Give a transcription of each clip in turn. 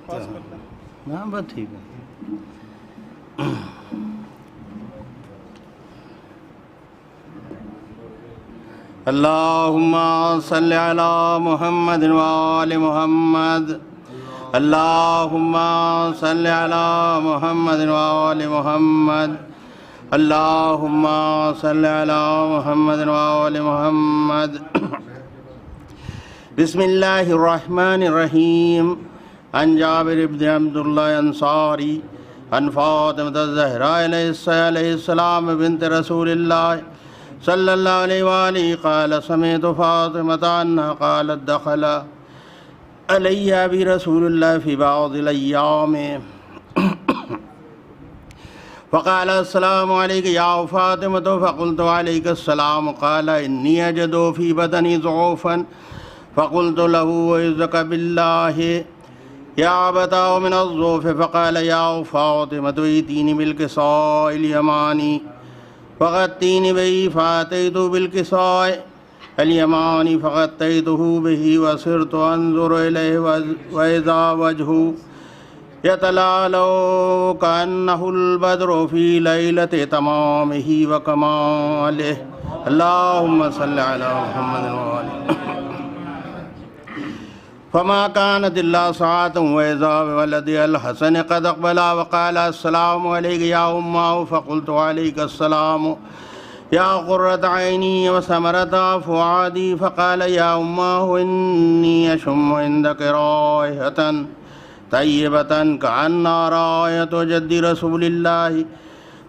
پاس کرتا ہے. ہاں بس ٹھیک ہے. اللہم صلی علی محمد وآل محمد. اللہم صلی علی محمد وآل محمد. اللہم صلی علی محمد وآل محمد. بسم اللہ الرحمن الرحیم. عن جابر بن عبداللہ انصاری عن فاطمة الزہراء علیہ السلام بنت رسول اللہ صلی اللہ علیہ وآلہ قال سمعت فاطمة عنها قالت دخل علی ابی رسول اللہ فی بعض الایام فقال السلام علیک یا فاطمة فقلت علیک السلام قال انی اجد فی بدنی ضعفا فقلت له وعزك بالله يا أبتاه من الضعف فقال يا فاطمة ائتيني بالكساء اليماني فغطيني به فأتيت بالكساء اليماني فغطيته به وصرت أنظر إليه وإذا وجهه يتلألأ كأنه البدر في ليلة تمامه وكماله. اللهم صل على محمد وآله. فما كانت إلا ساعة وإذا بولدي الحسن قد أقبل وقال السلام عليك يا أمه فقلت عليك السلام يا قرة عيني وثمرة فؤادي فقال يا أمه إني أشم عندك رائحة طيبة كأنها رائحة جد رسول الله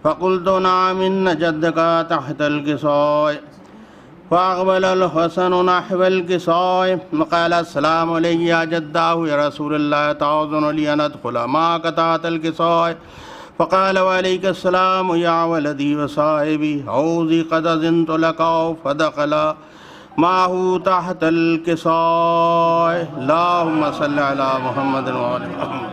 فقلت نعم إن جدك تحت الكساء. فأقبل الحسن نحو الكساء وقال السلام عليك يا جداه يا رسول الله تأذن لي أن أدخل معك تحت الكساء فقال وعليك السلام يا ولدي وصاحبي عوزي قد أذنت لك فدخل معه تحت الكساء. اللهم صل على محمد وآل محمد.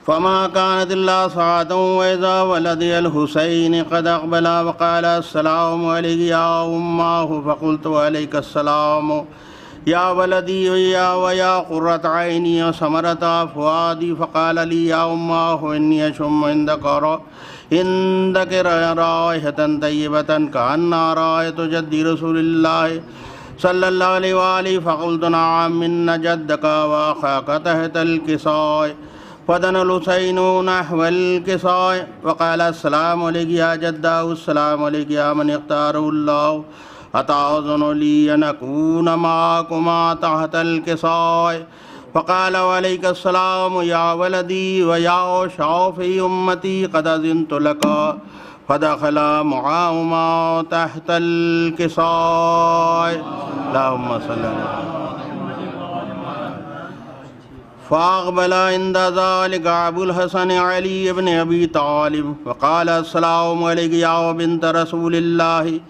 فما كانت إلا ساعة وإذا ولدي الحسين قد أقبل وقال السلام عليك يا أمه فقلت وعليك السلام يا ولدي ويا قرة عيني وثمرة فؤادي فقال لي يا أمه إني أشم عندك رائحة طيبة كأنها رائحة جد رسول الله صلى الله عليه وآله فقلت نعم إن جدك وأخاك تحت الكساء. فدنا الحسين نحو الكساء وقال السلام عليك يا جداه السلام عليك يا من اختاره الله أتأذن لي أن أكون معكما تحت الكساء فقال وعليك السلام يا ولدي ويا شافعي أمتي قد أذنت لك فدخل معهما تحت الكساء. اللهم صل على فأقبل عند ذلك أبو الحسن علي بن أبي طالب وقال السلام عليك يا بنت رسول الله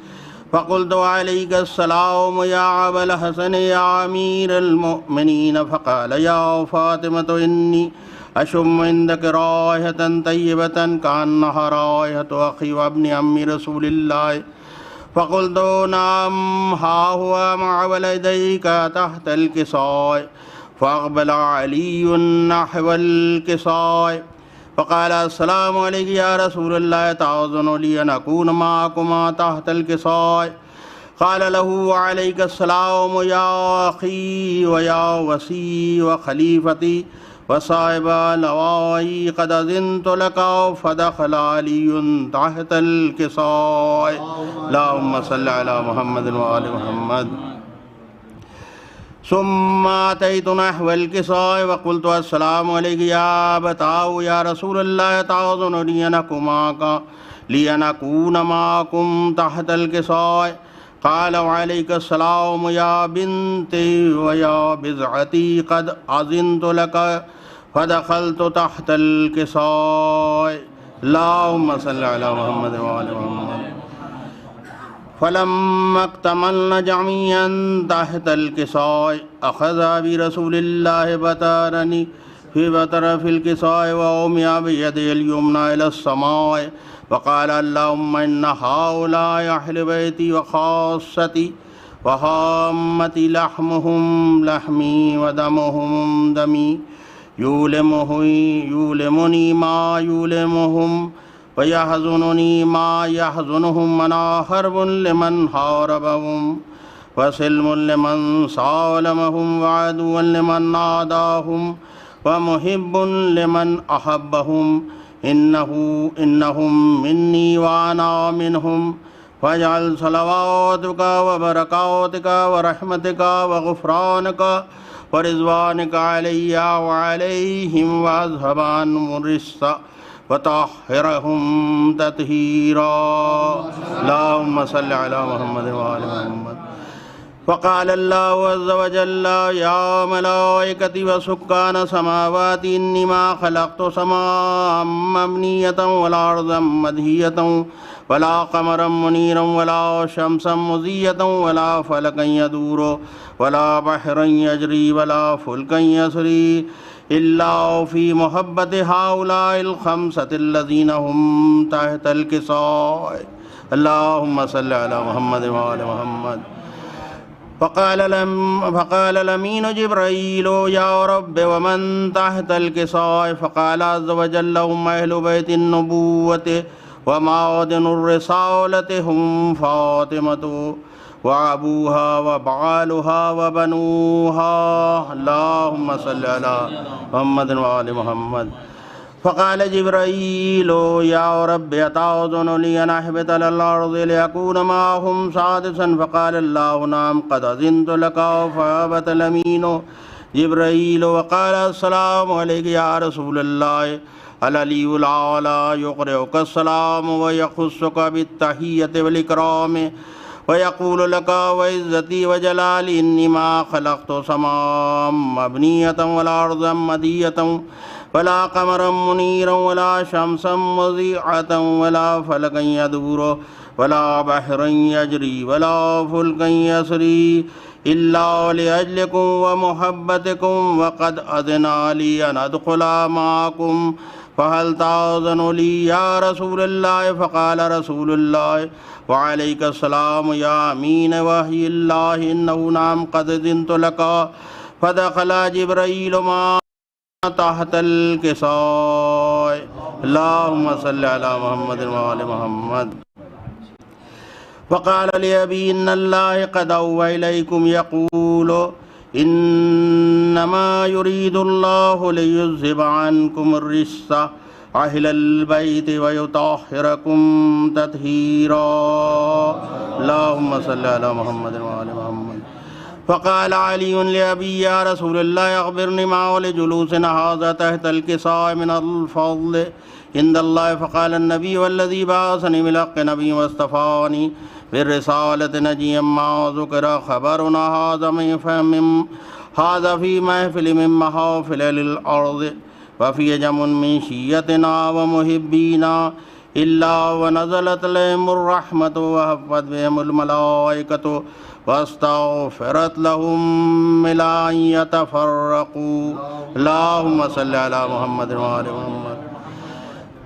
فقلت عليك السلام يا أبا الحسن يا أمير المؤمنين فقال يا فاطمة إني أشم عندك رائحة طيبة كأنها رائحة أخي وابن عم رسول الله فقلت نعم ها هو مع ولديك تحت الكساء. فأقبل علي نحو الكساء فقال السلام عليك يا رسول الله تأذن لي أن أكون معكما تحت الكساء قال له وعليك السلام يا أخي ويا وصي وخليفتي وصاحب لوائي قد أذنت لك فدخل علي تحت الكساء. اللهم صل على محمد وآل محمد. ثم أتيت نحو الكساء وقلت السلام عليك يا أبتاه يا رسول الله تأذن لي أن أكون معكم تحت الكساء قال وعليك السلام يا بنتي ويا بضعتي قد أذنت لك فدخلت تحت الكساء. اللهم صل على محمد وآل محمد. فلما اكتملنا جميعا تحت الكساء أخذ برسول الله بترني في الكساء وأومئ بيده اليمنى إلى السماء وقال اللهم إن هؤلاء أهل بيتي وخاصتي وهامتي لحمهم لحمي ودمهم دمي يؤلمني ما يؤلمهم ويحزنني ما يحزنهم أنا حرب لمن حاربهم وسلم لمن سالمهم وعدو لمن عاداهم ومحب لمن أحبهم إنهم مني وأنا منهم واجعل صلواتك وبركاتك ورحمتك وغفرانك ورضوانك علي وعليهم واذهب عنهم الرجس وطهرهم تطهيرا اللهم صل على محمد وآل محمد. وقال الله عز وجل يا ملائكتي وسكان سماواتي إني ما خلقت سماء مبنية ولا أرضا مدهية ولا قمرا منيرا ولا شمسا مضية ولا فلكا يدور ولا بحرا يجري ولا فلكا يسري إلا في محبة هؤلاء الخمسة الذين هم تحت الكساء اللهم صل على محمد وآل محمد. فقال الأمين جبرائيل يا رب ومن تحت الكساء؟ فقال عز وجل هم أهل بيت النبوة ومعادن الرسالة هم فاطمة وأبوها وبعالها وبنوها اللهم صل على محمد وآل محمد. فقال جبرائيل يا رب أتأذن لي أن أهبط إلى الأرض لأكون معهم سادسا؟ فقال الله نعم قد أذنت لك. فهبط الأمين جبرائيل وقال السلام عليك يا رسول الله العلي الأعلى يقرئك السلام ويخصك بالتحية والإكرام ويقول لك وعزتي وجلالي إني ما خلقت سماء مبنية ولا أرضا مدية ولا قمرا منيرا ولا شمسا مضيئة ولا فلكا يدور ولا بحرا يجري ولا فلكا يسري إلا لأجلكم ومحبتكم وقد أذن لي أن أدخل معكم فهل تأذن لي يا رسول الله؟ فقال رسول الله وعليك السلام يا أمين وحي الله إنه نعم قد أذنت لك. فدخل جبرائيل ما تحت الكساء اللهم صل على محمد وآل محمد. وقال لأبي إن الله قد أوحى إليكم يقول إنما يريد الله ليذهب عنكم الرجس أهل البيت ويطهركم تطهيرا اللهم صل على محمد وآل محمد. فقال علي لأبي يا رسول الله أخبرني ما لجلوسنا هذا تحت الكساء من الفضل عند الله؟ فقال النبي والذي بعثني بالحق نبي واصطفاني بالرسالة نجيا ما ذكر خبرنا هذا في محفل من محافل للأرض وفي جم من شيتنا ومحبينا إلا ونزلت لهم الرحمة وهفت بهم الملائكة واستغفرت لهم إلى أن يتفرقوا اللهم صل على محمد وآل محمد.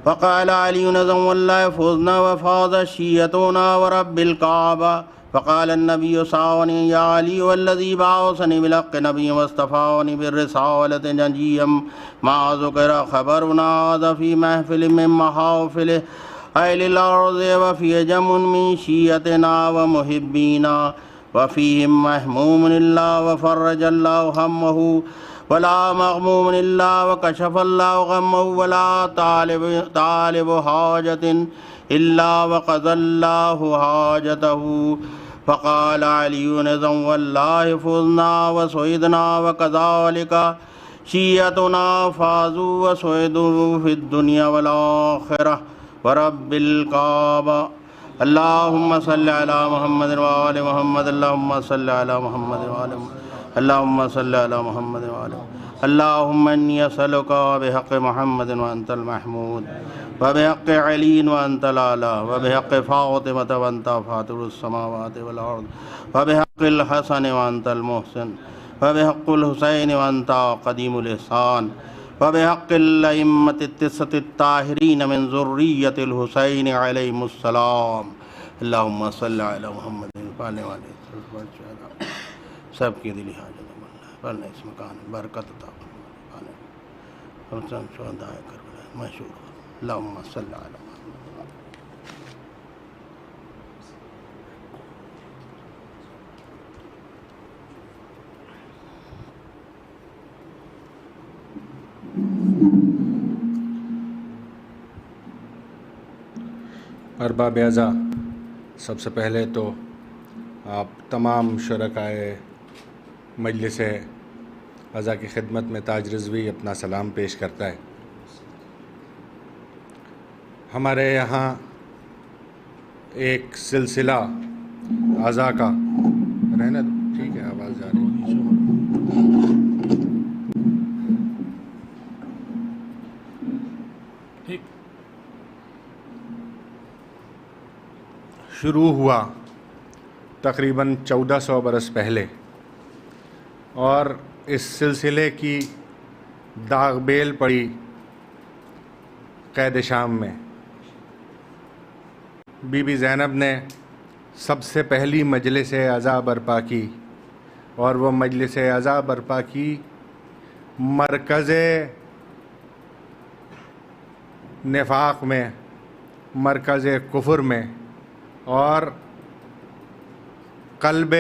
فقال علي نظم والله فوزنا وفاز شيتنا ورب الكعبة. فقال النبي صاوني يا علي والذي بعثني بالحق نبي واصطفاني بالرسالة نجيا ما ذكر خبرنا هذا في محفل من محافل أهل الأرض وفي جم من شيتنا ومحبينا وفيهم محموم الله وفرج الله همه ولا مغموم الله وكشف الله غمه ولا طالب حاجة إلا وقضى الله حاجته. فقال علي نظم والله فزنا وسعدنا وكذلك شيعتنا فازوا وسعدوا في الدنيا والآخرة ورب الكعبة اللهم صل على محمد وآل محمد. اللهم صل على محمد وآل محمد. اللهم صل على محمد وآل محمد. اللهم إني أسألك بحق محمد وأنت المحمود وبحق علي وأنت الأعلى وبحق فاطمة وأنت فاطر السماوات والأرض وبحق الحسن وأنت المحسن وبحق الحسين وأنت قديم الإحسان وبحق الأئمة التسعة الطاهرين من ذرية الحسين عليهم السلام. اللهم صل على محمد وآل محمد. سب کی دلی حاجت پڑھنے اس مکان برکت عطا فرمائے حسن شہداء کربلا مشہور اللہم صلی علی محمد. ارباب اعزا، سب سے پہلے تو آپ تمام شرکائے مجلس اعزا کی خدمت میں تاج رضوی اپنا سلام پیش کرتا ہے. ہمارے یہاں ایک سلسلہ اعزا کا رہنا ٹھیک ہے، آواز جا رہی ٹھیک شروع ہوا تقریباً 1400 برس پہلے، اور اس سلسلے کی داغ بیل پڑی قید شام میں. بی بی زینب نے سب سے پہلی مجلس اعزا برپا کی، اور وہ مجلس اعزا برپا کی مرکز نفاق میں، مرکز کفر میں، اور قلب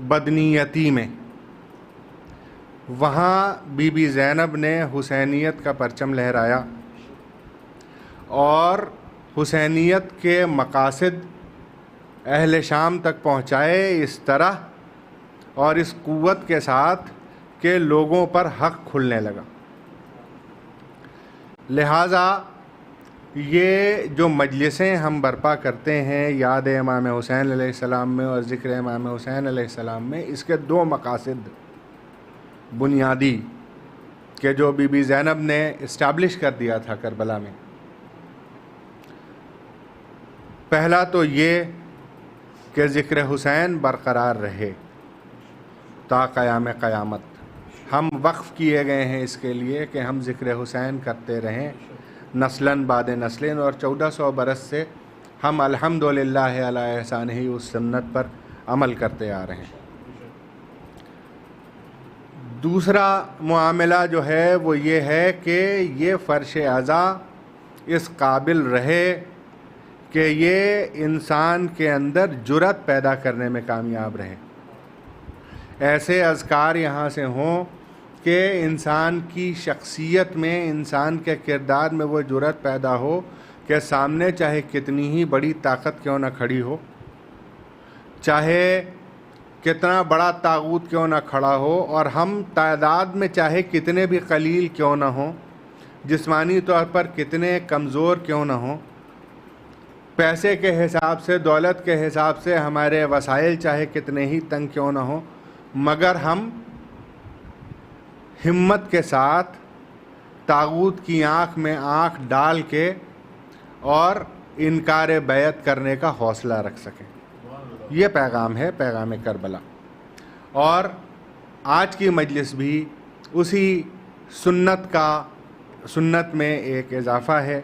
بدنیتی میں. وہاں بی بی زینب نے حسینیت کا پرچم لہرایا اور حسینیت کے مقاصد اہل شام تک پہنچائے اس طرح اور اس قوت کے ساتھ کہ لوگوں پر حق کھلنے لگا. لہٰذا یہ جو مجلسیں ہم برپا کرتے ہیں یاد امام حسین علیہ السلام میں اور ذکر امام حسین علیہ السلام میں، اس کے دو مقاصد بنیادی کہ جو بی بی زینب نے اسٹیبلش کر دیا تھا کربلا میں. پہلا تو یہ کہ ذکر حسین برقرار رہے تا قیام قیامت. ہم وقف کیے گئے ہیں اس کے لیے کہ ہم ذکر حسین کرتے رہیں نسلاً بعد نسلیں، اور 1400 برس سے ہم الحمدللہ علی احسانہ اس سنت پر عمل کرتے آ رہے ہیں. دوسرا معاملہ جو ہے وہ یہ ہے کہ یہ فرش اعزا اس قابل رہے کہ یہ انسان کے اندر جرأت پیدا کرنے میں کامیاب رہے. ایسے اذکار یہاں سے ہوں کہ انسان کی شخصیت میں، انسان کے کردار میں وہ جرأت پیدا ہو کہ سامنے چاہے کتنی ہی بڑی طاقت کیوں نہ کھڑی ہو، چاہے کتنا بڑا طاغوت کیوں نہ کھڑا ہو، اور ہم تعداد میں چاہے کتنے بھی قلیل کیوں نہ ہوں، جسمانی طور پر کتنے کمزور کیوں نہ ہوں، پیسے کے حساب سے، دولت کے حساب سے ہمارے وسائل چاہے کتنے ہی تنگ کیوں نہ ہوں، مگر ہم ہمت کے ساتھ طاغوت کی آنکھ میں آنکھ ڈال کے اور انکار بیعت کرنے کا حوصلہ رکھ سکیں. یہ پیغام ہے، پیغام کربلا. اور آج کی مجلس بھی اسی سنت میں ایک اضافہ ہے،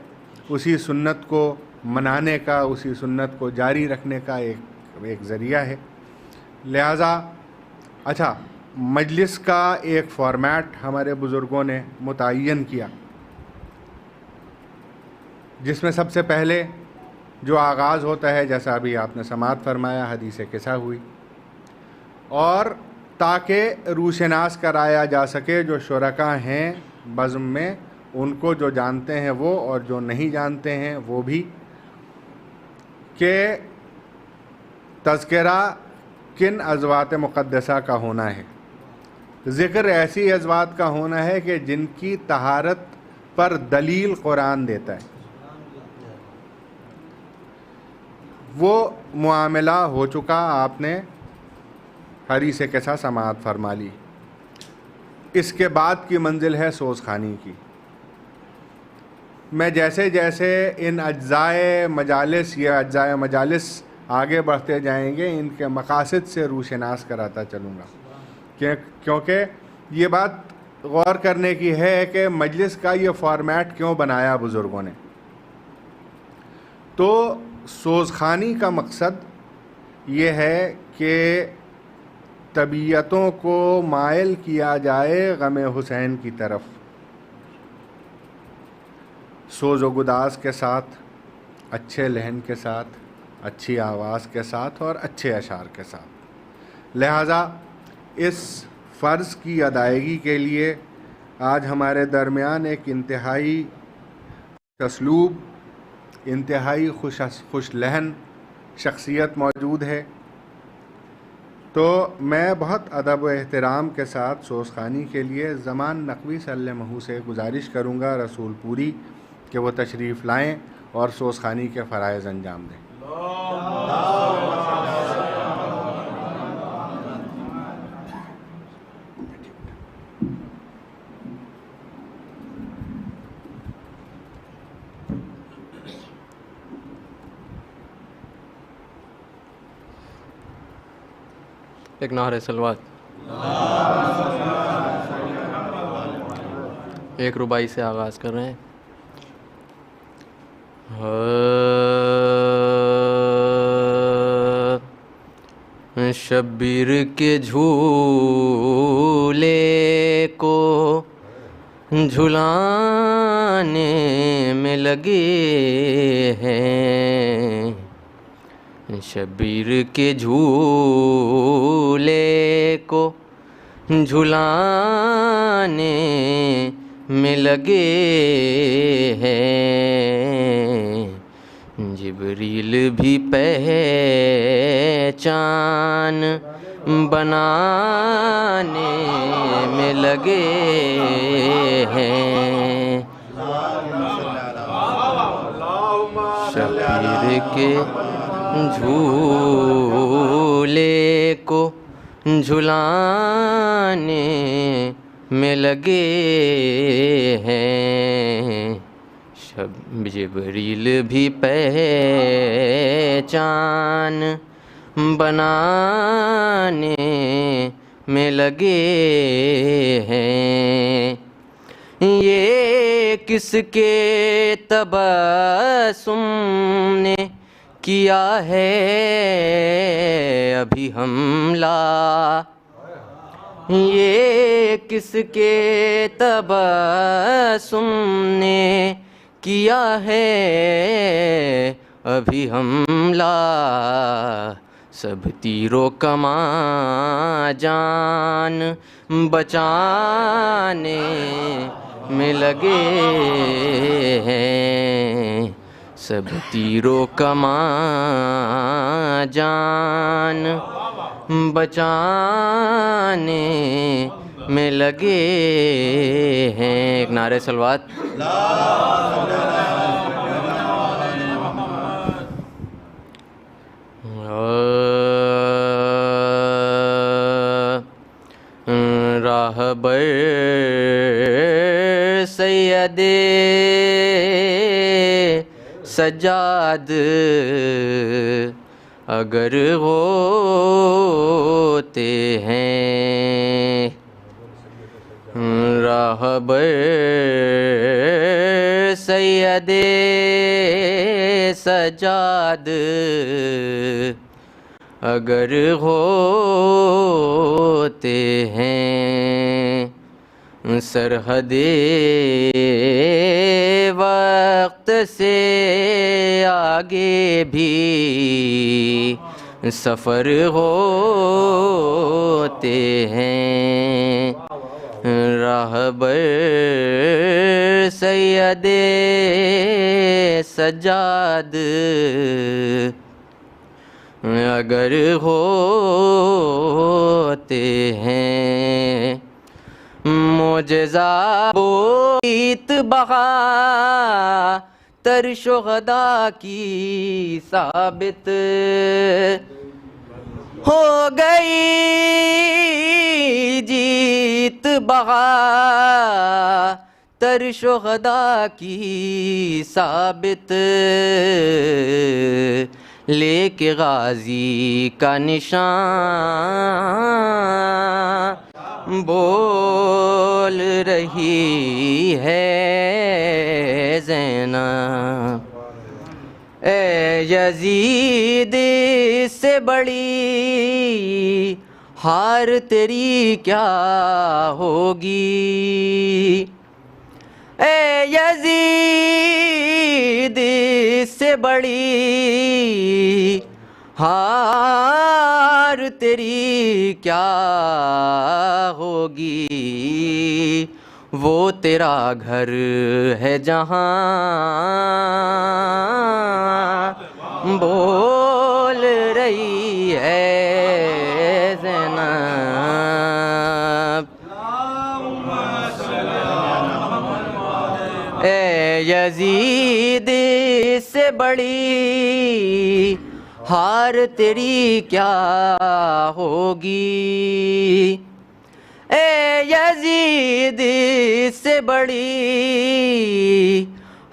اسی سنت کو منانے کا، اسی سنت کو جاری رکھنے کا ایک ذریعہ ہے. لہذا اچھا، مجلس کا ایک فارمیٹ ہمارے بزرگوں نے متعین کیا، جس میں سب سے پہلے جو آغاز ہوتا ہے، جیسا ابھی آپ نے سماعت فرمایا، حدیث قصہ ہوئی، اور تاکہ روشناس کرایا جا سکے جو شرکاء ہیں بزم میں، ان کو جو جانتے ہیں وہ اور جو نہیں جانتے ہیں وہ بھی، کہ تذکرہ کن ازوات مقدسہ کا ہونا ہے. ذکر ایسی ازوات کا ہونا ہے کہ جن کی طہارت پر دلیل قرآن دیتا ہے. وہ معاملہ ہو چکا، آپ نے حدیث قصہ سماعت فرما لی. اس کے بعد کی منزل ہے سوز خانی کی. میں جیسے جیسے ان اجزائے مجالس آگے بڑھتے جائیں گے، ان کے مقاصد سے روشناس کراتا چلوں گا، کیونکہ یہ بات غور کرنے کی ہے کہ مجلس کا یہ فارمیٹ کیوں بنایا بزرگوں نے. تو سوزخانی کا مقصد یہ ہے کہ طبیعتوں کو مائل کیا جائے غم حسین کی طرف، سوز و گداز کے ساتھ، اچھے لحن کے ساتھ، اچھی آواز کے ساتھ اور اچھے اشعار کے ساتھ۔ لہٰذا اس فرض کی ادائیگی کے لیے آج ہمارے درمیان ایک انتہائی اسلوب، انتہائی خوش لحن شخصیت موجود ہے۔ تو میں بہت ادب و احترام کے ساتھ سوزخانی کے لیے زمان نقوی صلی اللہ علیہ وسلم سے گزارش کروں گا رسول پوری کہ وہ تشریف لائیں اور سوزخانی کے فرائض انجام دیں۔ ایک نعرہ صلوات، ایک رباعی سے آغاز کر رہے ہیں۔ شبیر کے جھولے کو جھلانے میں لگے ہیں، شبیر کے جھولے کو جھلانے میں لگے ہیں، جبریل بھی پہچان بنانے میں لگے ہیں، شبیر کے جھولے کو جھلانے میں لگے ہیں، جبریل بھی پہچان بنانے میں لگے ہیں، یہ کس کے تبسم نے کیا ہے ابھی حملہ، یہ کس کے تبسم نے کیا ہے ابھی حملہ، سب تیرو کماں جان بچانے میں لگے ہیں، سب تیرو کماں جان بچانے میں لگے ہیں۔ ایک نعرہ صلوات۔ راہبر سید سجاد اگر ہوتے ہیں، راہبر سید سجاد اگر ہوتے ہیں، سرحد وقت سے آگے بھی سفر ہوتے ہیں، راہبر سید سجاد اگر ہوتے ہیں، معجزہ بویت بہا تر شہداء کی ثابت ہو گئی، جیت بہا تر شہداء کی ثابت، لے کے غازی کا نشان بول رہی ہے زینب، اے یزید سے بڑی ہار تیری کیا ہوگی، اے یزید اس سے بڑی ہار تیری کیا ہوگی، وہ تیرا گھر ہے جہاں بول رہی ہے زینب، اے یزید اس سے بڑی ہار تیری کیا ہوگی، اے یزید اس سے بڑی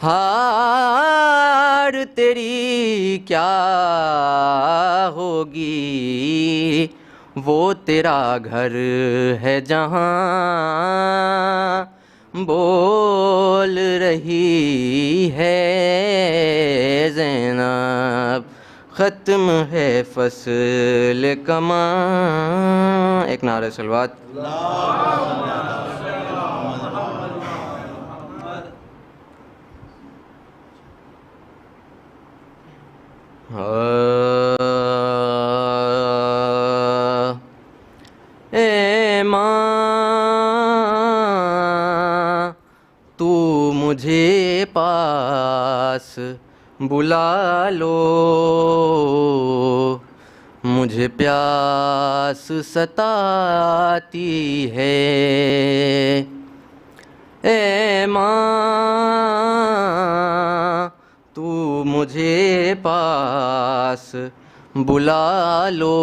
ہار تیری کیا ہوگی، وہ تیرا گھر ہے جہاں بول رہی ہے زینب۔ ختم ہے فصل کماں، ایک نعرہ صلوات۔ اے ماں تو مجھے پاس بلا لو، مجھے پیاس ستاتی ہے، اے ماں تو مجھے پاس بلا لو،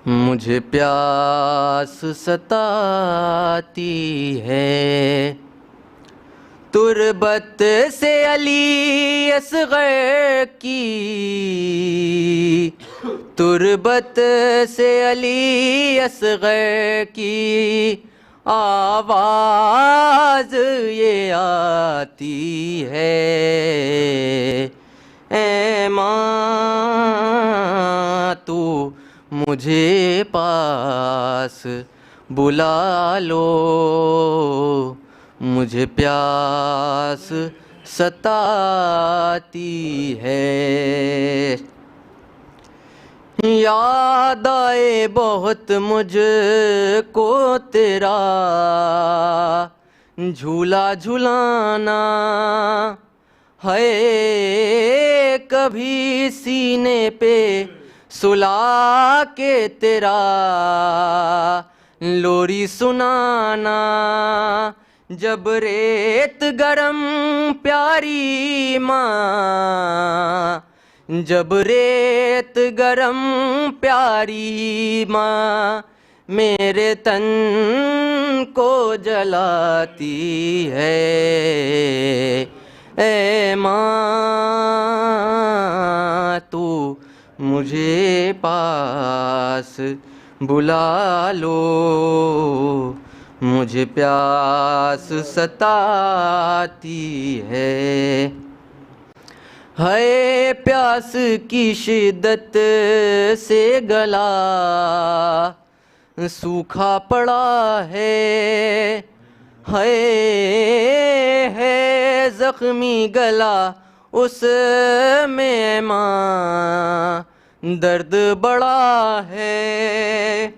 مجھے پیاس ستاتی ہے، تربت سے علی اصغر کی، تربت سے علی اصغر کی آواز یہ آتی ہے، اے ماں تو مجھے پاس بلا لو، مجھے پیاس ستاتی ہے، یاد آئے بہت مجھ کو تیرا جھولا جھلانا، ہے کبھی سینے پہ سلا کے تیرا لوری سنانا، جب ریت گرم پیاری ماں، جب ریت گرم پیاری ماں میرے تن کو جلاتی ہے، اے ماں تو مجھے پاس بلا لو، مجھے پیاس ستاتی ہے، پیاس کی شدت سے گلا سوکھا پڑا ہے زخمی گلا اس میں ماں درد بڑا ہے،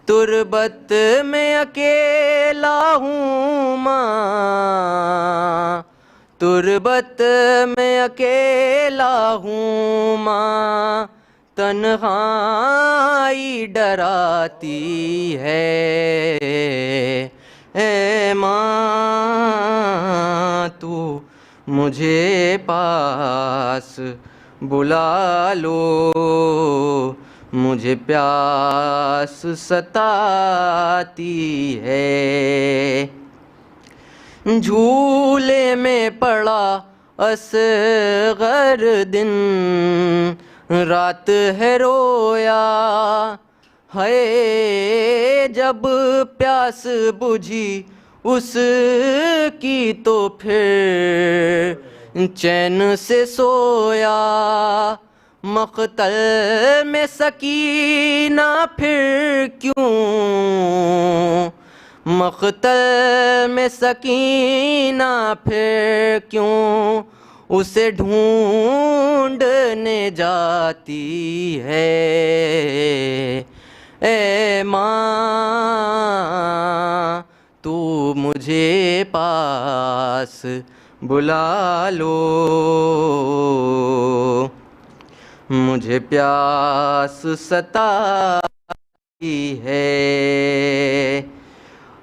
تربت میں اکیلا ہوں ماں، تربت میں اکیلا ہوں ماں، تنہائی ڈراتی ہے، اے ماں تو مجھے پاس بلا لو، مجھے پیاس ستاتی ہے، جھولے میں پڑا اصغر دن رات ہے رویا، جب پیاس بجھی اس کی تو پھر چین سے سویا، مقتل میں سکینہ پھر کیوں، مقتل میں سکینہ پھر کیوں اسے ڈھونڈنے جاتی ہے۔ اے ماں تو مجھے پاس بلا لو، مجھے پیاس ستاتی ہے۔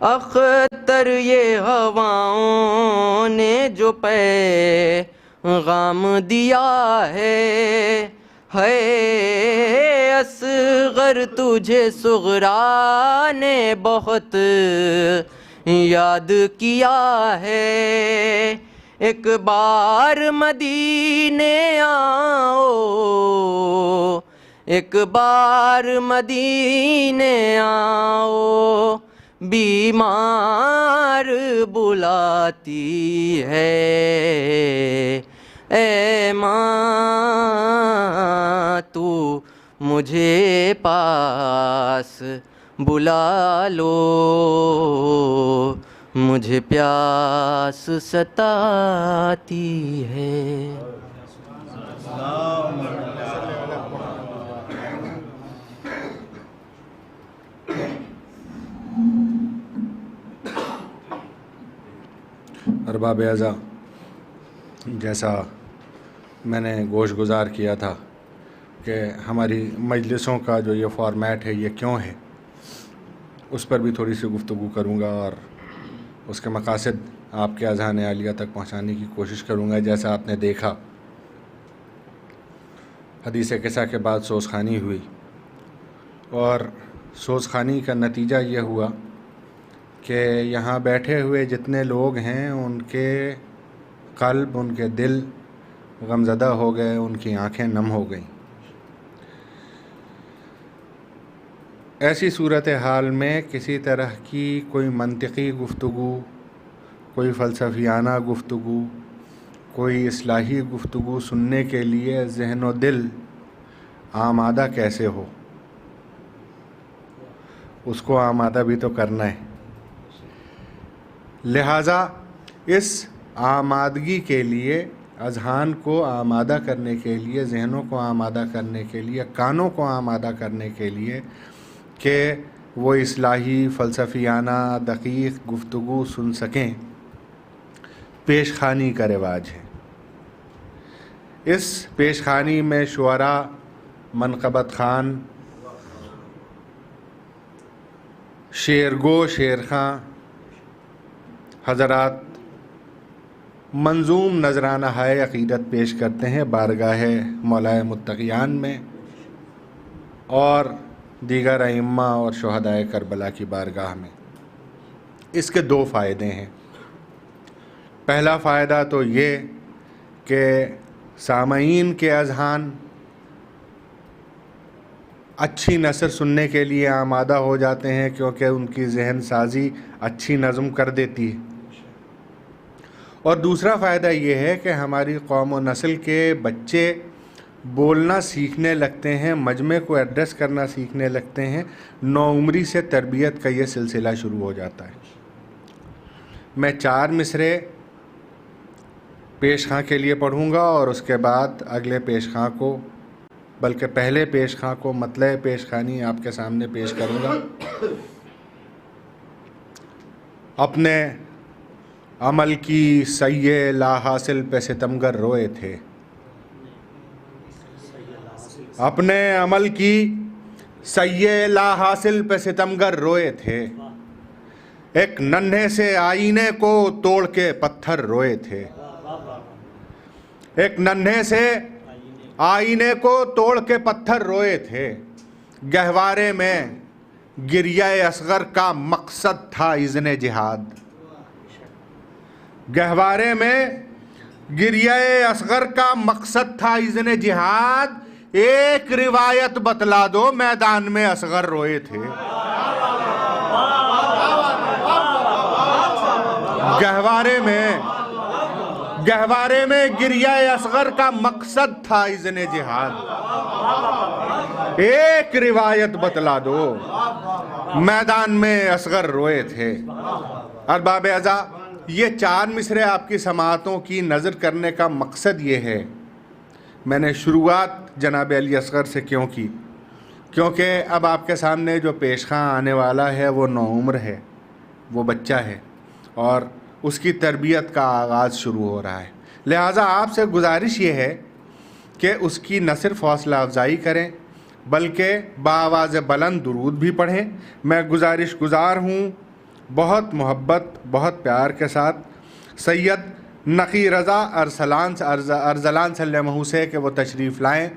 اختر یہ ہواؤں نے جو پیغام دیا ہے اصغر تجھے صغرا نے بہت یاد کیا ہے۔ ایک بار مدینے آؤ، ایک بار مدینے آؤ، بیمار بلاتی ہے۔ اے ماں تو مجھے پاس بلا لو، مجھے پیاس ستاتی ہے۔ ارباب اعزا، جیسا میں نے گوش گزار کیا تھا کہ ہماری مجلسوں کا جو یہ فارمیٹ ہے یہ کیوں ہے، اس پر بھی تھوڑی سی گفتگو کروں گا اور اس کے مقاصد آپ کے اذہان عالیہ تک پہنچانے کی کوشش کروں گا۔ جیسا آپ نے دیکھا، حدیث قصہ کے بعد سوزخانی ہوئی، اور سوزخانی کا نتیجہ یہ ہوا کہ یہاں بیٹھے ہوئے جتنے لوگ ہیں ان کے قلب، ان کے دل غمزدہ ہو گئے، ان کی آنکھیں نم ہو گئیں۔ ایسی صورتحال میں کسی طرح کی کوئی منطقی گفتگو، کوئی فلسفیانہ گفتگو، کوئی اصلاحی گفتگو سننے کے لیے ذہن و دل آمادہ کیسے ہو؟ اس کو آمادہ بھی تو کرنا ہے۔ لہٰذا اس آمادگی کے لیے، اذہان کو آمادہ کرنے کے لیے، ذہنوں کو آمادہ کرنے کے لیے، کانوں کو آمادہ کرنے کے لیے کہ وہ اصلاحی، فلسفیانہ، دقیق گفتگو سن سکیں، پیش خوانی کا رواج ہے۔ اس پیش خوانی میں شعراء، منقبت خوان، شعرگو، شعرخواں حضرات منظوم نذرانہ ہائے عقیدت پیش کرتے ہیں بارگاہ مولائے متقیان میں اور دیگر ائمہ اور شہدائے کربلا کی بارگاہ میں۔ اس کے دو فائدے ہیں۔ پہلا فائدہ تو یہ کہ سامعین کے اذہان اچھی نثر سننے کے لیے آمادہ ہو جاتے ہیں، کیونکہ ان کی ذہن سازی اچھی نظم کر دیتی ہے۔ اور دوسرا فائدہ یہ ہے کہ ہماری قوم و نسل کے بچے بولنا سیکھنے لگتے ہیں، مجمع کو ایڈریس کرنا سیکھنے لگتے ہیں، نوعمری سے تربیت کا یہ سلسلہ شروع ہو جاتا ہے۔ میں 4 مصرے پیش خواں کے لیے پڑھوں گا اور اس کے بعد اگلے پیش خواں کو، بلکہ پہلے پیش خواں کو مطلع پیش خوانی آپ کے سامنے پیش کروں گا۔ اپنے عمل کی سیے لا حاصل پہ ستمگر روئے تھے، اپنے عمل کی سیے لا حاصل پہ ستمگر روئے تھے، ایک ننھے سے آئینے کو توڑ کے پتھر روئے تھے، ایک ننھے سے آئینے کو توڑ کے پتھر روئے تھے، گہوارے میں گریہ اصغر کا مقصد تھا اذن جہاد، گہوارے میں گریہ اصغر کا مقصد تھا اذن جہاد، ایک روایت بتلا دو میدان میں اصغر روئے تھے، گہوارے میں گریہ اصغر کا مقصد تھا اذن جہاد. ایک روایت بتلا دو. میدان میں اصغر روئے تھے. ارباب اعضاء، یہ 4 مصرے آپ کی سماعتوں کی نظر کرنے کا مقصد یہ ہے. میں نے شروعات جناب علی اصغر سے کیوں کی؟ کیونکہ اب آپ کے سامنے جو پیشخواں آنے والا ہے وہ نوعمر ہے، وہ بچہ ہے، اور اس کی تربیت کا آغاز شروع ہو رہا ہے. لہٰذا آپ سے گزارش یہ ہے کہ اس کی نہ صرف حوصلہ افزائی کریں بلکہ بآواز بلند درود بھی پڑھیں. میں گزارش گزار ہوں بہت محبت، بہت پیار کے ساتھ سید نقی رضا ارزلان سلمہ سے کہ وہ تشریف لائیں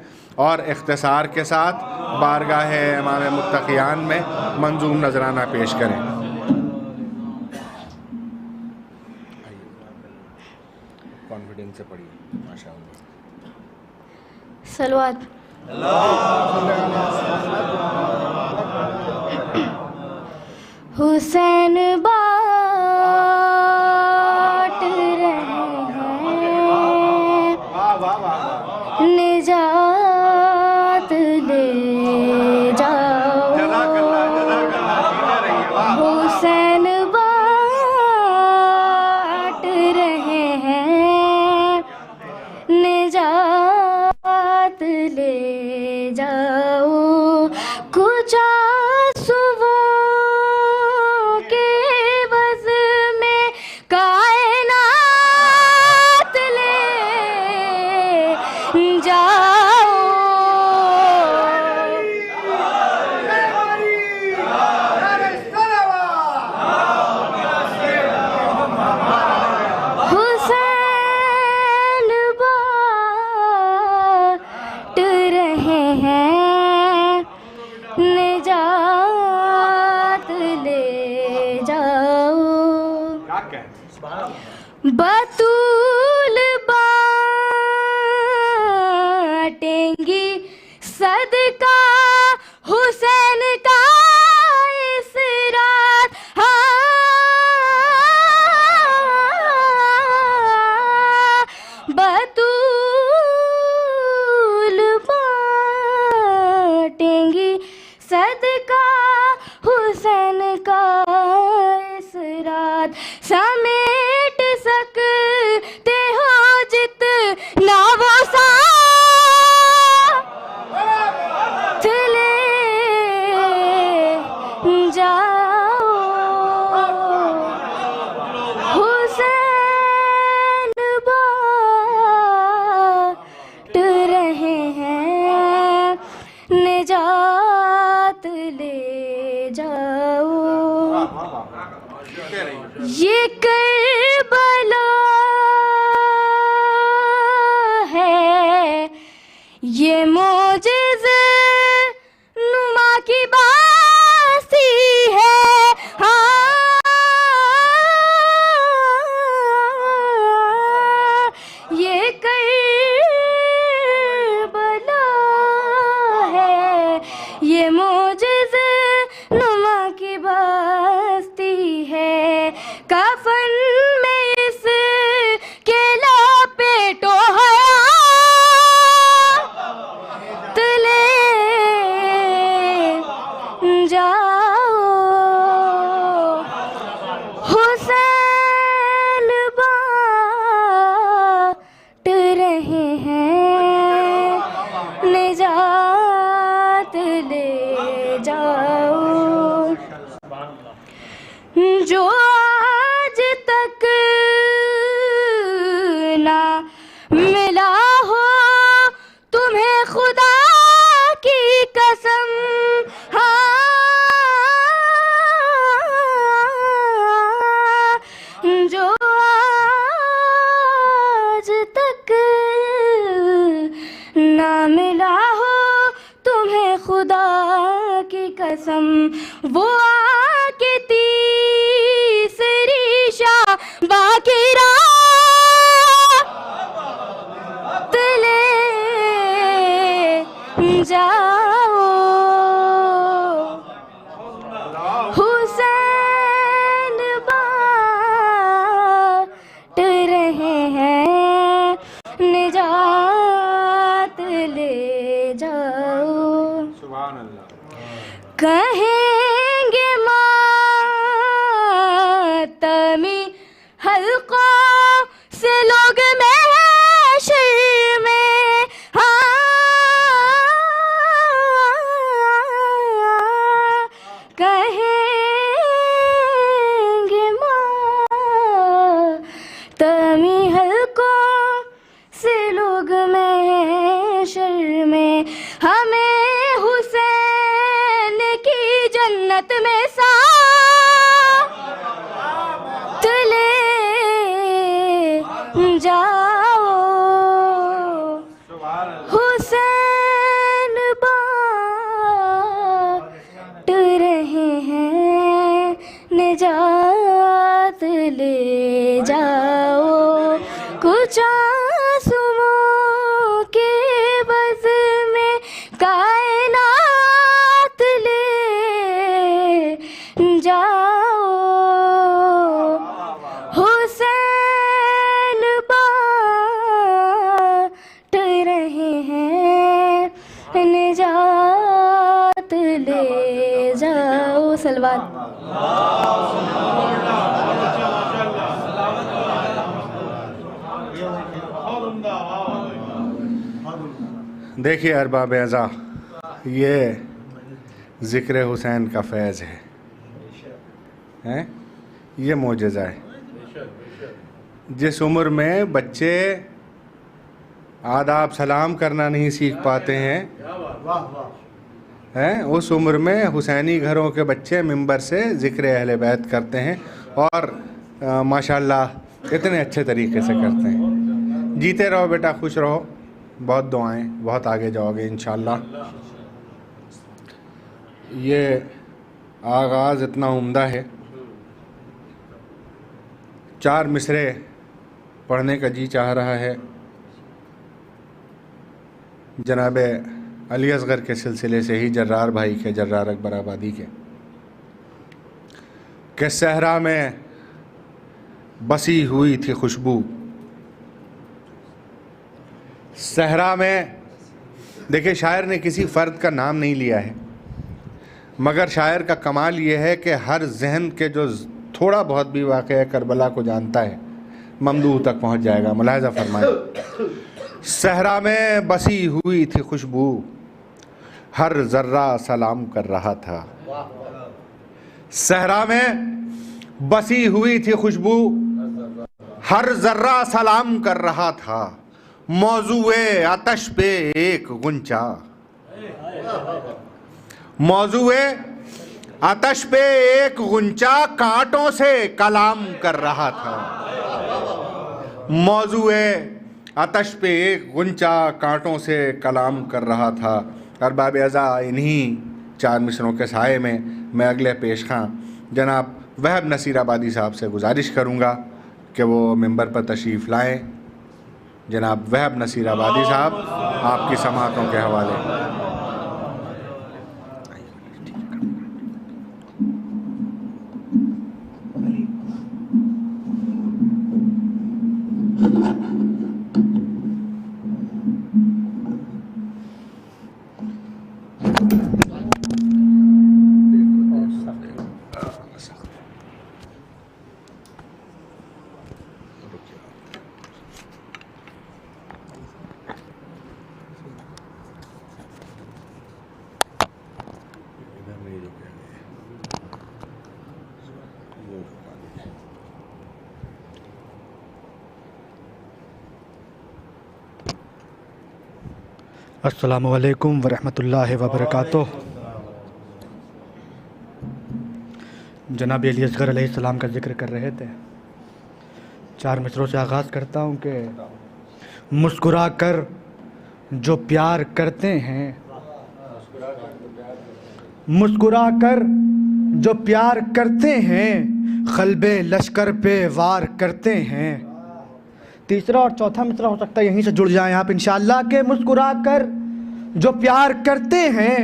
اور اختصار کے ساتھ بارگاہ امام متقیان میں منظوم نذرانہ پیش کریں. کانفیڈنس سے پڑھیے. ماشاء اللہ. صلوات. حسین بانٹ رہے ہیں نجات لے جاؤ. حسین بانٹ رہے ہیں نجات لے جاؤ. کچھ آنسوؤں کے بز میں کائنات لے جاؤ. حسین بانٹ رہے ہیں نجات لے جاؤ. بطول بانٹیں گی صدقہ حسین کا اس رات. بطول بانٹیں گی صدقہ حسین کا اس رات. سمیٹ سکتے ہو جتنا وہ ساتھ لے جاؤ. حسین بانٹ رہے ہیں نجات لے جاؤ. یہ کربلا ہے، یہ معجز نما کی باسی ہے. یہ کربلا ہے، یہ معجز نما کی بستی ہے. کفن میں اس کے لپیٹو حیات لے جاؤ. حسین بانٹ رہے ہیں نجات لے جاؤ. جو آج تک نہ ملا ہو تمہیں خدا کی قسم. جو آج تک نہ ملا ہو تمہیں خدا کی قسم. وہ آ کے تیسری شعبہ کی رات لے جاؤ. حسین بانٹ رہے ہیں کہیں گے ماتمی حلقوں سے لوگ محشر میں، کہیں گے ماتمی حلقوں سے لوگ محشر میں، ہمیں حسین کی جنت میں ساتھ لے جاؤ، حسین بانٹ رہے ہیں نجات لے جاؤ، کچھ آنسوؤں کے بز میں کائنات لے جاؤ، حسین بانٹ رہے ہیں نجات لے جاؤ۔ صلوات۔ دیکھیے ارباب اعضا، یہ ذکر حسین کا فیض ہے، یہ معجزہ ہے۔ جس عمر میں بچے آداب سلام کرنا نہیں سیکھ پاتے ہیں، اس عمر میں حسینی گھروں کے بچے ممبر سے ذکر اہل بیت کرتے ہیں، اور ماشاءاللہ اتنے اچھے طریقے سے کرتے ہیں۔ جیتے رہو بیٹا، خوش رہو، بہت دعائیں، بہت آگے جاؤ گے انشاءاللہ۔ یہ آغاز اتنا عمدہ ہے، 4 مصرے پڑھنے کا جی چاہ رہا ہے جناب علی اصغر کے سلسلے سے ہی، جرار بھائی کے، جرار اکبر آبادی کے، کہ صحرا میں بسی ہوئی تھی خوشبو۔ صحرا میں دیکھیں، شاعر نے کسی فرد کا نام نہیں لیا ہے، مگر شاعر کا کمال یہ ہے کہ ہر ذہن کے جو تھوڑا بہت بھی واقعہ کربلا کو جانتا ہے ممدوح تک پہنچ جائے گا۔ ملاحظہ فرمائیں، صحرا میں بسی ہوئی تھی خوشبو، ہر ذرہ سلام کر رہا تھا۔ صحرا میں بسی ہوئی تھی خوشبو، ہر ذرہ سلام کر رہا تھا، موضوع آتش پہ ایک غنچہ، موضوع آتش پہ ایک غنچہ کانٹوں سے کلام کر رہا تھا، موضوع آتش پہ ایک غنچہ کانٹوں سے کلام کر رہا تھا۔ ارباب اعضا، انہی 4 مصروں کے سائے میں میں اگلے پیش خواں جناب وہب نصیر آبادی صاحب سے گزارش کروں گا کہ وہ ممبر پر تشریف لائیں۔ جناب وہب نصیر آبادی صاحب، آپ کی سماعتوں کے حوالے۔ السلام علیکم ورحمۃ اللہ وبرکاتہ۔ جناب علی اصغر علیہ السلام کا ذکر کر رہے تھے، 4 مصروں سے آغاز کرتا ہوں کہ مسکرا کر جو پیار کرتے ہیں، مسکرا کر جو پیار کرتے ہیں، قلب لشکر پہ وار کرتے ہیں۔ تیسرا اور چوتھا مصرع ہو سکتا ہے یہیں سے جڑ جائیں آپ انشاءاللہ، کہ مسکرا کر جو پیار کرتے ہیں،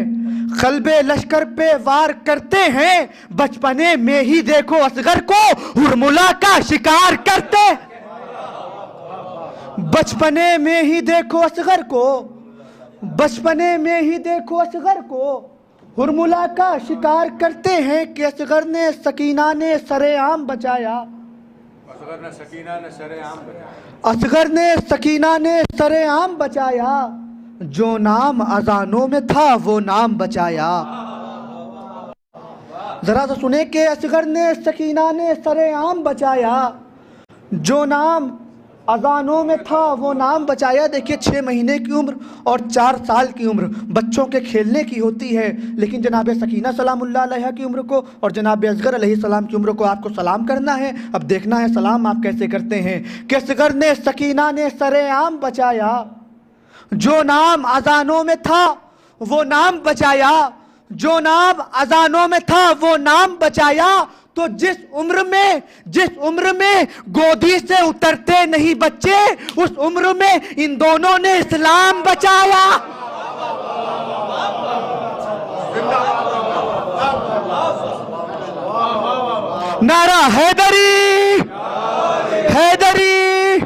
قلب لشکر پہ وار کرتے ہیں، بچپنے میں ہی دیکھو اصغر کو ہرملا کا شکار کرتے، بچپنے میں ہی دیکھو اصغر کو، بچپنے میں ہی دیکھو اصغر کو ہرملا کا شکار کرتے ہیں کہ اصغر نے سکینہ نے سرے عام بچایا، اصغر نے سکینہ نے سر عام بچایا، اصغر نے سکینہ نے سرے عام بچایا، جو نام اذانوں میں تھا وہ نام بچایا۔ ذرا سا سنیں کہ اصغر نے سکینہ نے سرے عام بچایا، جو نام اذانوں میں تھا وہ نام بچایا۔ دیکھیے 6 مہینے کی عمر اور 4 سال کی عمر بچوں کے کھیلنے کی ہوتی ہے، لیکن جناب سکینہ سلام اللہ علیہ کی عمر کو اور جناب اصغر علیہ السلام کی عمر کو آپ کو سلام کرنا ہے۔ اب دیکھنا ہے سلام آپ کیسے کرتے ہیں کہ اصغر نے سکینہ نے سر عام بچایا، جو نام اذانوں میں تھا وہ نام بچایا، جو نام اذانوں میں تھا وہ نام بچایا۔ تو جس عمر میں گودی سے اترتے نہیں بچے، اس عمر میں ان دونوں نے اسلام بچایا۔ نعرہ حیدری، حیدری،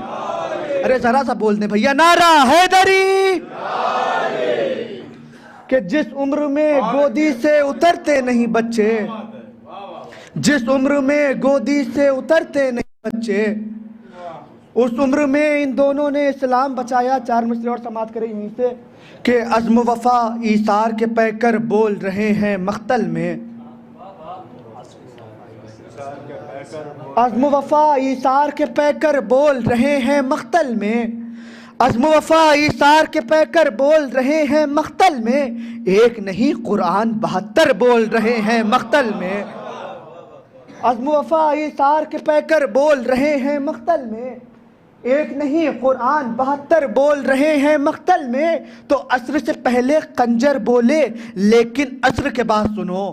ارے ذرا سا بول دیں بھیا، نعرہ حیدری۔ کہ جس عمر میں گودی سے اترتے نہیں بچے، جس عمر میں گودی سے اترتے نہیں بچے، اس عمر میں ان دونوں نے اسلام بچایا۔ 4 مصرے اور سماعت کریں یہیں سے کہ عزم و وفا ایثار کے پیکر بول رہے ہیں مقتل میں، عزم و وفا ایثار کے پیکر بول رہے ہیں مقتل میں، عزم و وفا ایثار کے پیکر بول رہے ہیں مقتل میں، ایک نہیں قرآن 72 بول رہے ہیں مقتل میں، عزم و وفا ایثار کے پیکر بول رہے ہیں مقتل میں، ایک نہیں قرآن 72 بول رہے ہیں مقتل میں۔ تو عصر سے پہلے خنجر بولے لیکن عصر کے بعد سنو،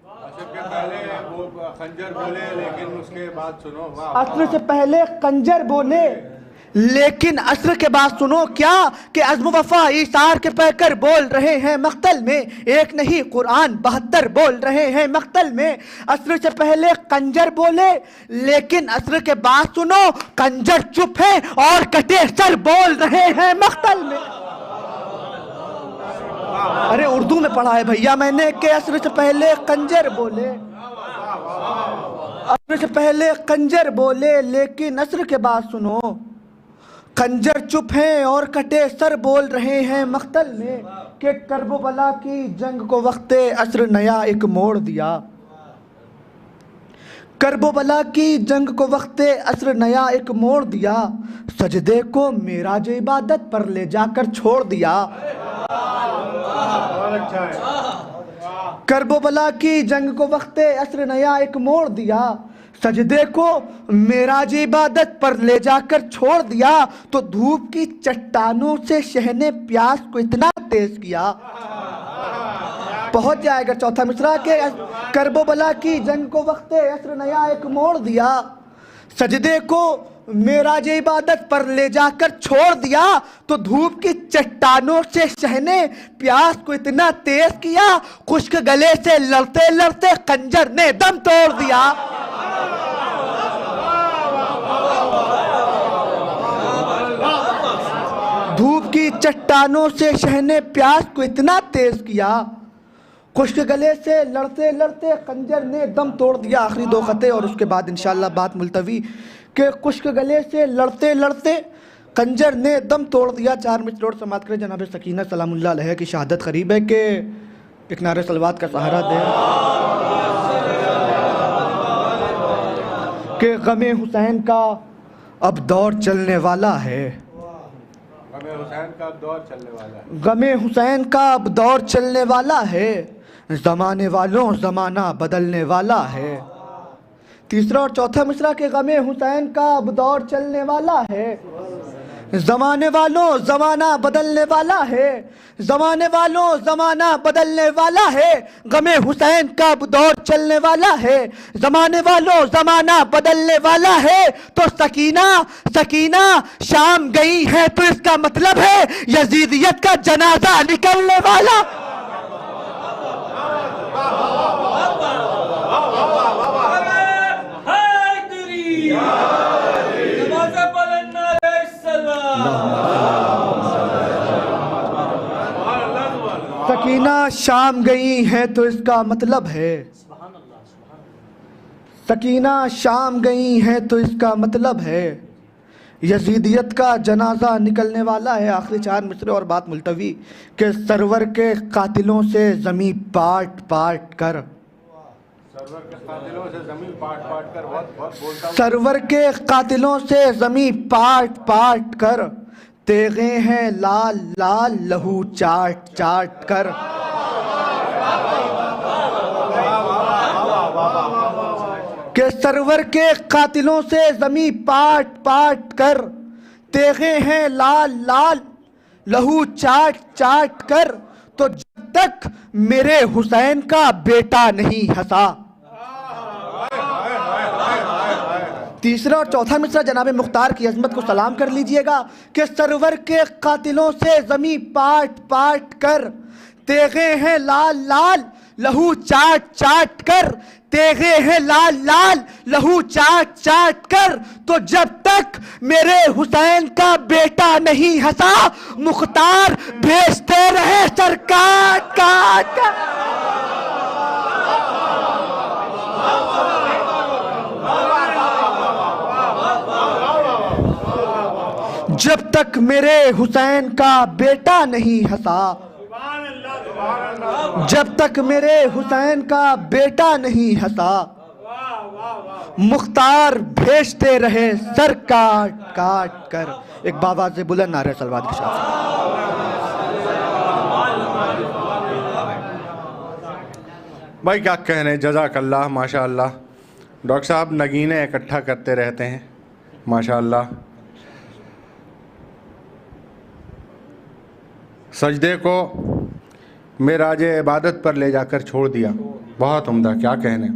عصر کے پہلے خنجر بولے لیکن اس کے بعد سنو، عصر سے پہلے خنجر بولے لیکن عصر کے بعد سنو، کیا کہ عزم و وفا ایثار کے پیکر بول رہے ہیں مقتل میں، ایک نہیں قرآن 72 بول رہے ہیں مقتل میں۔ عصر سے پہلے خنجر بولے لیکن عصر کے بعد سنو، خنجر چپ ہے اور کٹے سر بول رہے ہیں مقتل میں۔ ارے اردو میں پڑھا ہے بھیا میں نے کہ عصر سے پہلے خنجر بولے، عصر سے پہلے خنجر بولے لیکن عصر کے بعد سنو، خنجر چپ ہیں اور کٹے سر بول رہے ہیں مقتل میں۔ کہ کرب و بلا کی جنگ کو وقت عصر نیا ایک موڑ دیا، کرب و بلا کی جنگ کو وقت عصر نیا ایک موڑ دیا، سجدے کو معراج عبادت پر لے جا کر چھوڑ دیا۔ کرب و بلا کی جنگ کو وقت عصر نیا ایک موڑ دیا، سجدے کو معراج عبادت پر لے جا کر چھوڑ دیا۔ تو دھوپ کی چٹانوں سے شہنے پیاس کو اتنا تیز کیا، پہنچ جائے گا 4تھا مصرع کہ کرب و بلا کی جنگ کو وقت عصر نیا ایک موڑ دیا، سجدے کو معراج عبادت پر لے جا کر چھوڑ دیا۔ تو دھوپ کی چٹانوں سے شہنے پیاس کو اتنا تیز کیا، خشک گلے سے لڑتے لڑتے خنجر نے دم توڑ دیا۔ دھوپ کی چٹانوں سے شہنے پیاس کو اتنا تیز کیا، خشک گلے سے لڑتے لڑتے خنجر نے دم توڑ دیا۔ آخری 2 خطے اور اس کے بعد انشاءاللہ بات ملتوی کہ خشک گلے سے لڑتے لڑتے خنجر نے دم توڑ دیا۔ 4 مصرے اور سماعت کرے جناب سکینہ سلام اللہ علیہ کی شہادت قریب ہے کہ ایک نعرہ صلوات کا سہارا دے کہ غم حسین کا اب دور چلنے والا ہے، غم حسین کا اب دور چلنے والا ہے، غم حسین کا اب دور چلنے والا ہے، زمانے والوں زمانہ بدلنے والا ہے۔ 3 اور 4 مصرع کہ غم حسین کا اب دور چلنے والا ہے، زمانے والوں زمانہ بدلنے والا ہے، زمانے والوں زمانہ بدلنے والا ہے، غم حسین کا اب دور چلنے والا ہے، زمانے والوں زمانہ بدلنے والا ہے۔ تو سکینہ شام گئی ہے تو اس کا مطلب ہے یزیدیت کا جنازہ نکلنے والا۔ سکینہ شام گئی ہیں تو اس کا مطلب ہے، سکینہ شام گئی ہیں تو اس کا مطلب ہے یزیدیت کا جنازہ نکلنے والا ہے۔ آخری 4 مصرے اور بات ملتوی کہ سرور کے قاتلوں سے زمیں پاٹ پاٹ کر، سرور کے قاتلوں سے زمین پاٹ پاٹ کر، بہت بولتا ہوں، سرور کے قاتلوں سے زمیں پاٹ پاٹ کر، تیغیں ہیں لال لال لہو چاٹ چاٹ کر۔ کہ سرور کے قاتلوں سے زمیں پاٹ پاٹ کر، تیغیں ہیں لال لال لہو چاٹ چاٹ کر، تو جب تک میرے حسین کا بیٹا نہیں ہنسا۔ تیسرا اور چوتھا مصرع جناب مختار کی عظمت کو سلام کر لیجئے گا کہ سرور کے قاتلوں سے زمیں پاٹ پاٹ کر، تیغیں ہیں لال لال لہو چاٹ چاٹ کر، تیغیں ہیں لال لال لہو چاٹ چاٹ کر، تو جب تک میرے حسین کا بیٹا نہیں ہنسا، مختار بھیجتے رہے سر کاٹ کاٹ کر۔ جب تک میرے حسین کا بیٹا نہیں ہنسا، جب تک میرے حسین کا بیٹا نہیں ہنسا، مختار بھیجتے رہے سر کاٹ کاٹ کر۔ ایک باواز بلند نعرہ صلوات کے ساتھ۔ بھائی کیا کہنے، جزاک اللہ، ماشاء اللہ۔ ڈاکٹر صاحب نگینے اکٹھا کرتے رہتے ہیں ماشاء اللہ۔ سجدے کو معراج عبادت پر لے جا کر چھوڑ دیا، بہت عمدہ، کیا کہنے۔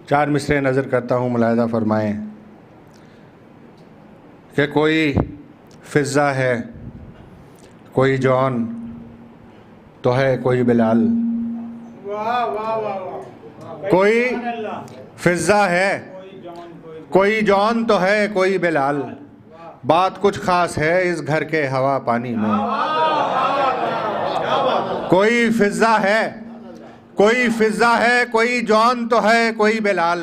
4 مصرے نظر کرتا ہوں، ملاحظہ فرمائیں کہ کوئی فضہ ہے، کوئی جون تو ہے، کوئی بلال۔ کوئی فضہ ہے، کوئی جون تو ہے، کوئی بلال، بات کچھ خاص ہے اس گھر کے ہوا پانی میں۔ کوئی فضہ ہے، کوئی فضہ ہے، کوئی جون تو ہے، کوئی بلال،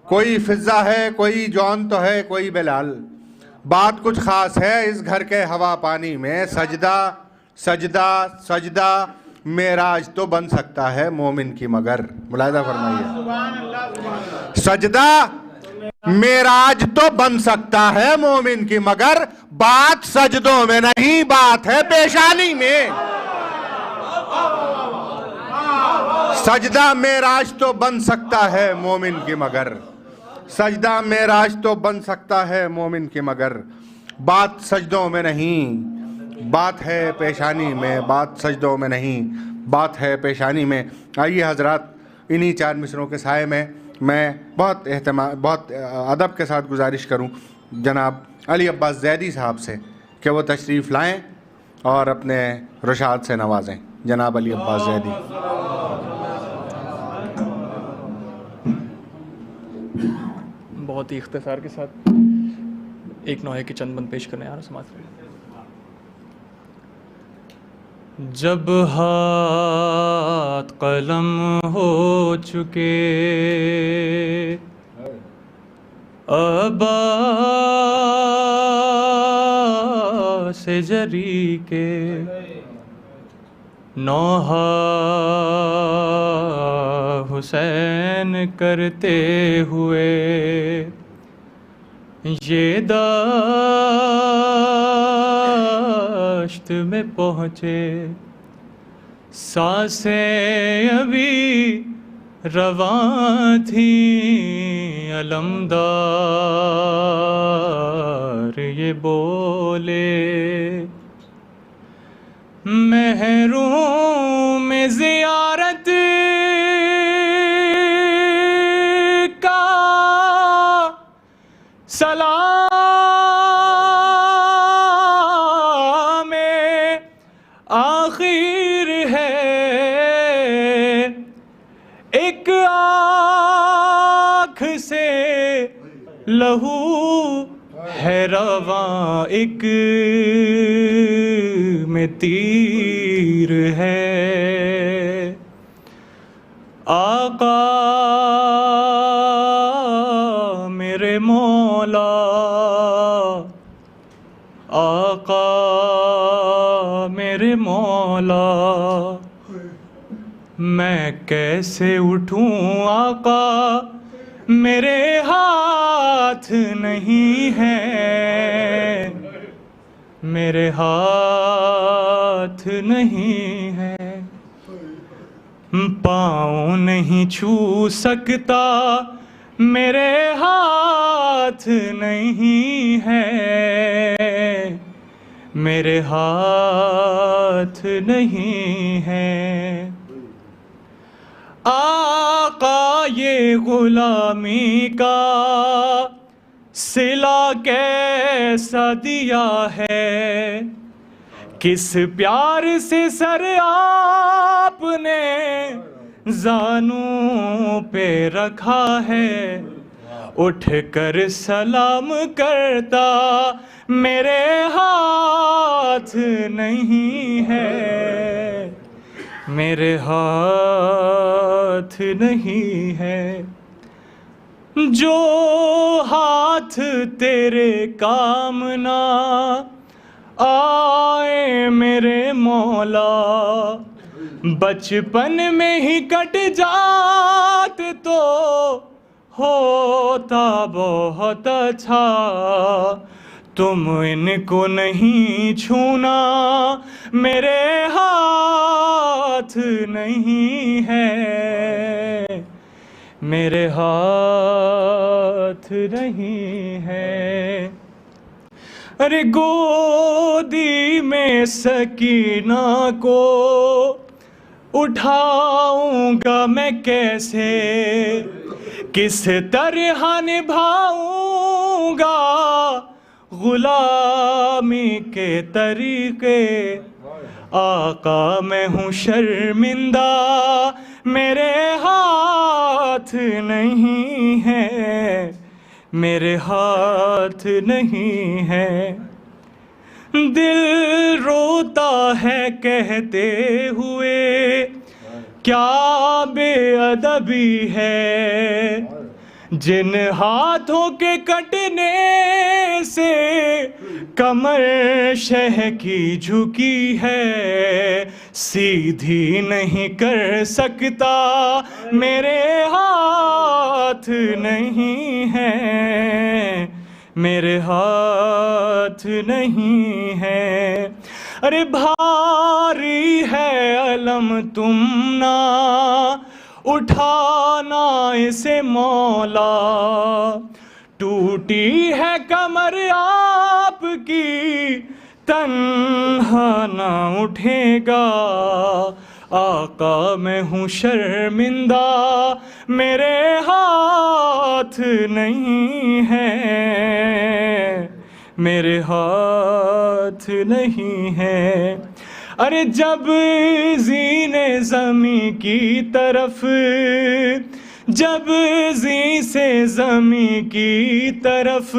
کوئی فضہ ہے، کوئی جون تو ہے، کوئی بلال، بات کچھ خاص ہے اس گھر کے ہوا پانی میں۔ سجدہ سجدہ سجدہ معراج تو بن سکتا ہے مومن کی مگر، ملاحظہ فرمائیے، سجدہ معراج تو بن سکتا ہے مومن کی مگر، بات سجدوں میں نہیں، بات ہے پیشانی میں۔ سجدہ معراج تو بن سکتا ہے مومن کی مگر، سجدہ معراج تو بن سکتا ہے مومن کی مگر، بات سجدوں میں نہیں، بات ہے پیشانی میں، بات سجدوں میں نہیں، بات ہے پیشانی میں۔ آئیے حضرات، انہی 4 مصروں کے سائے میں بہت ادب کے ساتھ گزارش کروں جناب علی عباس زیدی صاحب سے کہ وہ تشریف لائیں اور اپنے رشاد سے نوازیں۔ جناب علی عباس زیدی۔ بہت ہی اختصار کے ساتھ ایک نوحے کے چند بند پیش کرنے آ رہا سماعت کریں۔ جب ہاتھ قلم ہو چکے عباس جری کے، نوحہ حسین کرتے ہوئے یہ داشت میں پہنچے، سانسیں ابھی رواں تھیں، علمدار یہ بولے، محروم زیارت کا سلام آخر ہے، ایک آنکھ سے لہو ہے رواں، ایک میں تیر پیر ہے آقا میرے مولا، آقا میرے مولا، میں کیسے اٹھوں آقا میرے ہاتھ نہیں ہے، میرے ہاتھ نہیں ہے، پاؤں نہیں چھو سکتا میرے ہاتھ نہیں ہے، میرے ہاتھ نہیں ہے۔ آقا یہ غلامی کا صلہ کیسا دیا ہے، کس پیار سے سر آپ نے زانوں پہ رکھا ہے، اٹھ کر سلام کرتا میرے ہاتھ نہیں ہے، میرے ہاتھ نہیں ہے۔ جو ہاتھ تیرے کام نہ آئے میرے مولا، بچپن میں ہی کٹ جاتے تو ہوتا بہت اچھا، تم ان کو نہیں چھونا میرے ہاتھ نہیں ہے، میرے ہاتھ نہیں ہے۔ ارے گودی میں سکینہ کو اٹھاؤں گا میں کیسے، کس طرح نبھاؤں گا غلامی کے طریقے، آقا میں ہوں شرمندہ میرے ہاتھ نہیں ہے، میرے ہاتھ نہیں ہے۔ دل روتا ہے کہتے ہوئے کیا بے ادبی ہے، جن ہاتھوں کے کٹنے سے کمر شہ کی جھکی ہے، سیدھی نہیں کر سکتا میرے ہاتھ نہیں ہے، میرے ہاتھ نہیں ہے۔ ارے بھاری ہے علم تم نہ اٹھانا اسے مولا، ٹوٹی ہے کمر آپ کی تنہا نہ اٹھے گا، آقا میں ہوں شرمندہ میرے ہاتھ نہیں ہے، میرے ہاتھ نہیں ہے۔ ارے جب زین زمین کی طرف، جب زی سے زمین کی طرف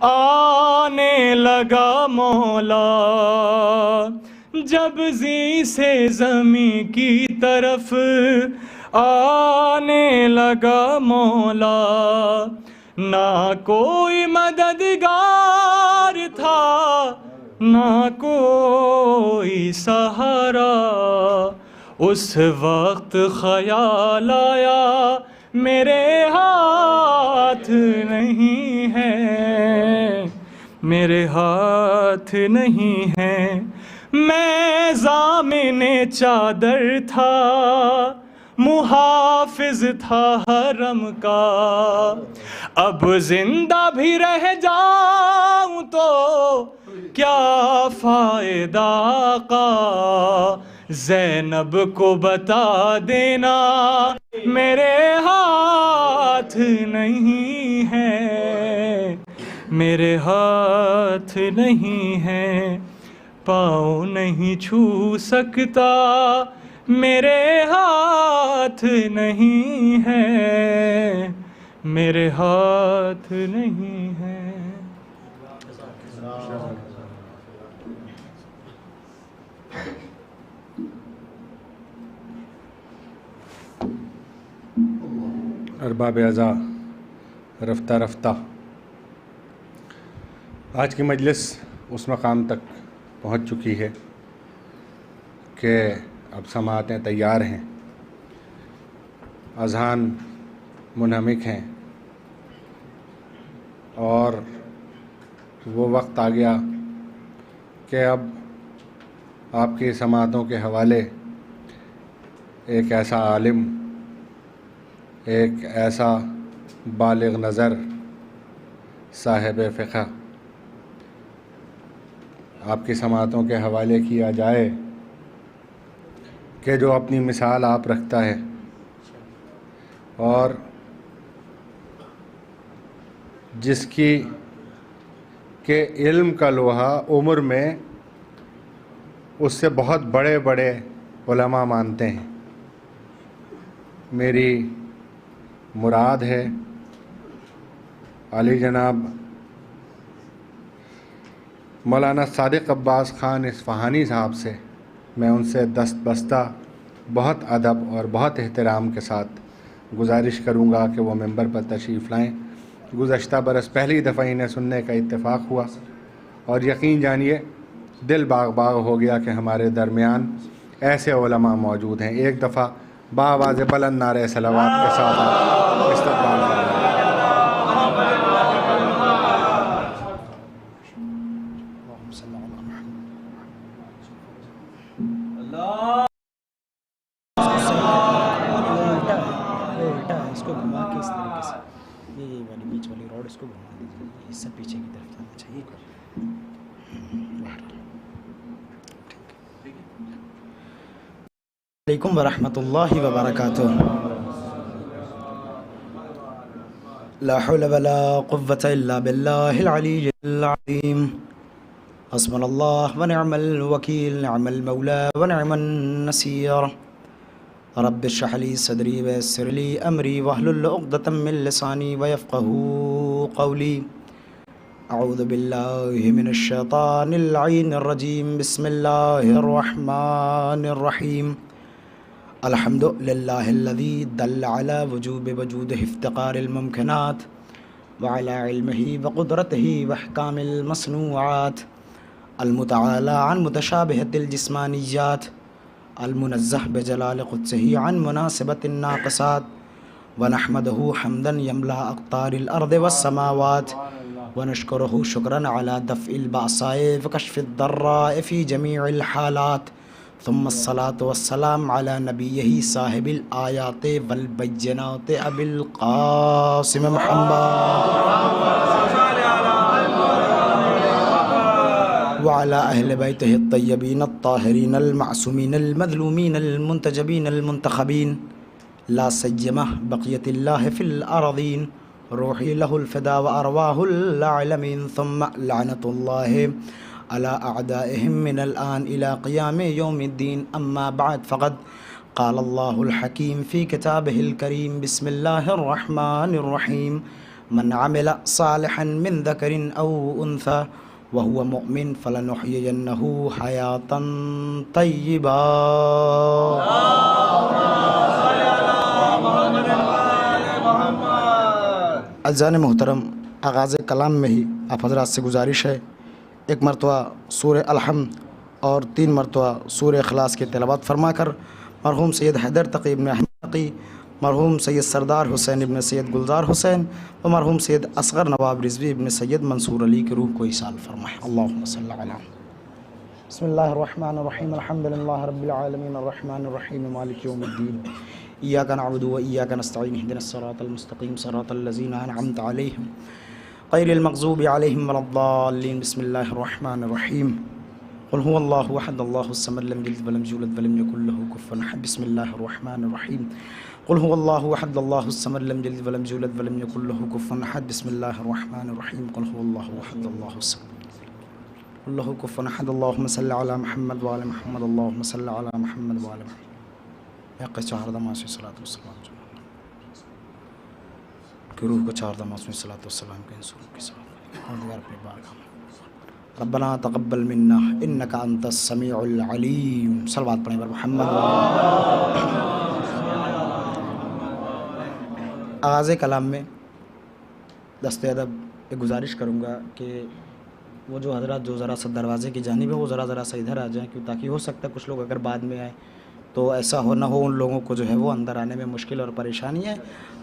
آنے لگا مولا، جب زی سے زمین کی طرف آنے لگا مولا، نہ کوئی مددگار تھا نہ کوئی سہارا، اس وقت خیال آیا میرے ہاتھ نہیں ہے، میرے ہاتھ نہیں ہے۔ میں ضامن چادر تھا، محافظ تھا حرم کا، اب زندہ بھی رہ جاؤں تو کیا فائدہ آقا، زینب کو بتا دینا میرے ہاتھ نہیں ہے، میرے ہاتھ نہیں ہے، پاؤں نہیں چھو سکتا میرے ہاتھ نہیں ہے، میرے ہاتھ نہیں ہے۔ ارباب اعضاء، رفتہ رفتہ آج کی مجلس اس مقام تک پہنچ چکی ہے کہ اب سماعتیں تیار ہیں، اذان منہمک ہیں، اور وہ وقت آ گیا کہ اب آپ کی سماعتوں کے حوالے ایک ایسا عالم، ایک ایسا بالغ نظر صاحب فقہ آپ کی سماعتوں کے حوالے کیا جائے کہ جو اپنی مثال آپ رکھتا ہے اور جس کی کہ علم کا لوہا عمر میں اس سے بہت بڑے بڑے علماء مانتے ہیں۔ میری مراد ہے علی جناب مولانا صادق عباس خان اصفہانی صاحب سے میں ان سے دست بستہ بہت ادب اور بہت احترام کے ساتھ گزارش کروں گا کہ وہ ممبر پر تشریف لائیں۔ گزشتہ برس پہلی دفعہ انہیں سننے کا اتفاق ہوا اور یقین جانیے دل باغ باغ ہو گیا کہ ہمارے درمیان ایسے علماء موجود ہیں۔ ایک دفعہ بآواز بلند نعرہ صلوات کے ساتھ آپ استقبال کریں۔ اس کو گھما کے اس طریقے سے یہ والی بیچ والی روڈ اس کو گھما دیجیے، اس سے پیچھے کی طرف جانا چاہیے۔ علیکم ورحمۃ اللہ وبرکاتہ۔ لا حول ولا قوة الا باللہ العلی العظیم۔ حسبنا اللہ ونعم الوکیل، نعم المولا ونعم النصیر۔ رب اشرح لي صدري ويسر لي امري واحلل عقدة من لساني ويفقهوا قولي۔ اعوذ باللہ من الشیطان اللعین الرجیم، بسم اللہ الرحمن الرحیم۔ الحمد للہ الذی دل على وجوب وجوده افتقار الممکنات وعلى علمه وقدرته واحکام المصنوعات، المتعالى عن متشابهة الجسمانیات، المنزہ بجلال قدسہ عن مناسبت الناقصات، ونحمده حمدا یملا اقطار الارض والسماوات، ونشکرہ شکرا علی دفع البأساء وکشف الضراء فی جمیع الحالات، ثم الصلاة والسلام علی نبیہ صاحب الآیات والبینات ابی القاسم محمد وعلى أهل بيته الطيبين الطاهرين المعصومين المظلومين المنتجبين المنتخبين، لا سيما بقية الله في الأرضين، روحي له الفداء وأرواح العالمين، ثم لعنة الله على أعدائهم من الآن إلى قيام يوم الدين، أما بعد فقد قال الله الحكيم في كتابه الكريم، بسم الله الرحمن الرحيم، من عمل صالحا من ذكر أو أنثى وهو مؤمن فلنحيينه حياة طيبة۔ اعزائے محترم، آغاز کلام میں ہی آپ حضرات سے گزارش ہے ایک مرتبہ سورہ الحمد اور 3 مرتبہ سورہ اخلاص کی تلاوت فرما کر مرحوم سید حیدر تقی ابن احمد تقی، مرحوم سید سردار حسین ابن سید گلزار حسین و مرحوم سید اصغر نواب رضوی ابن سید منصور علی کی روح کو ایصال فرمائے۔ اللہم صلی علی بسم اللہ الرحمن الرحیم، الحمد للہ رب العالمین، الرحمن الرحیم، مالک یوم الدین، ایاک نعبد و ایاک نستعین، اہدنا الصراط المستقیم، صراط الذین انعمت علیہم غیر المغضوب علیہم ولا الضالین۔ بسم اللہ الرحمن الرحیم، قل هو اللہ احد اللہ الصمد لم یلد ولم یولد ولم یکن له کفوا احد۔ بسم اللہ الرحمن الرحیم، قل هو اللہ احد اللہ الصمد لم یلد ولم یولد ولم یکن له کفوا احد۔ بسم اللہ الرحمن الرحیم، قل هو اللہ احد اللہ الصمد قل له کفوا احد۔ اللہم صلی علی محمد وعلی محمد، اللہم صلی علی محمد وعلی محمد۔ حق 4 دماس صلاۃ والسلام کہ روح کو 4 دماس صلاۃ والسلام کے انصور کے ساتھ اور دیگر اپنے بارگاہ میں۔ ربنا تقبل منا انک انت السمیع العلیم، صلوات پڑھیں بر محمد۔ آغاز کلام میں دست ادب ایک گزارش کروں گا کہ وہ جو حضرات جو ذرا سا دروازے کی جانب ہے وہ ذرا سا ادھر آ جائیں، کیوں تاکہ ہو سکتا ہے کچھ لوگ اگر بعد میں آئیں تو ایسا ہو نہ ہو ان لوگوں کو جو ہے وہ اندر آنے میں مشکل اور پریشانی ہے۔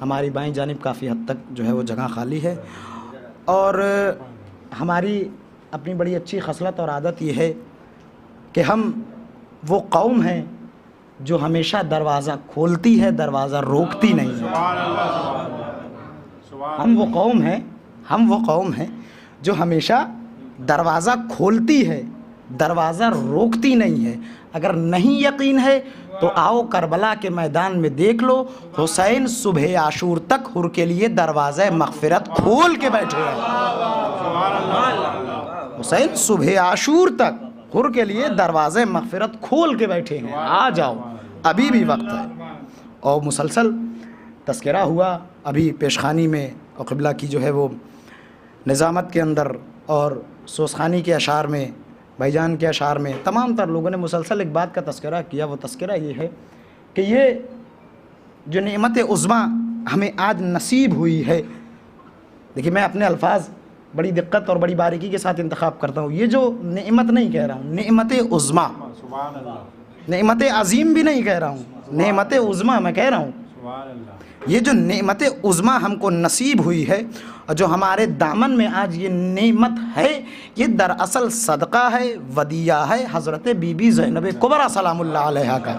ہماری بائیں جانب کافی حد تک جو ہے وہ جگہ خالی ہے، اور ہماری اپنی بڑی اچھی خصلت اور عادت یہ ہے کہ ہم وہ قوم ہیں جو ہمیشہ دروازہ کھولتی ہے، دروازہ روکتی نہیں ہے۔ ہم وہ قوم ہیں جو ہمیشہ دروازہ کھولتی ہے، دروازہ روکتی نہیں ہے۔ اگر نہیں یقین ہے تو آؤ کربلا کے میدان میں دیکھ لو، حسین صبح عاشور تک حر کے لیے دروازہ مغفرت کھول کے بیٹھے ہیں۔ حسین صبح عاشور تک حر کے لیے دروازہ مغفرت کھول کے بیٹھے ہیں، آ جاؤ ابھی بھی وقت ہے۔ اور مسلسل تذکرہ ہوا ابھی پیشخانی میں اور قبلہ کی جو ہے وہ نظامت کے اندر اور سوسخانی کے اشعار میں، بھائی جان کے اشعار میں تمام تر لوگوں نے مسلسل ایک بات کا تذکرہ کیا، وہ تذکرہ یہ ہے کہ یہ جو نعمت عظمیٰ ہمیں آج نصیب ہوئی ہے، دیکھیے میں اپنے الفاظ بڑی دقت اور بڑی باریکی کے ساتھ انتخاب کرتا ہوں، یہ جو نعمت نہیں کہہ رہا ہوں، نعمت عظمیٰ، نعمت عظیم بھی نہیں کہہ رہا ہوں، نعمت عظمیٰ میں کہہ رہا ہوں۔ یہ جو نعمت عظمیٰ ہم کو نصیب ہوئی ہے اور جو ہمارے دامن میں آج یہ نعمت ہے، یہ دراصل صدقہ ہے، ودیعہ ہے حضرت بی بی زینب کبریٰ سلام اللہ علیہا کا،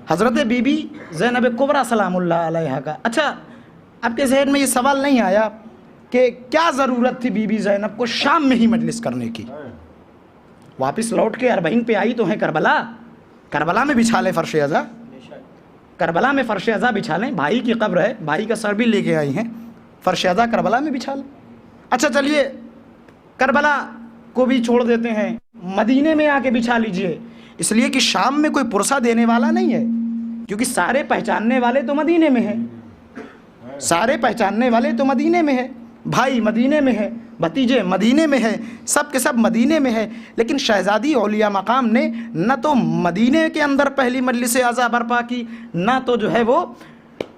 حضرت بی بی زینب کبریٰ سلام اللہ علیہا کا۔ اچھا، آپ کے ذہن میں یہ سوال نہیں آیا کہ کیا ضرورت تھی بی بی زینب کو شام میں ہی مجلس کرنے کی؟ واپس لوٹ کے اربعین پہ آئی تو ہیں کربلا، کربلا میں بچھا لیں فرش عزا، کربلا میں فرش عزا بچھا لیں، بھائی کی قبر ہے، بھائی کا سر بھی لے کے آئی ہیں، فرش عزا کربلا میں بچھا لیں۔ اچھا چلیے کربلا کو بھی چھوڑ دیتے ہیں، مدینے میں آ کے بچھا لیجئے، اس لیے کہ شام میں کوئی پرسہ دینے والا نہیں ہے، کیونکہ سارے پہچاننے والے تو مدینے میں ہیں، سارے پہچاننے والے تو مدینے میں ہیں، بھائی مدینے میں ہے، بھتیجے مدینے میں ہے، سب کے سب مدینے میں ہے۔ لیکن شہزادی اولیاء مقام نے نہ تو مدینے کے اندر پہلی مجلس عزا برپا کی، نہ تو جو ہے وہ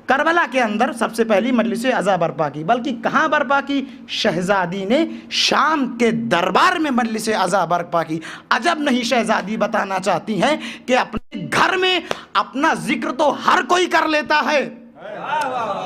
کربلا کے اندر سب سے پہلی مجلس عزا برپا کی، بلکہ کہاں برپا کی؟ شہزادی نے شام کے دربار میں مجلس عزا برپا کی۔ عجب نہیں شہزادی بتانا چاہتی ہیں کہ اپنے گھر میں اپنا ذکر تو ہر کوئی کر لیتا ہے،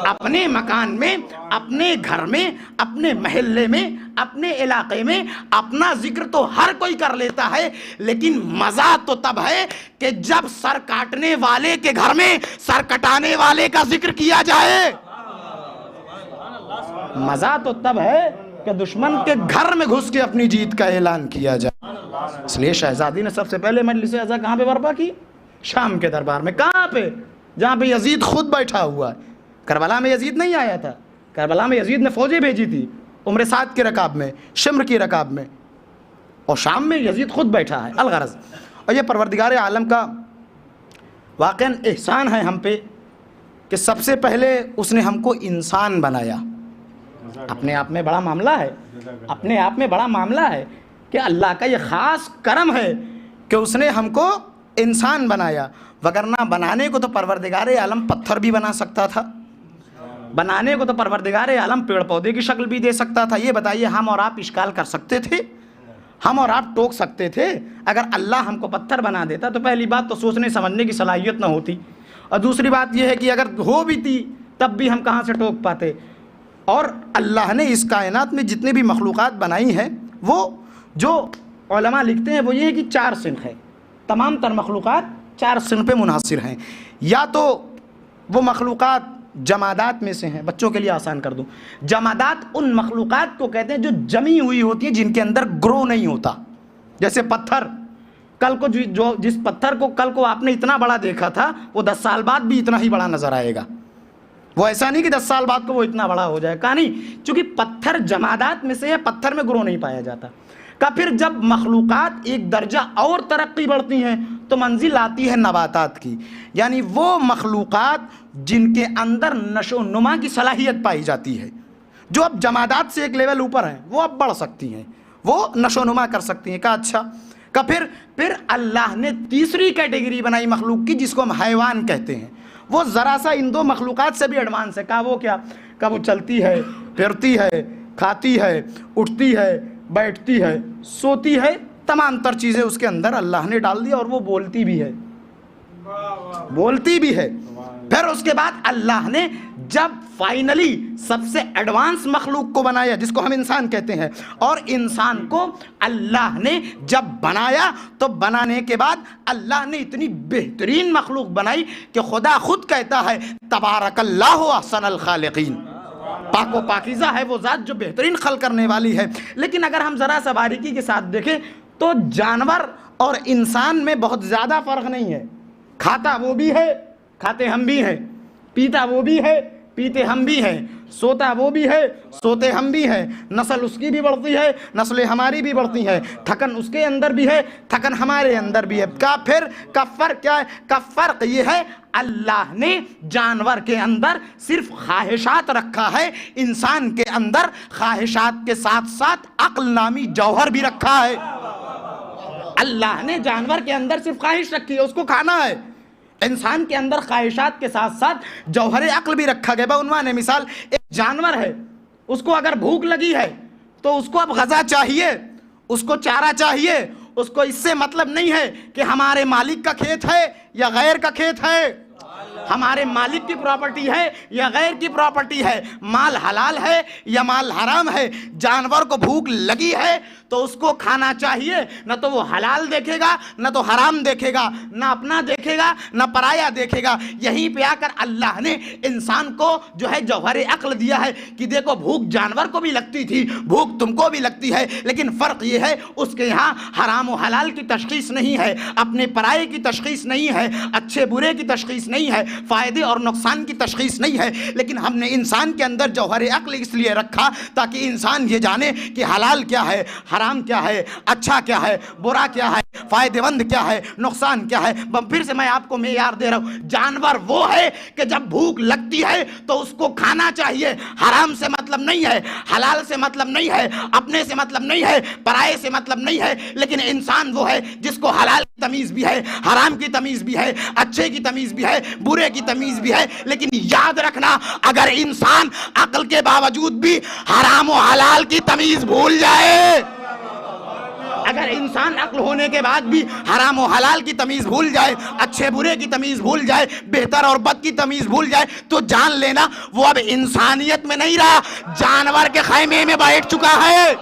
اپنے مکان میں، اپنے گھر میں، اپنے محلے میں، اپنے علاقے میں اپنا ذکر تو ہر کوئی کر لیتا ہے، لیکن مزہ تو تب ہے کہ جب سر کاٹنے والے کے گھر میں سر کٹانے والے کا ذکر کیا جائے۔ مزہ تو تب ہے کہ دشمن کے گھر میں گھس کے اپنی جیت کا اعلان کیا جائے۔ اس لیے شہزادی نے سب سے پہلے مجلس عزا کہاں پہ برپا کی؟ شام کے دربار میں۔ کہاں پہ؟ جہاں پہ یزید خود بیٹھا ہوا ہے۔ کربلا میں یزید نہیں آیا تھا، کربلا میں یزید نے فوجیں بھیجی تھی عمر سعد کے رکاب میں، شمر کی رکاب میں، اور شام میں یزید خود بیٹھا ہے۔ الغرض، اور یہ پروردگار عالم کا واقعاً احسان ہے ہم پہ کہ سب سے پہلے اس نے ہم کو انسان بنایا۔ اپنے آپ میں بڑا معاملہ ہے، اپنے آپ میں بڑا معاملہ ہے کہ اللہ کا یہ خاص کرم ہے کہ اس نے ہم کو انسان بنایا، وگرنہ بنانے کو تو پروردگار عالم پتھر بھی بنا سکتا تھا، بنانے کو تو پروردگار عالم پیڑ پودے کی شکل بھی دے سکتا تھا۔ یہ بتائیے ہم اور آپ اشکال کر سکتے تھے؟ ہم اور آپ ٹوک سکتے تھے؟ اگر اللہ ہم کو پتھر بنا دیتا تو پہلی بات تو سوچنے سمجھنے کی صلاحیت نہ ہوتی، اور دوسری بات یہ ہے کہ اگر ہو بھی تھی تب بھی ہم کہاں سے ٹوک پاتے۔ اور اللہ نے اس کائنات میں جتنے بھی مخلوقات بنائی ہیں، وہ جو علماء لکھتے ہیں وہ یہ ہے کہ 4 صنف ہے، تمام تر مخلوقات 4 صنف پہ منحصر ہیں۔ یا تو وہ مخلوقات جمادات میں سے ہیں، بچوں کے لیے آسان کر دوں، جمادات ان مخلوقات کو کہتے ہیں جو جمی ہوئی ہوتی ہیں، جن کے اندر گرو نہیں ہوتا۔ جیسے پتھر، کل کو جس پتھر کو کل کو آپ نے اتنا بڑا دیکھا تھا، وہ 10 سال بعد بھی اتنا ہی بڑا نظر آئے گا۔ وہ ایسا نہیں کہ 10 سال بعد کو وہ اتنا بڑا ہو جائے، کہانی چونکہ پتھر جمادات میں سے ہے، پتھر میں گرو نہیں پایا جاتا۔ کا پھر جب مخلوقات ایک درجہ اور ترقی بڑھتی ہیں تو منزل آتی ہے نباتات کی، یعنی وہ مخلوقات جن کے اندر نشو و نما کی صلاحیت پائی جاتی ہے، جو اب جمادات سے ایک لیول اوپر ہیں، وہ اب بڑھ سکتی ہیں، وہ نشو و نما کر سکتی ہیں۔ کہا اچھا، کہ پھر اللہ نے تیسری کیٹیگری بنائی مخلوق کی، جس کو ہم حیوان کہتے ہیں۔ وہ ذرا سا ان دو مخلوقات سے بھی ایڈوانس ہے. کہا وہ کیا؟ کہا وہ چلتی ہے، پھرتی ہے، کھاتی ہے، اٹھتی ہے، بیٹھتی ہے، سوتی ہے، تمام تر چیزیں اس کے اندر اللہ نے ڈال دی، اور وہ بولتی بھی ہے، بولتی بھی ہے. پھر اس کے بعد اللہ نے جب فائنلی سب سے ایڈوانس مخلوق کو بنایا جس کو ہم انسان کہتے ہیں، اور انسان کو اللہ نے جب بنایا تو بنانے کے بعد اللہ نے اتنی بہترین مخلوق بنائی کہ خدا خود کہتا ہے تبارک اللہ احسن الخالقین. پاک و پاکیزہ ہے وہ ذات جو بہترین خلق کرنے والی ہے. لیکن اگر ہم ذرا سا باریکی کے ساتھ دیکھیں تو جانور اور انسان میں بہت زیادہ فرق نہیں ہے. کھاتا وہ بھی ہے، کھاتے ہم بھی ہیں، پیتا وہ بھی ہے، پیتے ہم بھی ہیں، سوتا وہ بھی ہے، سوتے ہم بھی ہیں. نسل اس کی بھی بڑھتی ہے، نسلیں ہماری بھی بڑھتی ہیں. تھکن اس کے اندر بھی ہے، تھکن ہمارے اندر بھی ہے. پھر کا فرق کیا ہے؟ کا فرق یہ ہے اللہ نے جانور کے اندر صرف خواہشات رکھا ہے، انسان کے اندر خواہشات کے ساتھ ساتھ عقل نامی جوہر بھی رکھا ہے. اللہ نے جانور کے اندر صرف خواہش رکھی ہے، اس کو کھانا ہے. انسان کے اندر خواہشات کے ساتھ ساتھ جوہر عقل بھی رکھا گیا. بعنوان مثال ایک جانور ہے، اس کو اگر بھوک لگی ہے تو اس کو اب غذا چاہیے، اس کو چارہ چاہیے. اس کو اس سے مطلب نہیں ہے کہ ہمارے مالک کا کھیت ہے یا غیر کا کھیت ہے، ہمارے مالک کی پراپرٹی ہے یا غیر کی پراپرٹی ہے، مال حلال ہے یا مال حرام ہے. جانور کو بھوک لگی ہے تو اس کو کھانا چاہیے. نہ تو وہ حلال دیکھے گا، نہ تو حرام دیکھے گا، نہ اپنا دیکھے گا نہ پرایا دیکھے گا. یہیں پہ آ کر اللہ نے انسان کو جو ہے جوہر عقل دیا ہے کہ دیکھو بھوک جانور کو بھی لگتی تھی، بھوک تم کو بھی لگتی ہے، لیکن فرق یہ ہے اس کے یہاں حرام و حلال کی تشخیص نہیں ہے، اپنے پرائے کی تشخیص نہیں ہے، اچھے برے کی تشخیص نہیں ہے، فائدے اور نقصان کی تشخیص نہیں ہے. لیکن ہم نے انسان کے اندر جوہر عقل اس لیے رکھا تاکہ انسان یہ جانے کہ حلال کیا ہے، حرام کیا ہے، اچھا کیا ہے، برا کیا ہے، فائدہ مند کیا ہے، نقصان کیا ہے. پھر سے میں آپ کو معیار دے رہا ہوں، جانور وہ ہے کہ جب بھوک لگتی ہے تو اس کو کھانا چاہیے. حرام سے مطلب نہیں ہے، حلال سے مطلب نہیں ہے، اپنے سے مطلب نہیں ہے، پرائے سے مطلب نہیں ہے. لیکن انسان وہ ہے جس کو حلال کی تمیز بھی ہے، حرام کی تمیز بھی ہے، اچھے کی تمیز بھی ہے، برے کی تمیز بھی ہے. لیکن یاد رکھنا اگر انسان عقل کے باوجود بھی حرام و حلال کی تمیز بھول جائے، اگر انسان عقل ہونے کے بعد بھی حرام و حلال کی تمیز بھول جائے، اچھے برے کی تمیز بھول جائے، بہتر اور بد کی تمیز بھول جائے، تو جان لینا وہ اب انسانیت میں نہیں رہا، جانور کے خیمے میں بیٹھ چکا ہے.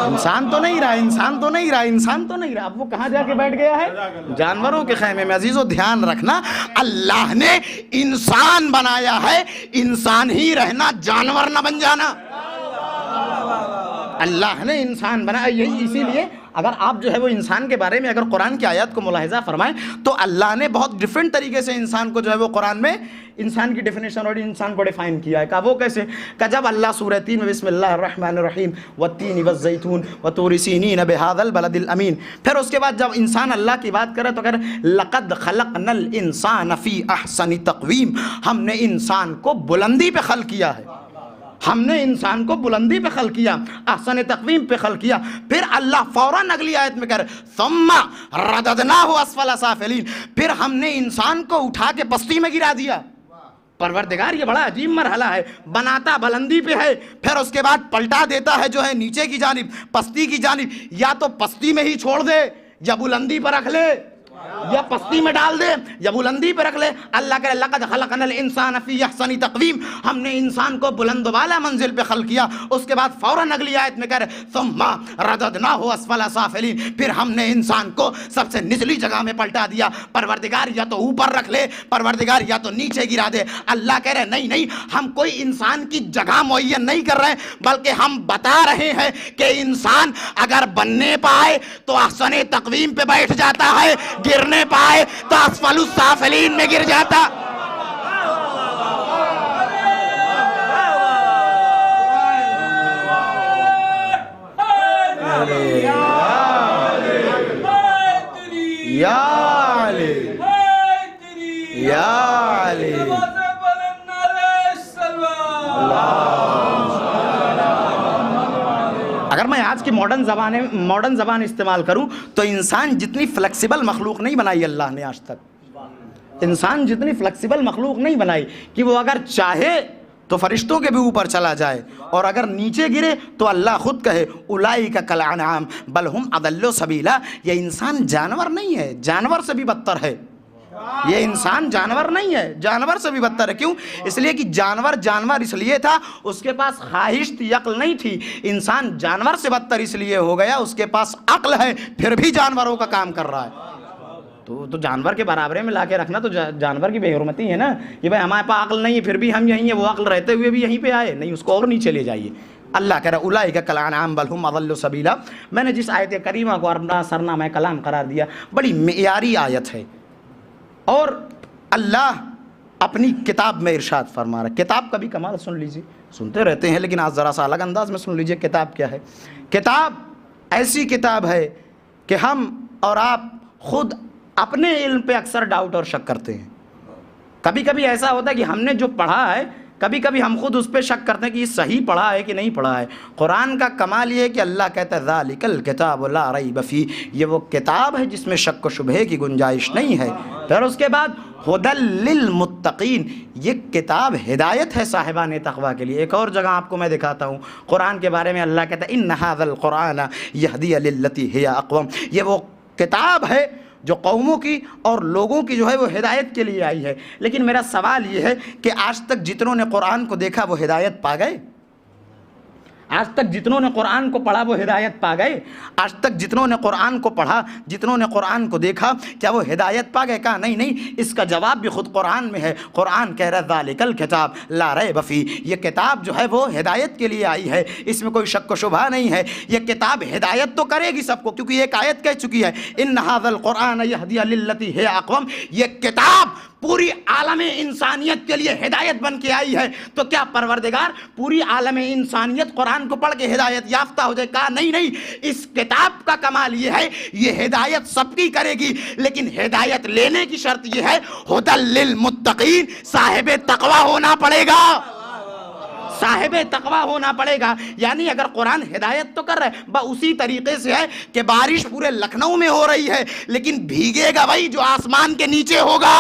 انسان تو نہیں رہا، انسان تو نہیں رہا، انسان تو نہیں رہا. اب وہ کہاں جا کے بیٹھ گیا ہے؟ جانوروں کے خیمے میں. عزیزو دھیان رکھنا، اللہ نے انسان بنایا ہے، انسان ہی رہنا، جانور نہ بن جانا. اللہ نے انسان بنایا. یہی اسی لیے اگر آپ جو ہے وہ انسان کے بارے میں اگر قرآن کی آیات کو ملاحظہ فرمائیں تو اللہ نے بہت ڈیفرنٹ طریقے سے انسان کو جو ہے وہ قرآن میں انسان کی ڈیفینیشن اور انسان کو ڈیفائن کیا ہے. کہا وہ کیسے؟ کہ جب اللہ سورہ 3 میں بسم اللہ الرحمن الرحیم والتین والزیتون وطور سینین بہذا البلد الامین، پھر اس کے بعد جب انسان اللہ کی بات کرے تو کہ لقد خلقنا الانسان فی احسن تقویم، ہم نے انسان کو بلندی پہ خلق کیا ہے، ہم نے انسان کو بلندی پہ خلق کیا، احسن تقویم پہ خلق کیا. پھر اللہ فوراً اگلی آیت میں کہہ رہے ثم رددناہ اسفل سافلین، پھر ہم نے انسان کو اٹھا کے پستی میں گرا دیا. پروردگار یہ بڑا عجیب مرحلہ ہے، بناتا بلندی پہ ہے، پھر اس کے بعد پلٹا دیتا ہے جو ہے نیچے کی جانب، پستی کی جانب. یا تو پستی میں ہی چھوڑ دے یا بلندی پر رکھ لے، یا پستی میں ڈال دے یا بلندی پہ رکھ لے. اللہ کہے لقد خلقنا الانسان فی احسن تقویم، ہم نے انسان کو بلند والا منزل پہ خلق کیا. اس کے بعد فوراً اگلی آیت میں کہہ رہے ثم رددناہ اسفل سافلین، پھر ہم نے انسان کو سب سے نچلی جگہ میں پلٹا دیا. پروردگار یا تو اوپر رکھ لے، پروردگار یا تو نیچے گرا دے. اللہ کہہ رہے نہیں نہیں، ہم کوئی انسان کی جگہ معین نہیں کر رہے، بلکہ ہم بتا رہے ہیں کہ انسان اگر بننے پائے تو احسن تقویم پہ بیٹھ جاتا ہے، گرنے پائے تو اسفل السافلین میں گر جاتا. یا علی یا علی اگر میں آج کی ماڈرن زبان استعمال کروں تو انسان جتنی فلیکسیبل مخلوق نہیں بنائی اللہ نے آج تک، انسان جتنی فلیکسیبل مخلوق نہیں بنائی کہ وہ اگر چاہے تو فرشتوں کے بھی اوپر چلا جائے اور اگر نیچے گرے تو اللہ خود کہے اولئک کالانعام بل ہم اضل سبیلا، یہ انسان جانور نہیں ہے، جانور سے بھی بدتر ہے، یہ انسان جانور نہیں ہے، جانور سے بھی بدتر ہے۔ کیوں؟ اس لیے کہ جانور اس لیے تھا اس کے پاس خواہش تھی، عقل نہیں تھی۔ انسان جانور سے بدتر اس لیے ہو گیا اس کے پاس عقل ہے پھر بھی جانوروں کا کام کر رہا ہے۔ تو جانور کے برابرے میں لا کے رکھنا تو جانور کی بے حرمتی ہے نا، کہ بھائی ہمارے پاس عقل نہیں ہے پھر بھی ہم یہیں ہیں، وہ عقل رہتے ہوئے بھی یہیں پہ آئے نہیں، اس کو اور نیچے لے جائیے۔ اللہ کہہ رہا اولئک کالانعام بل ہم اضل سبیلا۔ میں نے جس آیت کریمہ کو اپنا سرنامہ کلام قرار دیا، بڑی معیاری آیت ہے، اور اللہ اپنی کتاب میں ارشاد فرما رہا ہے۔ کتاب کا بھی کمال سن لیجیے، سنتے رہتے ہیں لیکن آج ذرا سا الگ انداز میں سن لیجیے کتاب کیا ہے۔ کتاب ایسی کتاب ہے کہ ہم اور آپ خود اپنے علم پہ اکثر ڈاؤٹ اور شک کرتے ہیں۔ کبھی کبھی ایسا ہوتا ہے کہ ہم نے جو پڑھا ہے کبھی کبھی ہم خود اس پہ شک کرتے ہیں کہ یہ صحیح پڑھا ہے کہ نہیں پڑھا ہے۔ قرآن کا کمال یہ ہے کہ اللہ کہتا ہے ذالک الکتاب لا ریب فیہ، یہ وہ کتاب ہے جس میں شک و شبہے کی گنجائش نہیں ہے۔ پھر اس کے بعد ھدی للمتقین، یہ کتاب ہدایت ہے صاحبان تقویٰ کے لیے۔ ایک اور جگہ آپ کو میں دکھاتا ہوں قرآن کے بارے میں، اللہ کہتا ہے ان ھذا القرآن یہدی للتی ہی اقوم، یہ وہ کتاب ہے جو قوموں کی اور لوگوں کی جو ہے وہ ہدایت کے لیے آئی ہے۔ لیکن میرا سوال یہ ہے کہ آج تک جتنوں نے قرآن کو دیکھا وہ ہدایت پا گئے؟ آج تک جتنوں نے قرآن کو پڑھا وہ ہدایت پا گئے؟ آج تک جتنوں نے قرآن کو پڑھا، جتنوں نے قرآن کو دیکھا، کیا وہ ہدایت پا گئے؟ کہا نہیں، اس کا جواب بھی خود قرآن میں ہے۔ قرآن کہہ رہا ہے ذالک الکتاب لا ریب فیہ، یہ کتاب جو ہے وہ ہدایت کے لیے آئی ہے، اس میں کوئی شک و شبہ نہیں ہے۔ یہ کتاب ہدایت تو کرے گی سب کو، کیونکہ ایک آیت کہہ چکی ہے ان ھذا القرآن یہدی للتی ہی اقوم، یہ کتاب پوری عالم انسانیت کے لیے ہدایت بن کے آئی ہے۔ تو کیا پروردگار پوری عالم انسانیت قرآن کو پڑھ کے ہدایت یافتہ ہو جائے؟ کہا نہیں، اس کتاب کا کمال یہ ہے یہ ہدایت سب کی کرے گی، لیکن ہدایت لینے کی شرط یہ ہے ھدی للمتقین، صاحب تقویٰ ہونا پڑے گا، صاحب تقویٰ ہونا پڑے گا۔ یعنی اگر قرآن ہدایت تو کر رہا ہے اسی طریقے سے ہے کہ بارش پورے لکھنؤ میں ہو رہی ہے لیکن بھیگے گا وہی جو آسمان کے نیچے ہوگا۔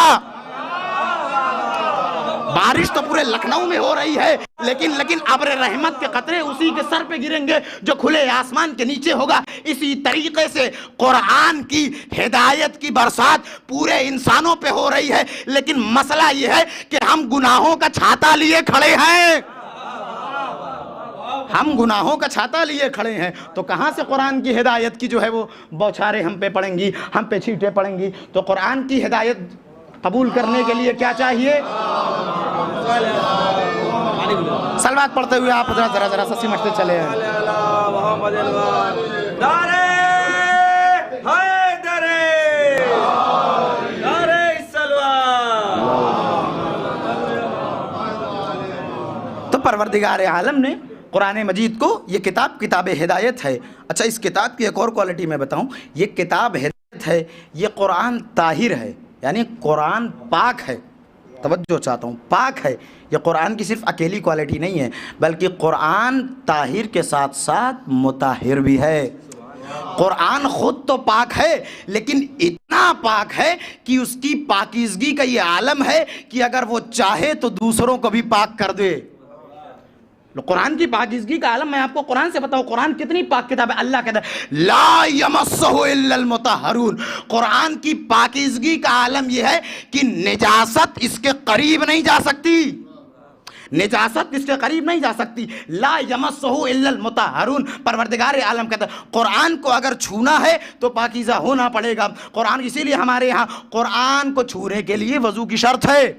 بارش تو پورے لکھنؤ میں ہو رہی ہے لیکن ابر رحمت کے قطرے اسی کے سر پہ گریں گے جو کھلے آسمان کے نیچے ہوگا۔ اسی طریقے سے قرآن کی ہدایت کی برسات پورے انسانوں پہ ہو رہی ہے، لیکن مسئلہ یہ ہے کہ ہم گناہوں کا چھاتا لیے کھڑے ہیں، ہم گناہوں کا چھاتا لیے کھڑے ہیں۔ تو کہاں سے قرآن کی ہدایت کی جو ہے وہ بوچھاریں ہم پہ پڑیں گی، ہم پہ چھینٹیں پڑیں گی؟ تو قرآن کی ہدایت قبول کرنے کے لیے کیا چاہیے؟ صلوات پڑھتے ہوئے آپ ذرا سا سمجھتے چلے ہیں۔ تو پروردگار عالم نے قرآن مجید کو یہ کتاب ہدایت ہے۔ اچھا، اس کتاب کی ایک اور کوالٹی میں بتاؤں، یہ کتاب ہدایت ہے، یہ قرآن طاہر ہے، یعنی قرآن پاک ہے۔ توجہ چاہتا ہوں، پاک ہے۔ یہ قرآن کی صرف اکیلی کوالٹی نہیں ہے بلکہ قرآن طاہر کے ساتھ ساتھ مطہر بھی ہے۔ قرآن خود تو پاک ہے لیکن اتنا پاک ہے کہ اس کی پاکیزگی کا یہ عالم ہے کہ اگر وہ چاہے تو دوسروں کو بھی پاک کر دے۔ قرآن کی پاکیزگی کا عالم میں آپ کو قرآن سے بتاؤں، قرآن کتنی پاک کتاب ہے۔ اللہ کہتا ہے لا یمسہ الا المطہرون، قرآن کی پاکیزگی کا عالم یہ ہے کہ نجاست اس کے قریب نہیں جا سکتی، نجاست اس کے قریب نہیں جا سکتی۔ لا یمسہ الا المطہرون، پروردگار عالم کہتا ہے قرآن کو اگر چھونا ہے تو پاکیزہ ہونا پڑے گا۔ قرآن اسی لیے ہمارے یہاں قرآن کو چھونے کے لیے وضو کی شرط ہے،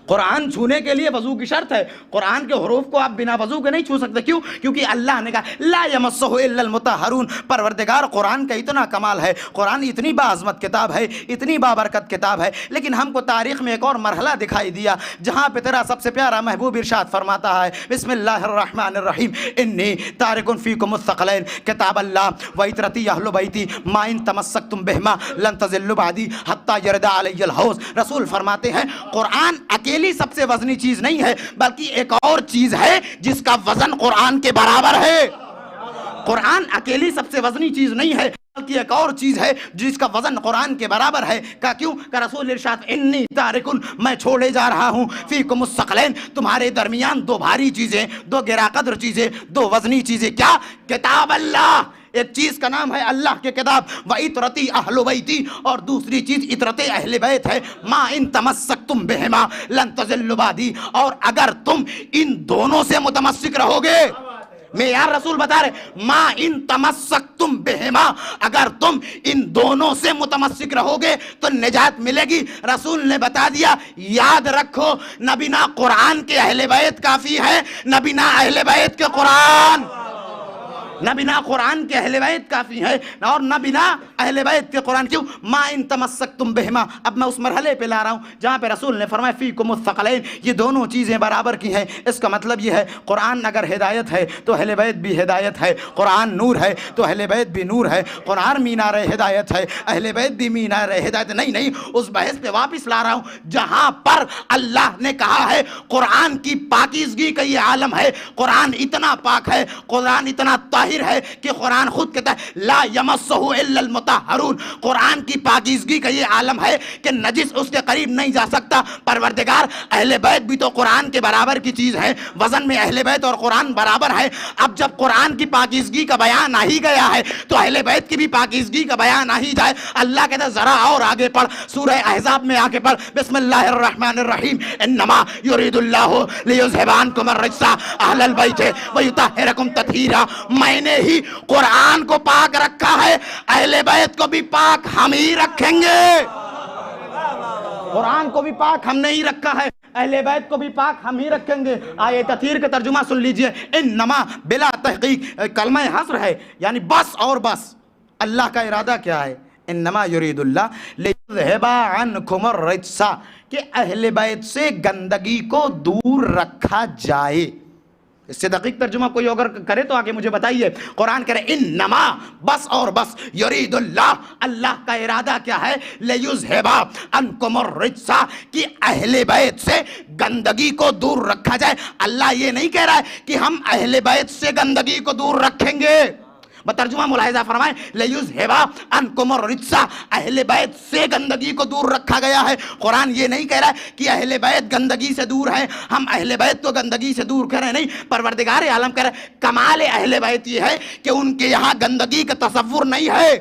قرآن چھونے کے لیے وضو کی شرط ہے۔ قرآن کے حروف کو آپ بنا وضو کے نہیں چھو سکتے۔ کیوں؟ کیونکہ اللہ نے کہا لا یمسہ الا المطہرون۔ پروردگار قرآن کا اتنا کمال ہے، قرآن اتنی باعظمت کتاب ہے، اتنی بابرکت کتاب ہے، لیکن ہم کو تاریخ میں ایک اور مرحلہ دکھائی دیا جہاں پہ تیرا سب سے پیارا محبوب ارشاد فرماتا ہے بسم اللہ الرحمن الرحیم انی تارک فیکم الثقلین کتاب اللہ و عطرتی اہل بیتی ما ان تمسکتم بہما لن تضلوا بعدی حتی یرد علی الحوض۔ رسول فرماتے ہیں قرآن اکیلی سب سے وزنی چیز نہیں ہے بلکہ ایک اور چیز ہے جس کا وزن قرآن کے برابر ہے۔ قرآن اکیلی سب سے وزنی چیز نہیں ہے، بلکہ ایک اور چیز ہے جس کا وزن قرآن کے برابر ہے۔ کہ کیوں؟ کہ رسول ارشاد انی تارکن، میں چھوڑے جا رہا ہوں فیکم الثقلین، تمہارے درمیان دو بھاری چیزیں، دو گرا قدر چیزیں، دو وزنی چیزیں۔ کیا؟ کتاب اللہ، ایک چیز کا نام ہے اللہ کی کتاب، وَعِطْرَتِي أَهْلُ بَيْتِي، اور دوسری چیز عطرت اہل بیت ہے۔ مَا إِن تَمَسَّكْتُمْ بِهِمَا لَن تَضِلُّوا بَعْدِي، اور اگر تم ان دونوں سے متمسک رہو گے، معیار رسول بتا رہے، ما ان تمسکتم بہما، اگر تم ان دونوں سے متمسک رہو گے تو نجات ملے گی۔ رسول نے بتا دیا، یاد رکھو نہ بنا قرآن کے اہل بیت کافی ہے، نہ بنا اہل بیت کے قرآن، نہ بنا قرآن کے اہل بیت کافی ہے اور نہ بنا اہل بیت کے قرآن۔ کیوں؟ ما ان تمسکتم بہما۔ اب میں اس مرحلے پہ لا رہا ہوں جہاں پہ رسول نے فرمایا فیکم الثقلین، یہ دونوں چیزیں برابر کی ہیں۔ اس کا مطلب یہ ہے قرآن اگر ہدایت ہے تو اہل بیت بھی ہدایت ہے، قرآن نور ہے تو اہل بیت بھی نور ہے، قرآن مینار ہدایت ہے، اہل بیت بھی مینار ہدایت۔ نہیں، اس بحث پہ واپس لا رہا ہوں جہاں پر اللہ نے کہا ہے قرآن کی پاکیزگی کا یہ عالم ہے، قرآن اتنا پاک ہے، قرآن اتنا طاہر ہے کہ قرآن خود کہتا ہے لا یمسہ الا المطہرون، قرآن کی پاکیزگی کا یہ عالم ہے کہ نجس اس کے قریب نہیں جا سکتا۔ پروردگار اہل بیت بھی تو قرآن کے برابر کی چیز ہے، وزن میں اہل بیت اور قرآن برابر ہے۔ اب جب قرآن کی پاکیزگی کا بیان آ ہی گیا ہے تو اہل بیت کی بھی پاکیزگی کا بیان آ ہی جائے۔ اللہ کہتا ہے ذرا اور آگے پڑھ، سورہ احزاب میں آگے پڑھ، بسم اللہ الرحمن الرحیم، انما یرید اللہ لیذھب عنکم الرجس اہل البیت ویطہرکم تطہیرا۔ میں نے ہی قرآن کو پاک رکھا ہے، اہل بیت کو بھی پاک ہم ہی رکھیں گے۔ قرآن کو بھی پاک ہم نے ہی رکھا ہے، اہل بیت کو بھی پاک ہم ہی رکھیں گے۔ آیت تطہیر کا ترجمہ سن لیجئے، انما بلا تحقیق کلمہ حصر ہے، یعنی بس اور بس۔ اللہ کا ارادہ کیا ہے؟ انما یرید اللہ لیذھب عنکم الرجس، کہ اہل بیت سے گندگی کو دور رکھا جائے۔ اس سے دقیق ترجمہ کوئی اگر کرے تو آگے مجھے بتائیے۔ قرآن کہہ رہے انما، بس اور بس، یرید اللہ، اللہ کا ارادہ کیا ہے؟ لیذھب عنکم الرجس، کہ اہل بیت سے گندگی کو دور رکھا جائے۔ اللہ یہ نہیں کہہ رہا ہے کہ ہم اہل بیت سے گندگی کو دور رکھیں گے، بترجمہ ملاحظہ فرمائیں، لیذھب عنکم الرجس، اہل بیت سے گندگی کو دور رکھا گیا ہے۔ قرآن یہ نہیں کہہ رہا ہے کہ اہل بیت گندگی سے دور ہیں، ہم اہل بیت کو گندگی سے دور کر رہے ہیں، نہیں۔ پروردگار عالم کہہ رہا ہے کمال اہل بیت یہ ہے کہ ان کے یہاں گندگی کا تصور نہیں ہے۔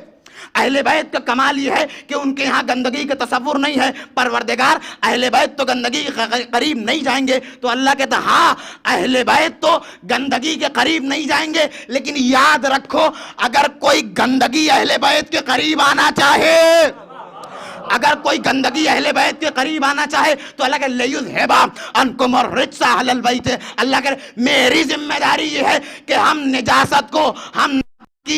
اہل بیت کا کمال یہ ہے کہ ان کے یہاں گندگی کا تصور نہیں ہے۔ پروردگار اہل بیت تو گندگی کے قریب نہیں جائیں گے، تو اللہ کہتا ہے ہاں اہل بیت تو گندگی کے قریب نہیں جائیں گے، لیکن یاد رکھو اگر کوئی گندگی اہل بیت کے قریب آنا چاہے، اگر کوئی گندگی اہل بیت کے قریب آنا چاہے تو اللہ کہ لیذھب عنکم الرجس اہل البیت، اللہ کہ میری ذمہ داری یہ ہے کہ ہم نجاست کو، ہم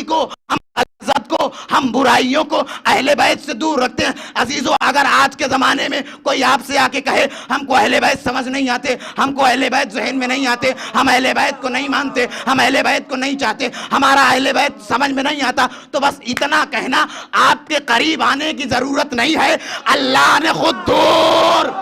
کو، ہم عزت کو، ہم برائیوں کو اہل بیت سے دور رکھتے ہیں۔ عزیزو اگر آج کے زمانے میں کوئی آپ سے آ کے کہے ہم کو اہل بیت سمجھ نہیں آتے، ہم کو اہل بیت ذہن میں نہیں آتے، ہم اہل بیت کو نہیں مانتے، ہم اہل بیت کو نہیں چاہتے، ہمارا اہل بیت سمجھ میں نہیں آتا، تو بس اتنا کہنا آپ کے قریب آنے کی ضرورت نہیں ہے، اللہ نے خود دور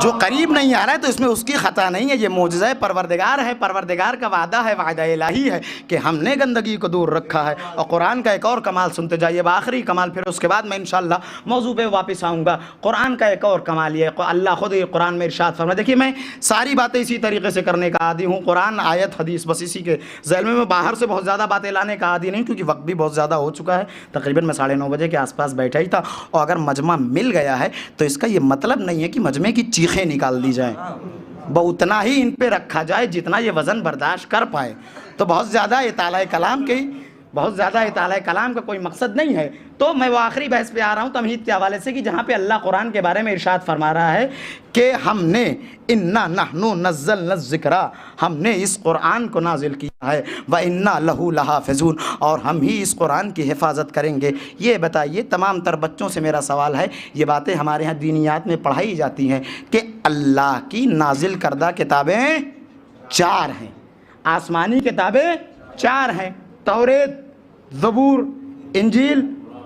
جو قریب نہیں آ رہا ہے تو اس میں اس کی خطا نہیں ہے، یہ معجزہ پروردگار ہے، پروردگار کا وعدہ ہے، وعدہ الہی ہے کہ ہم نے گندگی کو دور رکھا ہے۔ اور قرآن کا ایک اور کمال سنتے جائیے، آخری کمال، پھر اس کے بعد میں انشاءاللہ موضوع پہ واپس آؤں گا۔ قرآن کا ایک اور کمال یہ ہے، اللہ خود یہ قرآن میں ارشاد فرمایا، دیکھیے میں ساری باتیں اسی طریقے سے کرنے کا عادی ہوں، قرآن آیت حدیث بس اسی کے ذیل میں باہر سے بہت زیادہ باتیں لانے کا عادی نہیں، کیونکہ وقت بھی بہت زیادہ ہو چکا ہے، تقریباً میں 9:30 بجے کے آس پاس بیٹھا ہی تھا، اور اگر مجمع مل گیا ہے تو اس کا یہ مطلب نہیں ہے کہ مجمع کی چیخیں نکال دی جائیں، اتنا ہی ان پہ رکھا جائے جتنا یہ وزن برداشت کر پائے۔ تو بہت زیادہ اطالہ کلام کا کوئی مقصد نہیں ہے۔ تو میں وہ آخری بحث پہ آ رہا ہوں تمہید کے حوالے سے، کہ جہاں پہ اللہ قرآن کے بارے میں ارشاد فرما رہا ہے کہ ہم نے انا نحن نزلنا الذکر، ہم نے اس قرآن کو نازل کیا ہے، وَإِنَّا لَهُ لَحَافِظُونَ، اور ہم ہی اس قرآن کی حفاظت کریں گے۔ یہ بتائیے تمام تر بچوں سے میرا سوال ہے، یہ باتیں ہمارے ہاں دینیات میں پڑھائی جاتی ہیں کہ اللہ کی نازل کردہ کتابیں 4 ہیں، آسمانی کتابیں 4 ہیں، توریت، زبور، انجیل،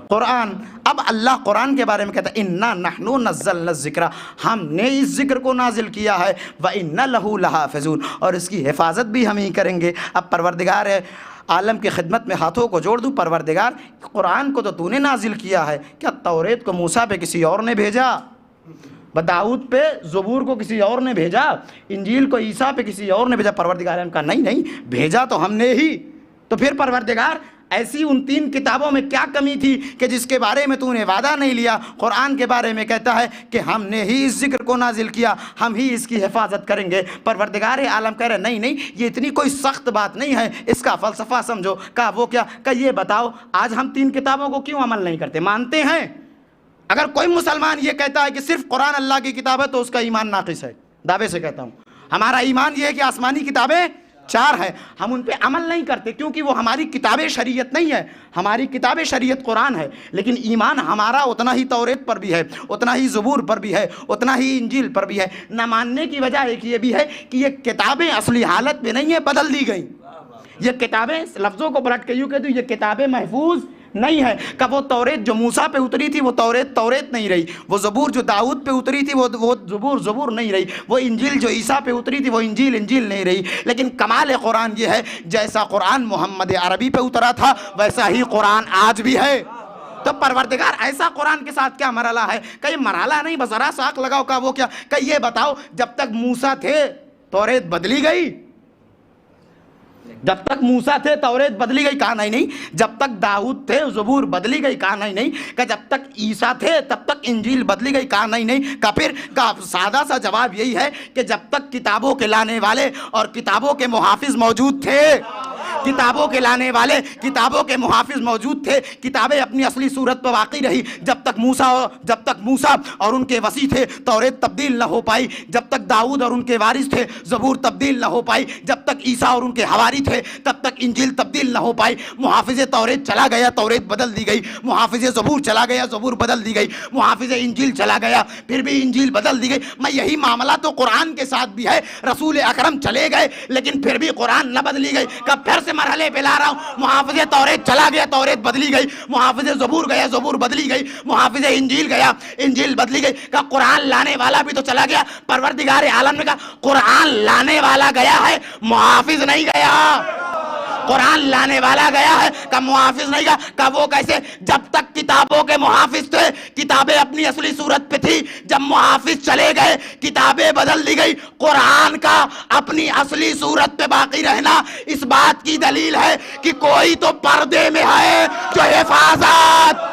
قرآن۔ اب اللہ قرآن کے بارے میں کہتا ہے اِنَّا نَحْنُ نَزَّلْنَا الذِّكْرَ، ہم نے اس ذکر کو نازل کیا ہے، وَإِنَّا لَهُ لَحَافِظُونَ، اور اس کی حفاظت بھی ہم ہی کریں گے۔ اب پروردگار عالم کی خدمت میں ہاتھوں کو جوڑ دوں، پروردگار قرآن کو تو نے نازل کیا ہے، کیا توریت کو موسیٰ پہ کسی اور نے بھیجا؟ داؤد پہ زبور کو کسی اور نے بھیجا؟ انجیل کو عیسیٰ پہ کسی اور نے بھیجا؟ پروردگار عالم کا نہیں، بھیجا تو ہم نے ہی۔ تو پھر پروردگار ایسی ان 3 کتابوں میں کیا کمی تھی کہ جس کے بارے میں تو نے وعدہ نہیں لیا؟ قرآن کے بارے میں کہتا ہے کہ ہم نے ہی اس ذکر کو نازل کیا، ہم ہی اس کی حفاظت کریں گے۔ پروردگار عالم کہہ رہے نہیں، یہ اتنی کوئی سخت بات نہیں ہے، اس کا فلسفہ سمجھو۔ کہا وہ کیا؟ کہ یہ بتاؤ آج ہم 3 کتابوں کو کیوں عمل نہیں کرتے؟ مانتے ہیں؟ اگر کوئی مسلمان یہ کہتا ہے کہ صرف قرآن اللہ کی کتاب ہے تو اس کا ایمان ناقص ہے، دعوے سے کہتا ہوں۔ ہمارا ایمان یہ ہے کہ آسمانی کتابیں 4 ہیں، ہم ان پہ عمل نہیں کرتے کیونکہ وہ ہماری کتاب شریعت نہیں ہے، ہماری کتاب شریعت قرآن ہے، لیکن ایمان ہمارا اتنا ہی توریت پر بھی ہے، اتنا ہی زبور پر بھی ہے، اتنا ہی انجیل پر بھی ہے۔ نہ ماننے کی وجہ ایک یہ بھی ہے کہ یہ کتابیں اصلی حالت میں نہیں ہیں، بدل دی گئیں۔ یہ کتابیں لفظوں کو پلٹ کے یوں کہہ دوں، یہ کتابیں محفوظ نہیں ہے۔ کہ وہ توریت جو موسیٰ پہ اتری تھی وہ توریت نہیں رہی، وہ زبور جو داؤد پہ اتری تھی وہ زبور نہیں رہی، وہ انجیل جو عیسیٰ پہ اتری تھی وہ انجیل نہیں رہی۔ لیکن کمال قرآن یہ ہے جیسا قرآن محمد عربی پہ اترا تھا ویسا ہی قرآن آج بھی ہے۔ تو پروردگار ایسا قرآن کے ساتھ کیا مرحلہ ہے؟ کہ یہ مرحلہ نہیں، بس ذرا ساق لگاؤ۔ کا وہ کیا؟ کہ یہ بتاؤ جب تک موسیٰ تھے توریت بدلی گئی؟ جب تک موسیٰ تھے توریت بدلی گئی؟ کہا نہیں۔ جب تک داؤد تھے زبور بدلی گئی؟ کہا نہیں۔ کہ جب تک عیسیٰ تھے تب تک انجیل بدلی گئی؟ کہا نہیں۔ کہ پھر کا سادہ سا جواب یہی ہے کہ جب تک کتابوں کے لانے والے اور کتابوں کے محافظ موجود تھے، کتابوں کے لانے والے کتابوں کے محافظ موجود تھے، کتابیں اپنی اصلی صورت پر باقی رہی۔ جب تک موسیٰ اور ان کے وصی تھے توریت تبدیل نہ ہو پائی، جب تک داؤد اور ان کے وارث تھے زبور تبدیل نہ ہو پائی، جب تک عیسیٰ اور ان کے حواری تھے تب تک انجیل تبدیل نہ ہو پائی۔ محافظ توریت چلا گیا، توریت بدل دی گئی۔ محافظ زبور چلا گیا، زبور بدل دی گئی۔ محافظ انجیل چلا گیا، پھر بھی انجیل بدل دی گئی۔ میں یہی معاملہ تو قرآن کے ساتھ بھی ہے۔ رسول اکرم چلے گئے لیکن پھر بھی قرآن نہ بدلی گئی۔ کب پھر سے مرحلے پہ لا رہا ہوں، محافظ توریت چلا گیا، توریت بدلی گئی۔ محافظ زبور گیا، زبور بدلی گئی۔ محافظ انجیل گیا، انجیل بدلی گئی۔ کہ قرآن لانے والا بھی تو چلا گیا۔ پروردگار عالم نے کہا قرآن لانے والا گیا ہے، محافظ نہیں گیا۔ قرآن لانے والا گیا ہے کہ محافظ نہیں گیا۔ کہ وہ کیسے؟ جب تک کتابوں کے محافظ تھے کتابیں اپنی اصلی صورت پہ تھی، جب محافظ چلے گئے کتابیں بدل دی گئی۔ قرآن کا اپنی اصلی صورت پہ باقی رہنا اس بات کی دلیل ہے کہ کوئی تو پردے میں ہے جو حفاظت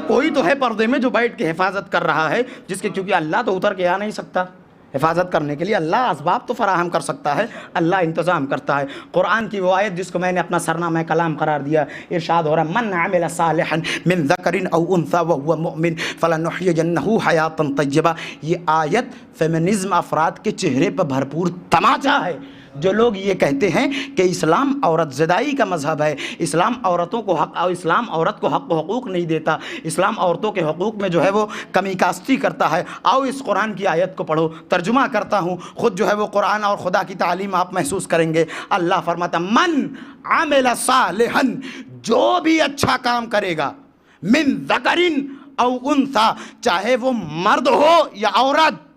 کوئی تو ہے پردے میں جو بیٹھ کے حفاظت کر رہا ہے، جس کے کیونکہ اللہ تو اتر کے آ نہیں سکتا۔ حفاظت کرنے کے لیے اللہ اسباب تو فراہم کر سکتا ہے، اللہ انتظام کرتا ہے۔ قرآن کی وہ آیت جس کو میں نے اپنا سرنامہ کلام قرار دیا، ارشاد ہو رہا ہے من عمل صالحا من ذکر او انثی وهو مؤمن فلنحیینہ حیاتا طیبہ۔ یہ آیت فیمنزم افراد کے چہرے پر بھرپور تماچا ہے۔ جو لوگ یہ کہتے ہیں کہ اسلام عورت زدائی کا مذہب ہے، اسلام عورتوں کو حق اور اسلام عورت کو حق و حقوق نہیں دیتا، اسلام عورتوں کے حقوق میں جو ہے وہ کمی کاستی کرتا ہے، آؤ اس قرآن کی آیت کو پڑھو۔ ترجمہ کرتا ہوں، خود جو ہے وہ قرآن اور خدا کی تعلیم آپ محسوس کریں گے۔ اللہ فرماتا من عمل صالحا، جو بھی اچھا کام کرے گا، من ذکر او انثی، چاہے وہ مرد ہو یا عورت۔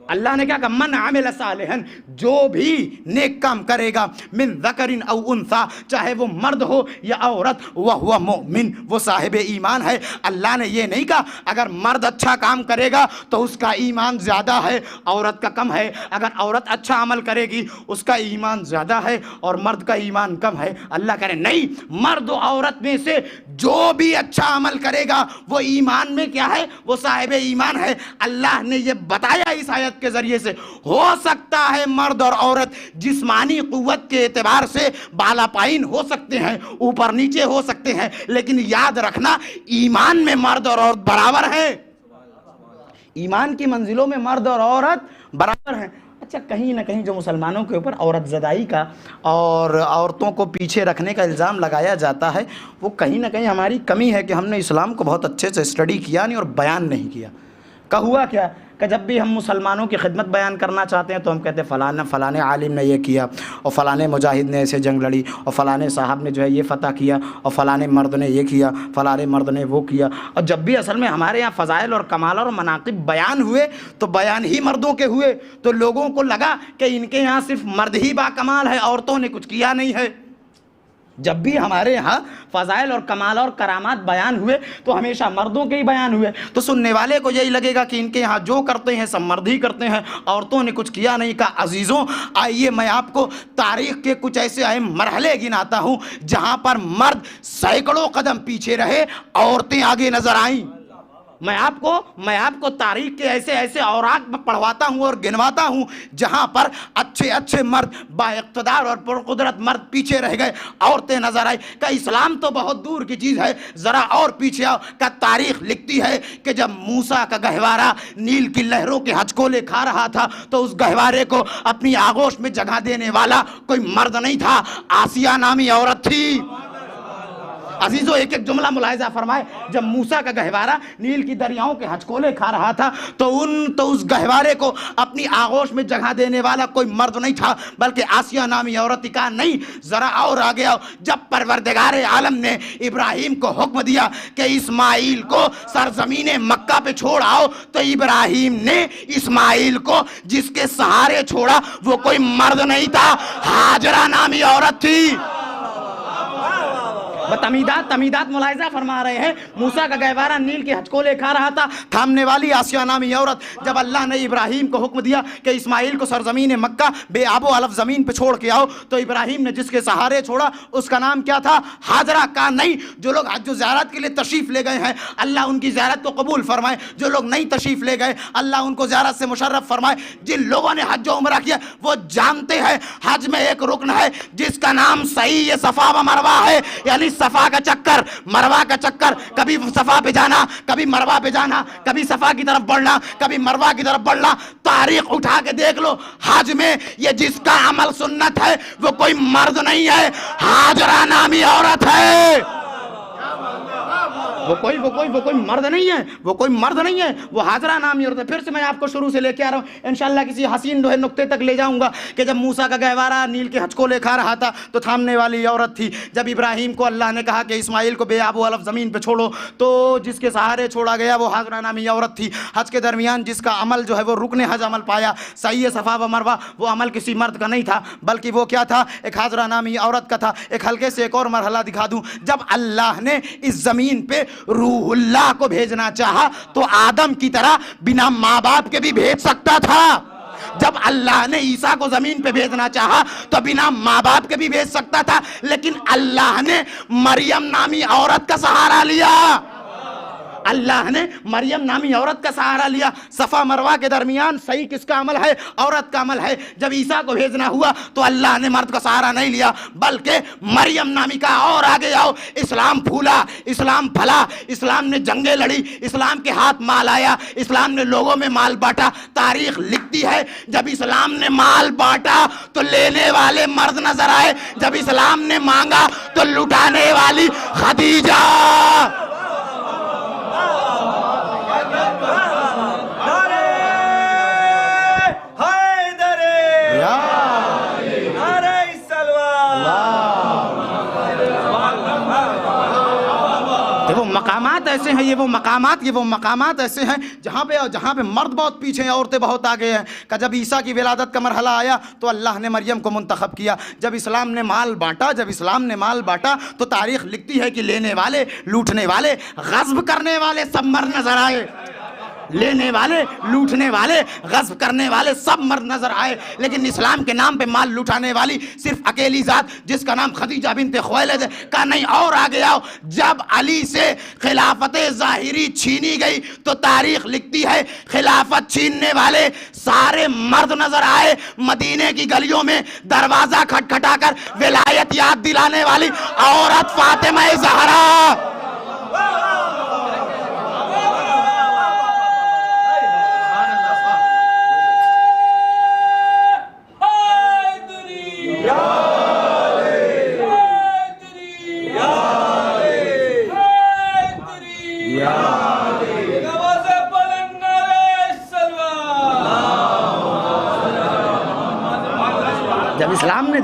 اللہ نے کیا کہا؟ من عمل صالحا، جو بھی نیک کام کرے گا، من ذکر او انثی، چاہے وہ مرد ہو یا عورت، وہو مؤمن، وہ صاحب ایمان ہے۔ اللہ نے یہ نہیں کہا اگر مرد اچھا کام کرے گا تو اس کا ایمان زیادہ ہے، عورت کا کم ہے۔ اگر عورت اچھا عمل کرے گی اس کا ایمان زیادہ ہے اور مرد کا ایمان کم ہے۔ اللہ کہہ رہے نہیں، مرد و عورت میں سے جو بھی اچھا عمل کرے گا وہ ایمان میں کیا ہے؟ وہ صاحب ایمان ہے۔ اللہ نے یہ بتایا اس آیت کے ذریعے سے، ہو سکتا ہے مرد اور عورت جسمانی قوت کے اعتبار سے بالا پائن ہو سکتے ہیں، اوپر نیچے ہو سکتے ہیں، لیکن یاد رکھنا ایمان میں مرد اور عورت برابر ہیں۔ ایمان کی منزلوں میں مرد اور عورت برابر ہیں۔ اچھا کہیں نہ کہیں جو مسلمانوں کے اوپر عورت زدائی کا اور عورتوں کو پیچھے رکھنے کا الزام لگایا جاتا ہے، وہ کہیں نہ کہیں ہماری کمی ہے کہ ہم نے اسلام کو بہت اچھے سے اسٹڈی کیا نہیں اور بیان نہیں کیا۔ کہ ہوا کیا کہ جب بھی ہم مسلمانوں کی خدمت بیان کرنا چاہتے ہیں تو ہم کہتے ہیں فلاں عالم نے یہ کیا، اور فلاں مجاہد نے ایسے جنگ لڑی، اور فلاں صاحب نے جو ہے یہ فتح کیا، اور فلاں مرد نے یہ کیا، فلاں مرد نے وہ کیا۔ اور جب بھی اصل میں ہمارے یہاں فضائل اور کمال اور مناقب بیان ہوئے تو بیان ہی مردوں کے ہوئے، تو لوگوں کو لگا کہ ان کے یہاں صرف مرد ہی با کمال ہے، عورتوں نے کچھ کیا نہیں ہے۔ جب بھی ہمارے یہاں فضائل اور کمال اور کرامات بیان ہوئے تو ہمیشہ مردوں کے ہی بیان ہوئے، تو سننے والے کو یہی لگے گا کہ ان کے یہاں جو کرتے ہیں سب مرد ہی کرتے ہیں، عورتوں نے کچھ کیا نہیں۔ کہا عزیزوں آئیے میں آپ کو تاریخ کے کچھ ایسے اہم مرحلے گناتا ہوں جہاں پر مرد سینکڑوں قدم پیچھے رہے، عورتیں آگے نظر آئیں۔ میں آپ کو تاریخ کے ایسے اوراق میں پڑھواتا ہوں اور گنواتا ہوں جہاں پر اچھے مرد با اقتدار اور پرقدرت مرد پیچھے رہ گئے، عورتیں نظر آئی۔ کہ اسلام تو بہت دور کی چیز ہے، ذرا اور پیچھے آؤ۔ کہ تاریخ لکھتی ہے کہ جب موسیٰ کا گہوارہ نیل کی لہروں کے ہچکولے کھا رہا تھا تو اس گہوارے کو اپنی آغوش میں جگہ دینے والا کوئی مرد نہیں تھا، آسیہ نامی عورت تھی۔ عزیزو ایک جملہ ملاحظہ فرمائے، جب موسیٰ کا گہوارہ نیل کی دریاؤں کے ہچکولے کھا رہا تھا تو اس گہوارے کو اپنی آغوش میں جگہ دینے والا کوئی مرد نہیں تھا بلکہ آسیہ نامی عورت کا نہیں۔ ذرا اور آگے آؤ، جب پروردگار عالم نے ابراہیم کو حکم دیا کہ اسماعیل کو سرزمین مکہ پہ چھوڑ آؤ تو ابراہیم نے اسماعیل کو جس کے سہارے چھوڑا وہ کوئی مرد نہیں تھا، ہاجرہ نامی عورت تھی۔ تمیدات ملاحظہ فرما رہے ہیں، موسیٰ کا گہوارہ نیل کے ہچکولے کھا رہا تھا، تھامنے والی آسیہ نامی عورت۔ جب اللہ نے ابراہیم کو حکم دیا کہ اسماعیل کو سرزمین مکہ بے آب و علف زمین پہ چھوڑ کے آؤ تو ابراہیم نے جس کے سہارے چھوڑا اس کا نام کیا تھا؟ ہاجرہ کا نہیں۔ جو لوگ حج و زیارت کے لیے تشریف لے گئے ہیں اللہ ان کی زیارت کو قبول فرمائے، جو لوگ نہیں تشریف لے گئے اللہ ان کو زیارت سے مشرف فرمائے۔ جن لوگوں نے حج و عمرہ کیا وہ جانتے ہیں حج میں ایک رکن ہے جس کا نام صحیح صفا و مروہ ہے، یعنی صفا کا چکر مروہ کا چکر، کبھی صفا پہ جانا کبھی مروہ پہ جانا، کبھی صفا کی طرف بڑھنا کبھی مروہ کی طرف بڑھنا۔ تاریخ اٹھا کے دیکھ لو، حج میں یہ جس کا عمل سنت ہے وہ کوئی مرد نہیں ہے، ہاجرہ نامی عورت ہے۔ وہ کوئی مرد نہیں ہے، وہ کوئی مرد نہیں ہے، وہ ہاجرہ نامی عورت ہے۔ پھر سے میں آپ کو شروع سے لے کے آ رہا ہوں، انشاءاللہ کسی حسین نقطے تک لے جاؤں گا کہ جب موسیٰ کا گہوارہ نیل کے ہچکولے کھا رہا تھا تو تھامنے والی عورت تھی۔ جب ابراہیم کو اللہ نے کہا کہ اسماعیل کو بے آب و علف زمین پہ چھوڑو تو جس کے سہارے چھوڑا گیا وہ ہاجرہ نامی عورت تھی۔ حج کے درمیان جس کا عمل جو ہے وہ رکن حج عمل پایا، صحیح صفا و مروہ، وہ عمل کسی مرد کا نہیں تھا بلکہ وہ کیا تھا؟ ایک ہاجرہ نامی عورت کا تھا۔ ایک ہلکے سے ایک اور مرحلہ دکھا دوں، جب اللہ نے اس زمین پہ روح اللہ کو بھیجنا چاہا تو آدم کی طرح بنا ماں باپ کے بھی بھیج سکتا تھا۔ جب اللہ نے عیسیٰ کو زمین پہ بھیجنا چاہا تو بنا ماں باپ کے بھی بھیج سکتا تھا، لیکن اللہ نے مریم نامی عورت کا سہارا لیا۔ اللہ نے مریم نامی عورت کا سہارا لیا۔ صفا مروہ کے درمیان صحیح کس کا عمل ہے؟ عورت کا عمل ہے۔ جب عیسیٰ کو بھیجنا ہوا تو اللہ نے مرد کا سہارا نہیں لیا بلکہ مریم نامی کا۔ اور آگے آؤ، اسلام پھولا، اسلام پھلا، اسلام نے جنگیں لڑی، اسلام کے ہاتھ مال آیا، اسلام نے لوگوں میں مال بانٹا۔ تاریخ لکھتی ہے جب اسلام نے مال بانٹا تو لینے والے مرد نظر آئے، جب اسلام نے مانگا تو لٹانے والی خدیجہ۔ وہ مقامات ایسے ہیں، یہ وہ مقامات ایسے ہیں جہاں پہ مرد بہت پیچھے ہیں، عورتیں بہت آگے ہیں۔ کہ جب عیسیٰ کی ولادت کا مرحلہ آیا تو اللہ نے مریم کو منتخب کیا۔ جب اسلام نے مال بانٹا تو تاریخ لکھتی ہے کہ لینے والے، لوٹنے والے، غصب کرنے والے سب مرد نظر آئے۔ لینے والے، لوٹنے والے، غصب کرنے والے سب مرد نظر آئے، لیکن اسلام کے نام پہ مال لوٹانے والی صرف اکیلی ذات جس کا نام خدیجہ بنت خویلد ہے۔ کا نہیں، اور آگے آؤ، جب علی سے خلافت ظاہری چھینی گئی تو تاریخ لکھتی ہے خلافت چھیننے والے سارے مرد نظر آئے۔ مدینے کی گلیوں میں دروازہ کھٹکھٹا کر ولایت یاد دلانے والی عورت فاطمہ زہرا۔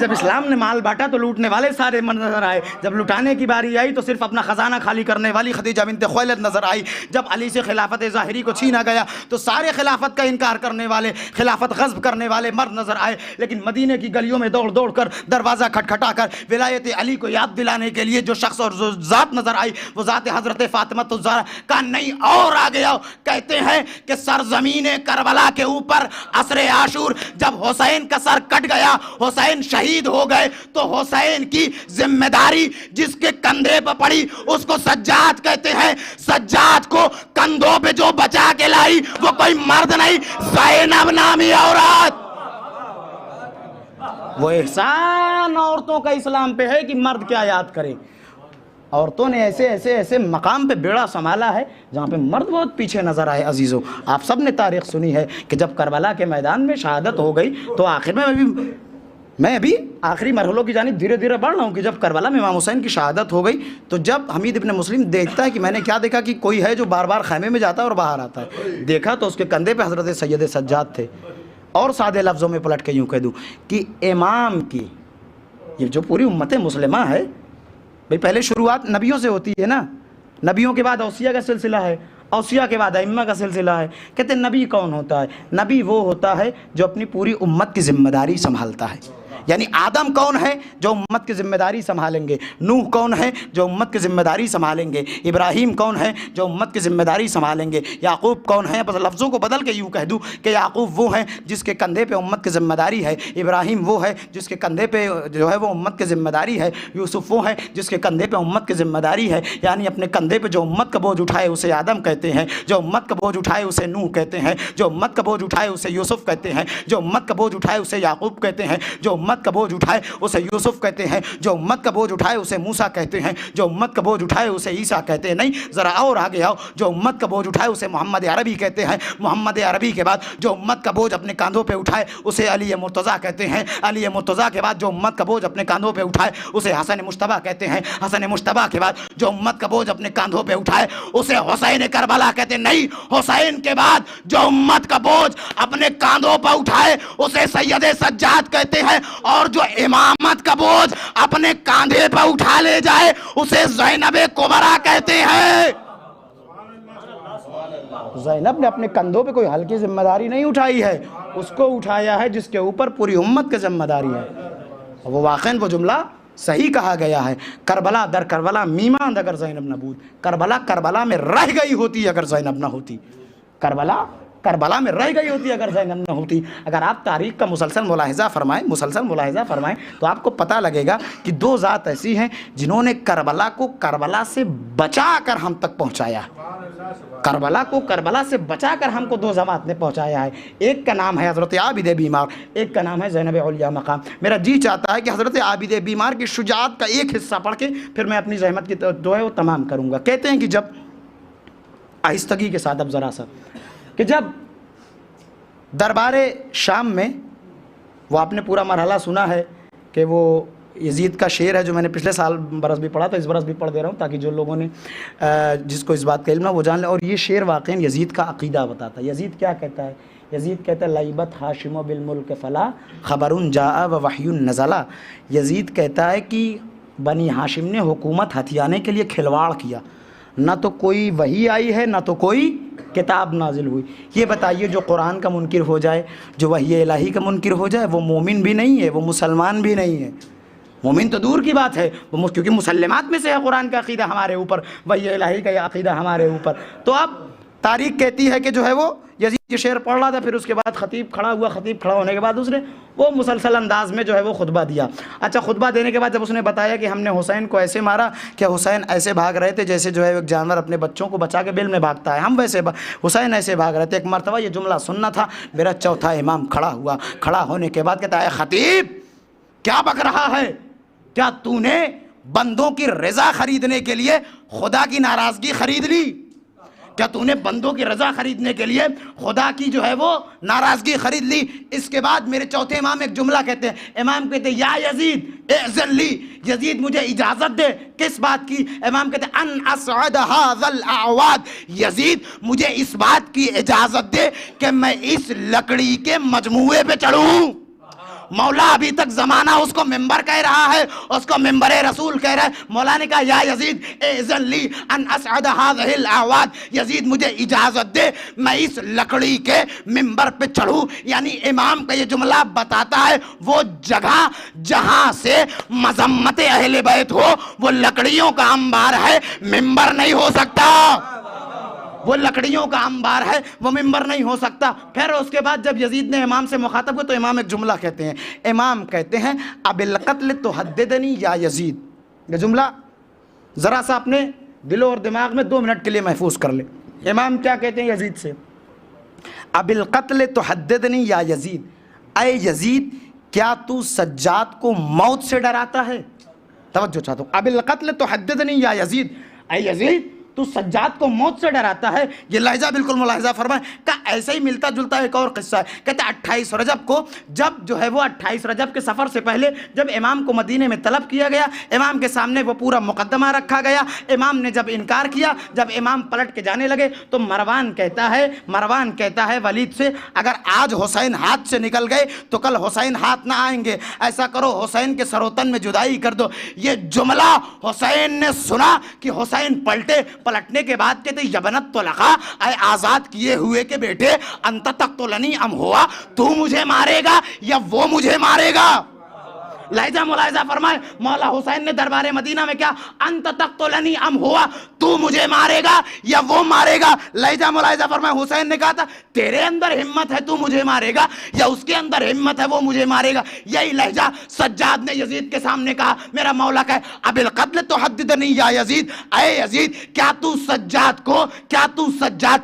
جب اسلام نے مال بانٹا تو لوٹنے والے سارے نظر آئے، جب لٹانے کی باری آئی تو صرف اپنا خزانہ خالی کرنے والی خدیجہ بنت خویلد نظر آئی، جب علی سے خلافت ظاہری کو چھینا گیا تو سارے خلافت کا انکار کرنے والے، خلافت غصب کرنے والے مرد نظر آئے، لیکن مدینے کی گلیوں میں دوڑ دوڑ کر دروازہ کھٹکھٹا کر ولایت علی کو یاد دلانے کے لیے جو شخص اور جو ذات نظر آئی وہ ذات حضرت فاطمہ الزہرا کا نہیں اور آ گیا۔ کہتے ہیں کہ سرزمین کربلا کے اوپر عصر عاشور جب حسین کا سر کٹ گیا، حسین شہید ہو گئے، تو حسین کی ذمہ داری جس کے کندھے پہ پڑی اس کو سجاد کہتے ہیں۔ سجاد کو کندھوں پہ جو بچا کے لائی وہ کوئی مرد نہیں، زینب نامی عورت۔ وہ احسان عورتوں کا اسلام پہ ہے کہ مرد کیا یاد کرے۔ عورتوں نے ایسے ایسے ایسے مقام پہ بیڑا سنبھالا ہے جہاں پہ مرد بہت پیچھے نظر آئے۔ عزیزو آپ سب نے تاریخ سنی ہے کہ جب کربلا کے میدان میں شہادت ہو گئی تو آخر میں ابھی آخری مرحلوں کی جانب دھیرے دھیرے بڑھ رہا ہوں کہ جب کربلا میں امام حسین کی شہادت ہو گئی تو جب حمید ابن مسلم دیکھتا ہے کہ میں نے کیا دیکھا کہ کوئی ہے جو بار بار خیمے میں جاتا ہے اور باہر آتا ہے، دیکھا تو اس کے کندھے پہ حضرت سید سجاد تھے۔ اور سادے لفظوں میں پلٹ کے یوں کہہ دوں کہ امام کی یہ جو پوری امت مسلمہ ہے، بھئی پہلے شروعات نبیوں سے ہوتی ہے نا، نبیوں کے بعد اوصیاء کا سلسلہ ہے، اوصیاء کے بعد ائمہ کا سلسلہ ہے۔ کہتے ہیں نبی کون ہوتا ہے؟ نبی وہ ہوتا ہے جو اپنی پوری امت کی ذمہ داری سنبھالتا ہے۔ یعنی آدم کون ہے جو امت کی ذمہ داری سنبھالیں گے، نوح کون ہے جو امت کی ذمہ داری سنبھالیں گے، ابراہیم کون ہے جو امت کی ذمہ داری سنبھالیں گے، یعقوب کون ہے؟ بس لفظوں کو بدل کے یوں کہہ دوں کہ یعقوب وہ ہے جس کے کندھے پہ امت کی ذمہ داری ہے، ابراہیم وہ ہے جس کے کندھے پہ جو ہے وہ امت کی ذمہ داری ہے، یوسف وہ ہے جس کے کندھے پہ امت کی ذمہ داری ہے۔ یعنی اپنے کندھے پہ جو امت کا بوجھ اٹھائے اسے آدم کہتے ہیں، جو امت کا بوجھ اٹھائے اسے نوح کہتے ہیں، جو امت کا بوجھ اٹھائے اسے یوسف کہتے ہیں، جو امت کا بوجھ اٹھائے اسے یعقوب کہتے ہیں، جو امت کا بوجھ اٹھائے اسے یوسف کہتے ہیں، جو امت کا بوجھ اٹھائے اسے موسیٰ کہتے ہیں، جو امت کا بوجھ اٹھائے اسے عیسیٰ کہتے ہیں۔ نہیں ذرا اور آگے آؤ، جو امت کا بوجھ اٹھائے اسے محمد عربی کہتے ہیں، محمد عربی کے بعد جو امت کا بوجھ اپنے کاندھوں پہ اٹھائے اسے علی مرتضیٰ کہتے ہیں، علی مرتضیٰ کے بعد جو امت کا بوجھ اپنے کاندھوں پہ اٹھائے اسے حسن مجتبیٰ کہتے ہیں، حسن مجتبیٰ کے بعد جو امت کا بوجھ اپنے کاندھوں پہ اٹھائے اسے حسین کربلا کہتے ہیں۔ نہیں، حسین کے بعد جو امت کا بوجھ اپنے کاندھوں پہ اٹھائے اسے سید سجاد کہتے ہیں، اور جو امامت کا بوجھ اپنے کاندھے پہ اٹھا لے جائے اسے زینب کبریٰ کہتے ہیں۔ زینب نے اپنے کندھوں پہ کوئی ہلکی ذمہ داری نہیں اٹھائی ہے، اس کو اٹھایا ہے جس کے اوپر پوری امت کی ذمہ داری ہے۔ وہ واقعاً وہ جملہ صحیح کہا گیا ہے، کربلا در کربلا میماند اگر زینب نہ بود، کربلا کربلا میں رہ گئی ہوتی اگر زینب نہ ہوتی، کربلا کربلا میں رہ گئی ہوتی اگر زینب نہ ہوتی۔ اگر آپ تاریخ کا مسلسل ملاحظہ فرمائیں تو آپ کو پتہ لگے گا کہ دو ذات ایسی ہیں جنہوں نے کربلا کو کربلا سے بچا کر ہم تک پہنچایا۔ کربلا کو کربلا سے بچا کر ہم کو دو ذات نے پہنچایا ہے، ایک کا نام ہے حضرت عابد بیمار، ایک کا نام ہے زینب علیہ مقام۔ میرا جی چاہتا ہے کہ حضرت عابد بیمار کی شجاعت کا ایک حصہ پڑھ کے پھر میں اپنی زحمت کی جو ہے وہ تمام کروں گا۔ کہتے ہیں کہ جب آہستگی کے ساتھ اب ذرا سا کہ جب دربار شام میں وہ آپ نے پورا مرحلہ سنا ہے کہ وہ یزید کا شعر ہے جو میں نے پچھلے سال برس بھی پڑھا تو اس برس بھی پڑھ دے رہا ہوں تاکہ جو لوگوں نے جس کو اس بات کا علم ہے وہ جان لے۔ اور یہ شعر واقعاً یزید کا عقیدہ بتاتا ہے۔ یزید کیا کہتا ہے؟ یزید کہتا ہے لعبت ہاشم بالملک فلا خبر جاء و وحی نزلا۔ یزید کہتا ہے کہ بنی ہاشم نے حکومت ہتھیانے کے لیے کھلواڑ کیا، نہ تو کوئی وحی آئی ہے نہ تو کوئی کتاب نازل ہوئی۔ یہ بتائیے جو قرآن کا منکر ہو جائے، جو وحی الہی کا منکر ہو جائے، وہ مومن بھی نہیں ہے، وہ مسلمان بھی نہیں ہے۔ مومن تو دور کی بات ہے، کیونکہ مسلمات میں سے ہے قرآن کا عقیدہ ہمارے اوپر، وحی الہی کا یہ عقیدہ ہمارے اوپر۔ تو اب تاریخ کہتی ہے کہ جو ہے وہ یزید یہ شعر پڑھ رہا تھا، پھر اس کے بعد خطیب کھڑا ہوا، خطیب کھڑا ہونے کے بعد اس نے وہ مسلسل انداز میں جو ہے وہ خطبہ دیا۔ اچھا، خطبہ دینے کے بعد جب اس نے بتایا کہ ہم نے حسین کو ایسے مارا کہ حسین ایسے بھاگ رہے تھے جیسے جو ہے ایک جانور اپنے بچوں کو بچا کے بل میں بھاگتا ہے، ہم ویسے حسین ایسے بھاگ رہے تھے۔ ایک مرتبہ یہ جملہ سننا تھا، میرا چوتھا امام کھڑا ہوا، کھڑا ہونے کے بعد کہتا ہے خطیب کیا بک رہا ہے؟ کیا تو نے بندوں کی رضا خریدنے کے لیے خدا کی ناراضگی خرید لی؟ کیا تو نے بندوں کی رضا خریدنے کے لیے خدا کی جو ہے وہ ناراضگی خرید لی؟ اس کے بعد میرے چوتھے امام ایک جملہ کہتے ہیں، امام کہتے ہیں یا یزید اذن لی، یزید مجھے اجازت دے۔ کس بات کی؟ امام کہتے ہیں ان اسعد ھذا الاعواد، یزید مجھے اس بات کی اجازت دے کہ میں اس لکڑی کے مجموعے پہ چڑھوں۔ مولا ابھی تک زمانہ اس کو ممبر کہہ رہا ہے، اس کو ممبر رسول کہہ رہا ہے۔ مولا نے کہا یا یزید اذن لی ان اسعد هذه الاعواد، یزید مجھے اجازت دے میں اس لکڑی کے ممبر پہ چڑھوں۔ یعنی امام کا یہ جملہ بتاتا ہے وہ جگہ جہاں سے مذمت اہل بیت ہو وہ لکڑیوں کا انبار ہے، ممبر نہیں ہو سکتا۔ وہ لکڑیوں کا انبار ہے، وہ ممبر نہیں ہو سکتا۔ پھر اس کے بعد جب یزید نے امام سے مخاطب ہوئے تو امام ایک جملہ کہتے ہیں، امام کہتے ہیں اب القتل تحددنی یا یزید۔ یہ جملہ ذرا سا اپنے دل اور دماغ میں 2 منٹ کے لیے محفوظ کر لے۔ امام کیا کہتے ہیں یزید سے؟ اب القتل تحددنی یا یزید، اے یزید کیا تو سجاد کو موت سے ڈراتا ہے؟ توجہ چاہتا ہوں، اب القتل تحددنی یا یزید، اے یزید تو سجاد کو موت سے ڈراتا ہے۔ یہ لہجہ بالکل ملاحظہ فرمائیں کہ ایسے ہی ملتا جلتا ایک اور قصہ ہے۔ کہتے ہیں 28 رجب کو جب جو ہے وہ 28 رجب کے سفر سے پہلے جب امام کو مدینے میں طلب کیا گیا، امام کے سامنے وہ پورا مقدمہ رکھا گیا، امام نے جب انکار کیا، جب امام پلٹ کے جانے لگے تو مروان کہتا ہے ولید سے اگر آج حسین ہاتھ سے نکل گئے تو کل حسین ہاتھ نہ آئیں گے، ایسا کرو حسین کے سروتن میں جدائی کر دو۔ یہ جملہ حسین نے سنا کہ حسین پلٹنے کے بعد کہتے یبنت طلقا، اے آزاد کیے ہوئے کے بیٹے، انت تقتلنی ام ہوا، تو مجھے مارے گا یا وہ مجھے مارے گا؟ لہجہ ملاحظہ فرمائے، مولا حسین نے دربار مدینہ میں کیا؟ انت تقتلنی ام ہوا، تو مجھے مارے گا یا وہ مارے گا؟ لہجہ ملاحظہ فرمائے، حسین نے کہا تھا تیرے اندر ہمت ہے تو مجھے مارے گا یا اس کے اندر ہمت ہے وہ مجھے مارے گا؟ یہی لہجہ سجاد نے یزید کے سامنے کہا۔ میرا مولا کہے اب القتل تحددنی یا یزید، اے یزید کیا تو سجاد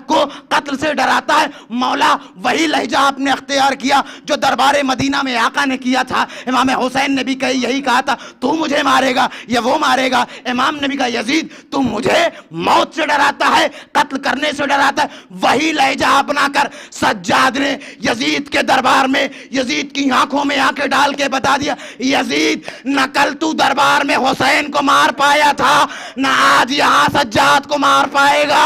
کو قتل سے ڈراتا ہے؟ مولا وہی لہجہ آپ نے اختیار کیا جو دربار مدینہ میں آقا نے کیا تھا۔ امام حسین نے بھی یہی کہا تھا تو مجھے مارے گا یا وہ مارے گا؟ امام نے بھی کہا یزید تو مجھے موت سے ڈراتا ہے، قتل کرنے سے ڈراتا ہے۔ وہی لہجہ اپنا کر سجاد نے یزید کے دربار میں یزید کی آنکھوں میں آنکھیں ڈال کے بتا دیا یزید نہ کل تو دربار میں حسین کو مار پایا تھا نہ آج یہاں سجاد کو مار پائے گا۔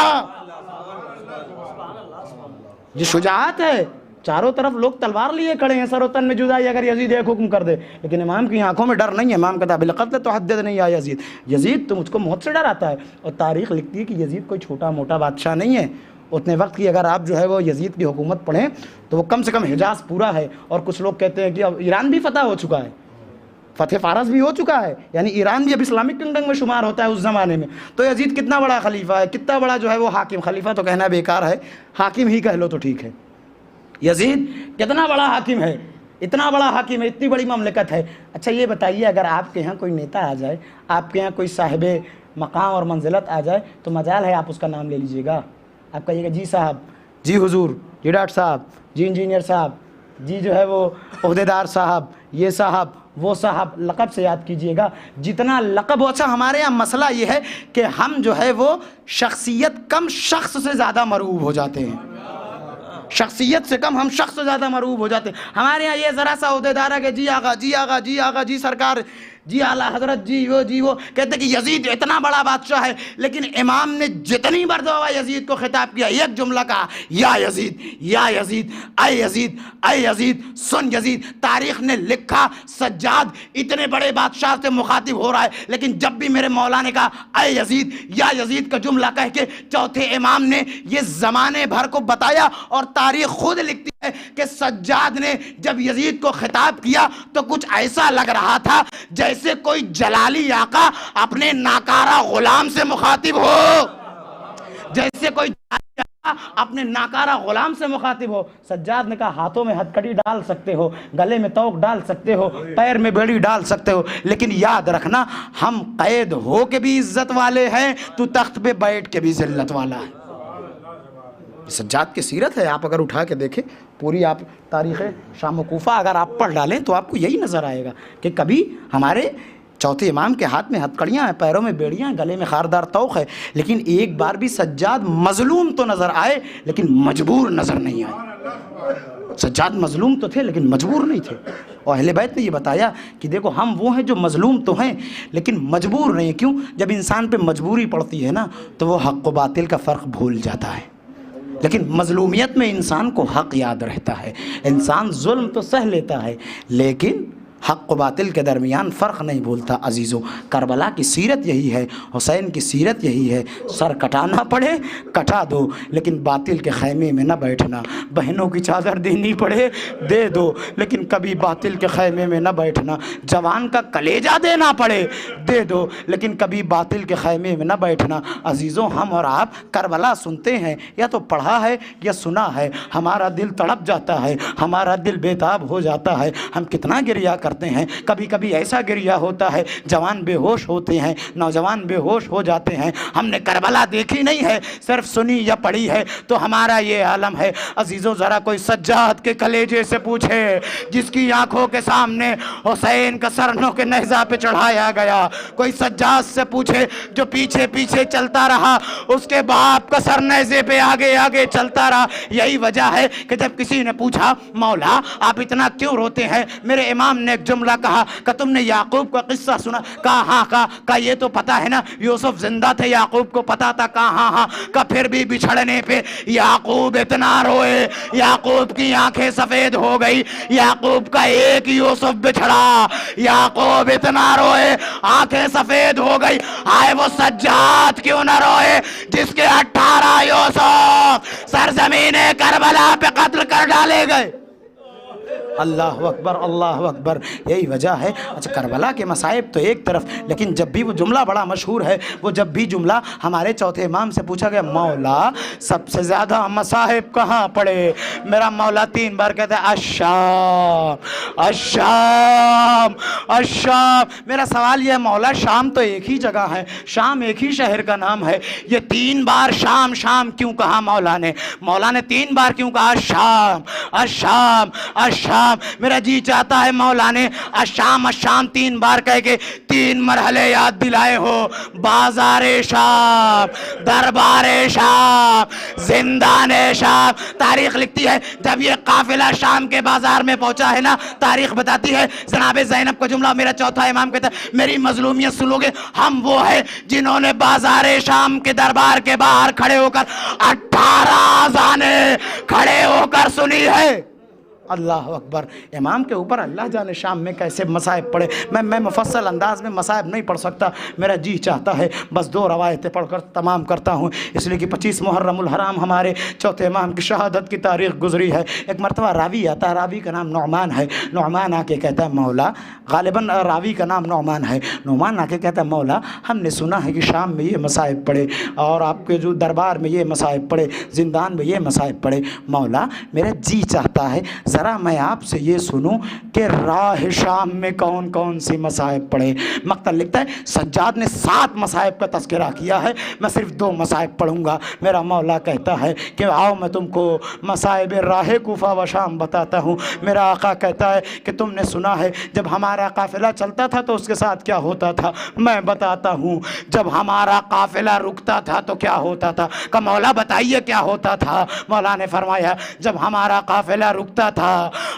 یہ شجاعت ہے۔ چاروں طرف لوگ تلوار لیے کھڑے ہیں، سر و تن میں جدائی اگر یزید ایک حکم کر دے، لیکن امام کی آنکھوں میں ڈر نہیں ہے۔ امام کہتا ہے بالقتل تحددنی یا یزید، یزید تو مجھ کو موت سے ڈراتا ہے۔ اور تاریخ لکھتی ہے کہ یزید کوئی چھوٹا موٹا بادشاہ نہیں ہے۔ اتنے وقت کی اگر آپ جو ہے وہ یزید کی حکومت پڑھیں تو وہ کم سے کم حجاز پورا ہے، اور کچھ لوگ کہتے ہیں کہ اب ایران بھی فتح ہو چکا ہے، فتح فارس بھی ہو چکا ہے، یعنی ایران بھی اب اسلامک کنگڈم میں شمار ہوتا ہے اس زمانے میں۔ تو یزید کتنا بڑا خلیفہ ہے، کتنا بڑا جو ہے وہ حاکم، خلیفہ تو کہنا بیکار ہے، حاکم ہی کہہ لو تو ٹھیک ہے۔ یزید کتنا بڑا حاکم ہے، اتنا بڑا حاکم ہے، اتنی بڑی مملکت ہے۔ اچھا یہ بتائیے اگر آپ کے ہاں کوئی نیتا آ جائے، آپ کے ہاں کوئی صاحب مقام اور منزلت آ جائے تو مجال ہے آپ اس کا نام لے لیجئے گا، آپ کہیے گا جی صاحب، جی حضور، جی ڈاکٹر صاحب، جی انجینئر صاحب، جی جو ہے وہ عہدیدار صاحب، یہ صاحب وہ صاحب، لقب سے یاد کیجئے گا جتنا لقب ہو۔ اچھا ہمارے یہاں مسئلہ یہ ہے کہ ہم جو ہے وہ شخصیت کم شخص سے زیادہ مرعوب ہو جاتے ہیں، شخصیت سے کم ہم شخص سے زیادہ مرعوب ہو جاتے ہیں۔ ہمارے یہاں یہ ذرا سا عہدیدار ہے کہ جی آقا، جی آقا، جی آقا، جی سرکار، جی اعلیٰ حضرت، جی وہ کہتے کہ یزید اتنا بڑا بادشاہ ہے، لیکن امام نے جتنی مرتبہ یزید کو خطاب کیا ایک جملہ کہا یا یزید، یا یزید، اے یزید، اے یزید، سن یزید۔ تاریخ نے لکھا سجاد اتنے بڑے بادشاہ سے مخاطب ہو رہا ہے، لیکن جب بھی میرے مولا نے کہا اے یزید، یا یزید کا جملہ کہہ کے چوتھے امام نے یہ زمانے بھر کو بتایا، اور تاریخ خود لکھتی ہے کہ سجاد نے جب یزید کو خطاب کیا تو کچھ ایسا لگ رہا تھا جیسے کوئی جلالی آقا اپنے ناکارہ غلام سے مخاطب ہو، جیسے کوئی جلالی آقا اپنے ناکارہ غلام سے مخاطب ہو۔ سجاد نے کہا ہاتھوں میں ہتھکڑی ڈال سکتے ہو، گلے میں توق ڈال سکتے ہو، پیر میں بیڑی ڈال سکتے ہو، لیکن یاد رکھنا ہم قید ہو کے بھی عزت والے ہیں، تو تخت پہ بیٹھ کے بھی ذلت والا ہے۔ سجاد کی سیرت ہے، آپ اگر اٹھا کے دیکھیں پوری، آپ تاریخ شام و کوفہ اگر آپ پڑھ ڈالیں تو آپ کو یہی نظر آئے گا کہ کبھی ہمارے چوتھے امام کے ہاتھ میں ہتھکڑیاں ہیں، پیروں میں بیڑیاں ہیں، گلے میں خاردار توق ہے، لیکن ایک بار بھی سجاد مظلوم تو نظر آئے لیکن مجبور نظر نہیں آئے۔ سجاد مظلوم تو تھے لیکن مجبور نہیں تھے، اور اہل بیت نے یہ بتایا کہ دیکھو ہم وہ ہیں جو مظلوم تو ہیں لیکن مجبور نہیں۔ کیوں؟ جب انسان پہ مجبوری پڑتی ہے نا تو وہ حق و باطل کا فرق بھول جاتا ہے۔ لیکن مظلومیت میں انسان کو حق یاد رہتا ہے. انسان ظلم تو سہ لیتا ہے لیکن حق و باطل کے درمیان فرق نہیں بھولتا. عزیزوں، کربلا کی سیرت یہی ہے، حسین کی سیرت یہی ہے. سر کٹانا پڑے کٹا دو لیکن باطل کے خیمے میں نہ بیٹھنا. بہنوں کی چادر دینی پڑے دے دو لیکن کبھی باطل کے خیمے میں نہ بیٹھنا. جوان کا کلیجہ دینا پڑے دے دو لیکن کبھی باطل کے خیمے میں نہ بیٹھنا. عزیزوں، ہم اور آپ کربلا سنتے ہیں یا تو پڑھا ہے یا سنا ہے، ہمارا دل تڑپ جاتا ہے، ہمارا دل بےتاب ہو جاتا ہے. ہم کتنا گریہ کرتے ہیں. کبھی کبھی ایسا گریہ ہوتا ہے جوان بے ہوش ہوتے ہیں، نوجوان بے ہوش ہو جاتے ہیں. ہم نے کربلا دیکھی نہیں ہے، صرف سنی یا پڑھی ہے تو ہمارا یہ عالم ہے. عزیزوں، ذرا کوئی سجاد کے کلیجے سے پوچھے جس کی آنکھوں کے سامنے حسین کا سر نو کے نیزہ پہ چڑھایا گیا. کوئی سجاد سے پوچھے جو پیچھے پیچھے چلتا رہا، اس کے باپ کا سر نیزے پہ آگے آگے چلتا رہا. یہی وجہ ہے کہ جب کسی نے پوچھا مولا آپ اتنا کیوں روتے ہیں، میرے امام نے ایک جملہ کہا کہ تم نے یعقوب کا قصہ سنا؟ کہا ہاں. کہا یہ تو پتا ہے نا یوسف زندہ تھے، یعقوب کو پتا تھا. کہا ہاں ہاں. کہ پھر بھی بچھڑنے پہ یعقوب اتنا روئے، یعقوب کی آنکھیں سفید ہو گئی. یعقوب کا ایک یوسف بچھڑا، یعقوب اتنا روئے آنکھیں سفید ہو گئی. آئے وہ سجاد کیوں نہ روئے جس کے 18 یوسف سرزمین کربلا پہ قتل کر ڈالے گئے. اللہ اکبر اللہ اکبر. یہی وجہ ہے. اچھا، کربلا کے مصائب تو ایک طرف، لیکن جب بھی وہ جملہ بڑا مشہور ہے، وہ جب بھی جملہ ہمارے چوتھے امام سے پوچھا گیا مولا سب سے زیادہ مصائب کہاں پڑے، میرا مولا 3 بار کہتا ہے الشام الشام الشام. میرا سوال یہ ہے مولا شام تو ایک ہی جگہ ہے، شام ایک ہی شہر کا نام ہے، یہ 3 بار شام شام کیوں کہا مولا نے 3 بار کیوں کہا الشام الشام الشام. میرا جی چاہتا ہے مولا نے الشام الشام 3 بار کہہ کے 3 مرحلے یاد دلائے ہو. بازار شام، دربار شام، زندان شام. تاریخ لکھتی ہے جب یہ قافلہ شام کے بازار میں پہنچا ہے نا، تاریخ بتاتی ہے جناب زینب کا جملہ میرا چوتھا امام کہتا ہے میری مظلومیت سنوگے، ہم وہ ہیں جنہوں نے بازار شام کے دربار کے باہر کھڑے ہو کر 18 اذانیں کھڑے ہو کر سنی ہے. اللہ اکبر. امام کے اوپر اللہ جانے شام میں کیسے مصائب پڑے. میں مفصل انداز میں مصائب نہیں پڑھ سکتا، میرا جی چاہتا ہے بس 2 روایتیں پڑھ کر تمام کرتا ہوں، اس لیے کہ 25 محرم الحرام ہمارے چوتھے امام کی شہادت کی تاریخ گزری ہے. ایک مرتبہ راوی آتا ہے، راوی کا نام نعمان ہے. نعمان آ کے کہتا ہے مولا، غالباً راوی کا نام نعمان ہے. نعمان آ کے کہتا ہے مولا ہم نے سنا ہے کہ شام میں یہ مصائب پڑے اور آپ کے جو دربار میں یہ مصائب پڑے، زندان میں یہ مصائب پڑے. مولا میرا جی چاہتا ہے ذرا میں آپ سے یہ سنوں کہ راہ شام میں کون کون سی مصائب پڑے. مقتل لکھتا ہے سجاد نے 7 مصائب کا تذکرہ کیا ہے، میں صرف 2 مصائب پڑھوں گا. میرا مولا کہتا ہے کہ آؤ میں تم کو مصائب راہ کوفہ و شام بتاتا ہوں. میرا آقا کہتا ہے کہ تم نے سنا ہے جب ہمارا قافلہ چلتا تھا تو اس کے ساتھ کیا ہوتا تھا، میں بتاتا ہوں. جب ہمارا قافلہ رکتا تھا تو کیا ہوتا تھا. کہ مولا بتائیے کیا ہوتا تھا. مولا نے فرمایا جب ہمارا قافلہ رکتا تھا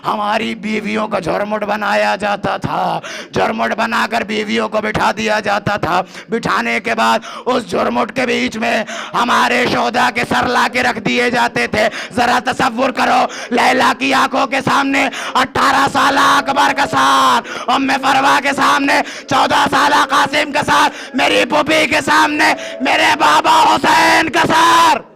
ہماری بیویوں کا جھرمٹ بنایا جاتا تھا، جھرمٹ بنا کر بیویوں کو بٹھا دیا جاتا تھا. بٹھانے کے بعد اس جھرمٹ کے بیچ میں ہمارے شہداء کے سر لا کے رکھ دیے جاتے تھے. ذرا تصور کرو لیلا کی آنکھوں کے سامنے 18 سالہ اکبر کا ساتھ، ام فروا کے سامنے 14 سالہ قاسم کا ساتھ، میری پھوپھی کے سامنے میرے بابا حسین کا سر.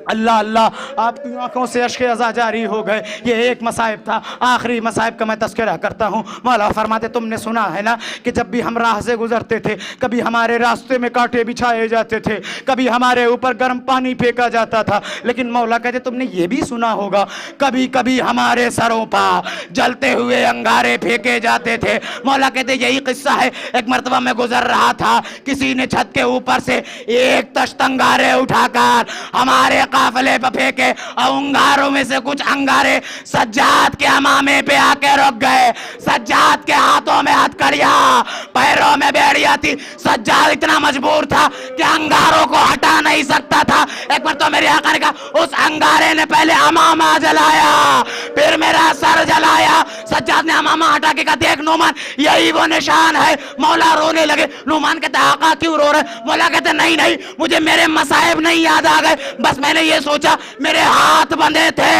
اللہ اللہ، آپ کی آنکھوں سے اشک ازا جاری ہو گئے. یہ ایک مصائب تھا. آخری مصائب کا میں تذکرہ کرتا ہوں. مولا فرماتے تم نے سنا ہے نا کہ جب بھی ہم راہ سے گزرتے تھے کبھی ہمارے راستے میں کانٹے بچھائے جاتے تھے، کبھی ہمارے اوپر گرم پانی پھینکا جاتا تھا. لیکن مولا کہتے تم نے یہ بھی سنا ہوگا کبھی کبھی ہمارے سروں پر جلتے ہوئے انگارے پھینکے جاتے تھے. مولا کہتے یہی قصہ ہے. ایک مرتبہ میں گزر رہا تھا، کسی نے چھت کے اوپر سے ایک تشت انگارے اٹھا کر ہمارے قافلے پہ پھینکے اور انگاروں میں سے کچھ انگارے سجاد کے امامے پہ آ کے رک گئے. سجاد کے ہاتھوں میں ہتھکڑیاں، پیروں میں بیڑیاں تھی. سجاد اتنا مجبور تھا کہ انگاروں کو ہٹا نہیں سکتا تھا. ایک مرتبہ میرے آقا نے کہا اس انگارے نے پہلے امامہ جلایا پھر میرا سر جلایا. سجاد نے امامہ ہٹا کے کہا دیکھ دیکھ نعمان یہی وہ نشان ہے. مولا رونے لگے. نعمان کہتے ہیں آقا کیوں رو رہے؟ مولا کہتے ہیں نہیں نہیں مجھے میرے مصائب نہیں یاد آ گئے, بس میں نے یہ سوچا میرے ہاتھ بندھے تھے,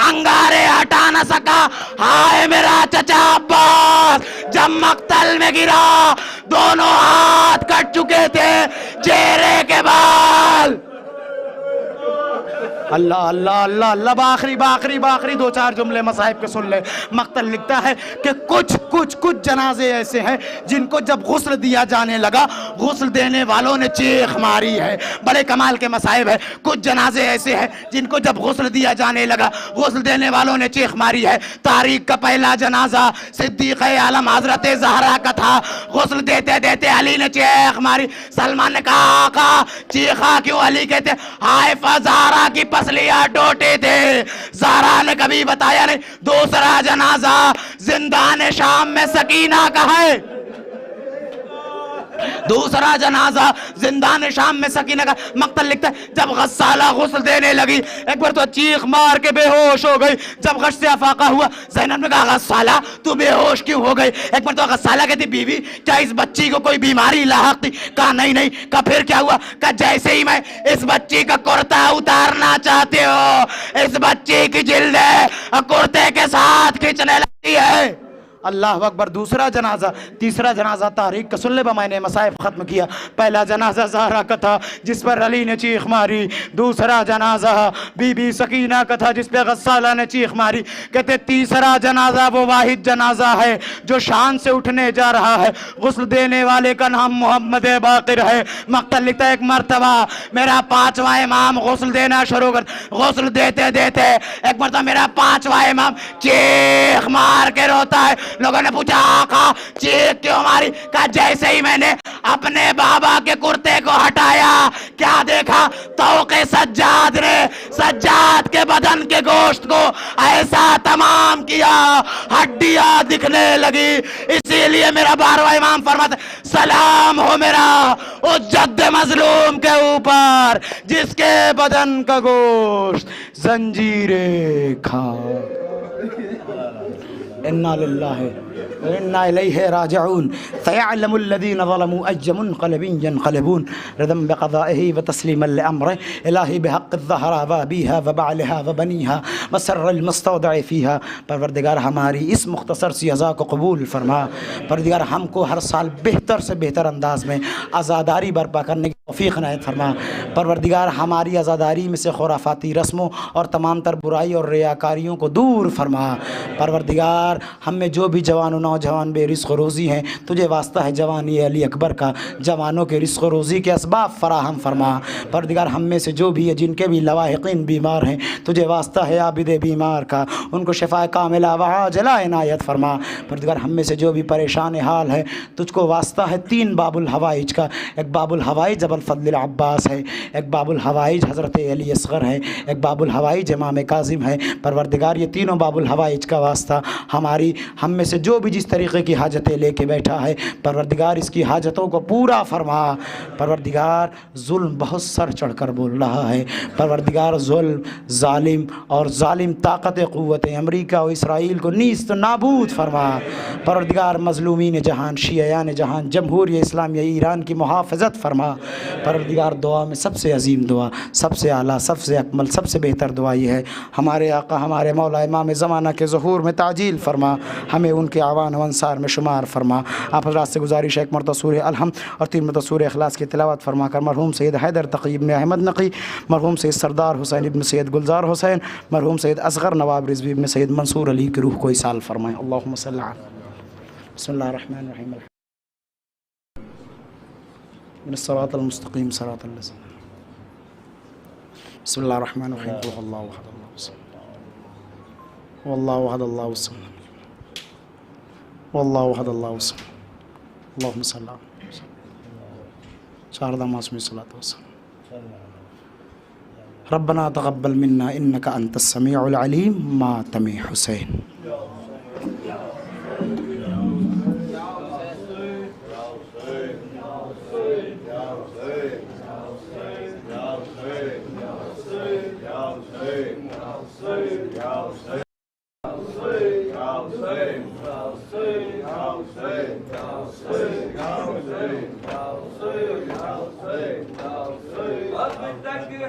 انگارے ہٹا نہ سکا. ہائے میرا چچا عباس جب مقتل میں گرا دونوں ہاتھ کٹ چکے تھے, چہرے کے بال. اللہ اللہ اللہ اللہ. باخری دو چار جملے مصائب کے سن لے. مقتل لکھتا ہے کہ کچھ جنازے ایسے ہیں جن کو جب غسل دیا جانے لگا غسل دینے والوں نے چیخ ماری ہے. بڑے کمال کے مصائب ہے. کچھ جنازے ایسے ہیں جن کو جب غسل دیا جانے لگا غسل دینے والوں نے چیخ ماری ہے. تاریخ کا پہلا جنازہ صدیق عالم حضرت زہرا کا تھا. غسل دیتے دیتے علی نے چیخ ماری. سلمان نے کہا آقا چیخا کیوں؟ علی کہتے ہائے زہرا کی پسلیاں ٹوٹے تھے. زہرا نے کبھی بتایا نہیں. دوسرا جنازہ زندان شام میں سکینہ کا ہے. دوسرا جنازہ زندان شام میں سکینہ کا. مقتل لکھتا ہے جب غسالہ غسل دینے لگی ایک بار تو چیخ مار کے بے ہوش ہو گئی. جب غش سے افاقہ ہوا زینب نے کہا غسالہ تو بے ہوش کیوں ہو گئی؟ ایک بار تو غسالہ کہتی بیوی کیا اس بچی کو کوئی بیماری لاحق تھی؟ کہا نہیں. کہا پھر کیا ہوا؟ کہا جیسے ہی میں اس بچی کا کرتا اتارنا چاہتے ہو اس بچی کی جلد کرتے کے ساتھ کھینچنے لگتی ہے. اللہ اکبر. دوسرا جنازہ. تیسرا جنازہ تاریخ کا سن لے. میں نے مصائب ختم کیا. پہلا جنازہ زہرا کا تھا جس پر علی نے چیخ ماری. دوسرا جنازہ بی بی سکینہ کا تھا جس پہ غسالہ نے چیخ ماری. کہتے تیسرا جنازہ وہ واحد جنازہ ہے جو شان سے اٹھنے جا رہا ہے. غسل دینے والے کا نام محمد باقر ہے. مقتل لکھتا ہے ایک مرتبہ میرا پانچواں امام غسل دینا شروع کر. غسل دیتے دیتے ایک مرتبہ میرا پانچواں امام چیخ مار کے روتا ہے. لوگوں نے پوچھا آقا چیخ کیوں ماری؟ کہا جیسے ہی میں نے اپنے بابا کے کرتے کو ہٹایا کیا دیکھا؟ طوق سجاد نے سجاد کے بدن کے گوشت کو ایسا تمام کیا ہڈیاں دکھنے لگی. اسی لیے میرا 12واں امام فرماتا ہے سلام ہو میرا اس جد مظلوم کے اوپر جس کے بدن کا گوشت زنجیریں کھا. انا للہ وانا الیہ راجعون. سیعلم الذین ظلموا ای منقلب ینقلبون رضا بقضائہ وتسلیما لامرہ الہی بحق الزہرا وابیہا وبعلہا وبنیہا وسر المستودع فیہا. پروردگار ہماری اس مختصر سی عزا کو قبول فرما. پروردگار ہم کو ہر سال بہتر سے بہتر انداز میں عزاداری برپا کرنے کی توفیق عنایت فرما. پروردگار ہماری عزاداری میں سے خرافاتی رسموں اور تمام تر برائی اور ریاکاریوں کو دور فرما. پروردگار ہم میں جو بھی جوان و نوجوان بے رزق و روزی ہیں تجھے واسطہ ہے جوانی علی اکبر کا جوانوں کے رزق و روزی کے اسباب فراہم فرما. پروردگار ہم میں سے جو بھی ہے جن کے بھی لواحقین بیمار ہیں تجھے واسطہ ہے عابد بیمار کا ان کو شفا کاملہ و عاجلہ عنایت فرما. پروردگار ہم میں سے جو بھی پریشان حال ہے تجھ کو واسطہ ہے 3 باب الحوائج کا. ایک باب الحوائج ابو الفضل العباس ہے, ایک باب الحوائج حضرت علی اصغر ہے, ایک باب الحوائج امام کاظم ہے. پروردگار یہ تینوں باب الحوائج کا واسطہ ہم میں سے جو بھی جس طریقے کی حاجتیں لے کے بیٹھا ہے پروردگار اس کی حاجتوں کو پورا فرما. پروردگار ظلم بہت سر چڑھ کر بول رہا ہے. پروردگار ظلم ظالم اور ظالم طاقت قوت امریکہ و اسرائیل کو نیست و نابود فرما. پروردگار مظلومین جہان شیعیان جہان جمہوریہ اسلامیہ ایران کی محافظت فرما. پروردگار دعا میں سب سے عظیم دعا سب سے اعلیٰ سب سے اکمل سب سے بہتر دعا یہ ہے ہمارے آقا ہمارے مولا امام زمانہ کے ظہور میں تعجیل فرما. ہمیں ان کے اعوان و انصار میں شمار فرما. آپ حضرات سے گزارش ہے ایک مرتبہ سورہ الحمد اور 3 مرتبہ سورہ اخلاص کی تلاوت فرما کر مرحوم سید حیدر تقی ابن احمد نقی, مرحوم سید سردار حسین ابن سید گلزار حسین, مرحوم سید اصغر نواب رضوی ابن سید منصور علی کی روح کو ایصال فرمائیں. اللہم صلی علی بسم اللہ الرحمن الرحیم من الصراط المستقیم صراط الذین بسم اللہ الرحمن الرحیم قل اللہ احد واللہ احد اللہ الصمد واللہ احد اللہ الصمد اللہم صلی اللہ شاردہ معصومی صلاۃ وسلم. ربنا تقبل منا انک انت السمیع العلیم ماتم حسین. Ya Hussein, Ya Hussein, Ya Hussein, Ya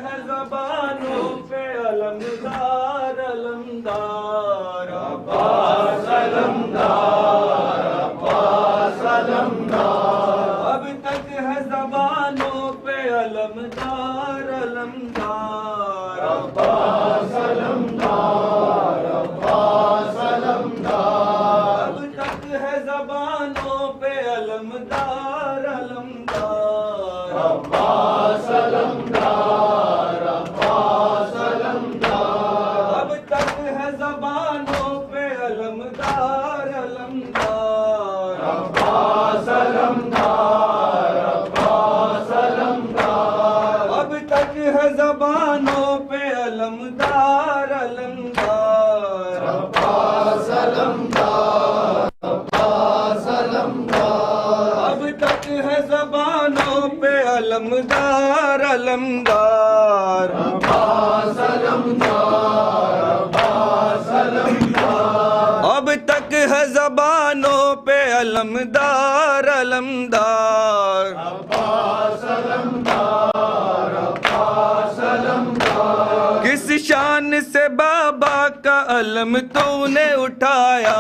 ہے زبانوں پہ علمدار علمدار عباس علمدار عباس علمدار اب تک ہے زبانوں پہ علمدار علمدار عباس علمدار عباس علمدار اب تک ہے زبانوں پہ علمدار علمدار عباس علمدار عباس علمدار اب تک ہے زبانوں پہ علمدار علمدار عباس علمدار عباس علمدار اب تک ہے زبانوں پہ علمدار علمدار عباس علمدار عباس علمدار اب تک ہے زبانوں پہ علمدار علمدار عباس علمدار عباس علمدار اب تک ہے زبانوں پہ علمدار علمدار عباس علمدار عباس علمدار کس شان سے بابا کا علم تو نے اٹھایا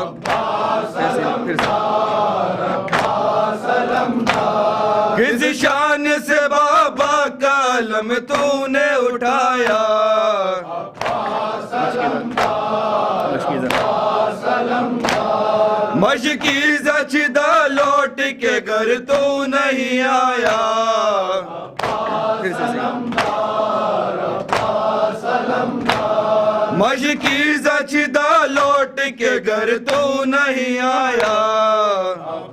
عباس علمدار عباس علمدار کس شان سے بابا کا علم تو نے اٹھایا عباس علمدار عباس علمدار مشکی زچدہ لوٹ کے گھر تو نہیں آیا عباس علمدار عباس علمدار مشکی زچدہ لوٹ کے گھر تو نہیں آیا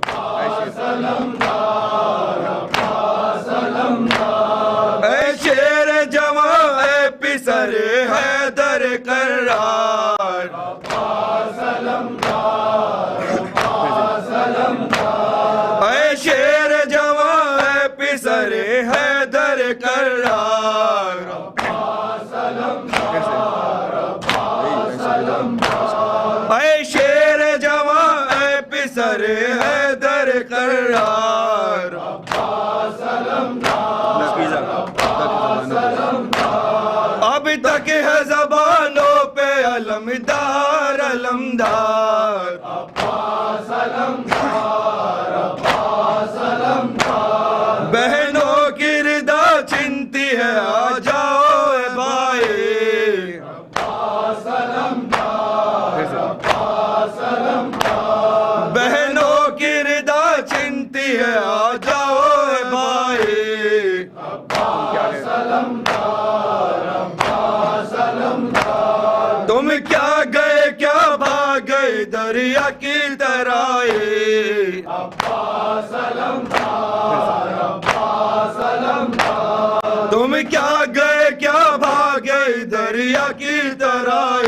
عباس علمدار عباس علمدار اے شیر جواں اے پسر حیدر کرار عباس علمدار عباس علمدار اے شیر جواں اے پسر حیدر کرار عباس علمدار عباس علمدار اے شیر جواں اے پسر حیدر کرار عباس علمدار عباس علمدار اب تک ہے زبانوں پہ علمدار علمدار عباس علمدار عباس علمدار بہنوں کی ردا چنتی ہے آ جاؤ اے بھائی عباس علمدار عباس علمدار بہنوں کی ردا چنتی ہے آ جاؤ اے بھائی عباس علمدار عباس علمدار تم کیا گئے کیا بھاگ گئے دریا کی طرح عباس علمدار عباس علمدار تم کیا گئے کیا بھاگ گئے دریا کی طرح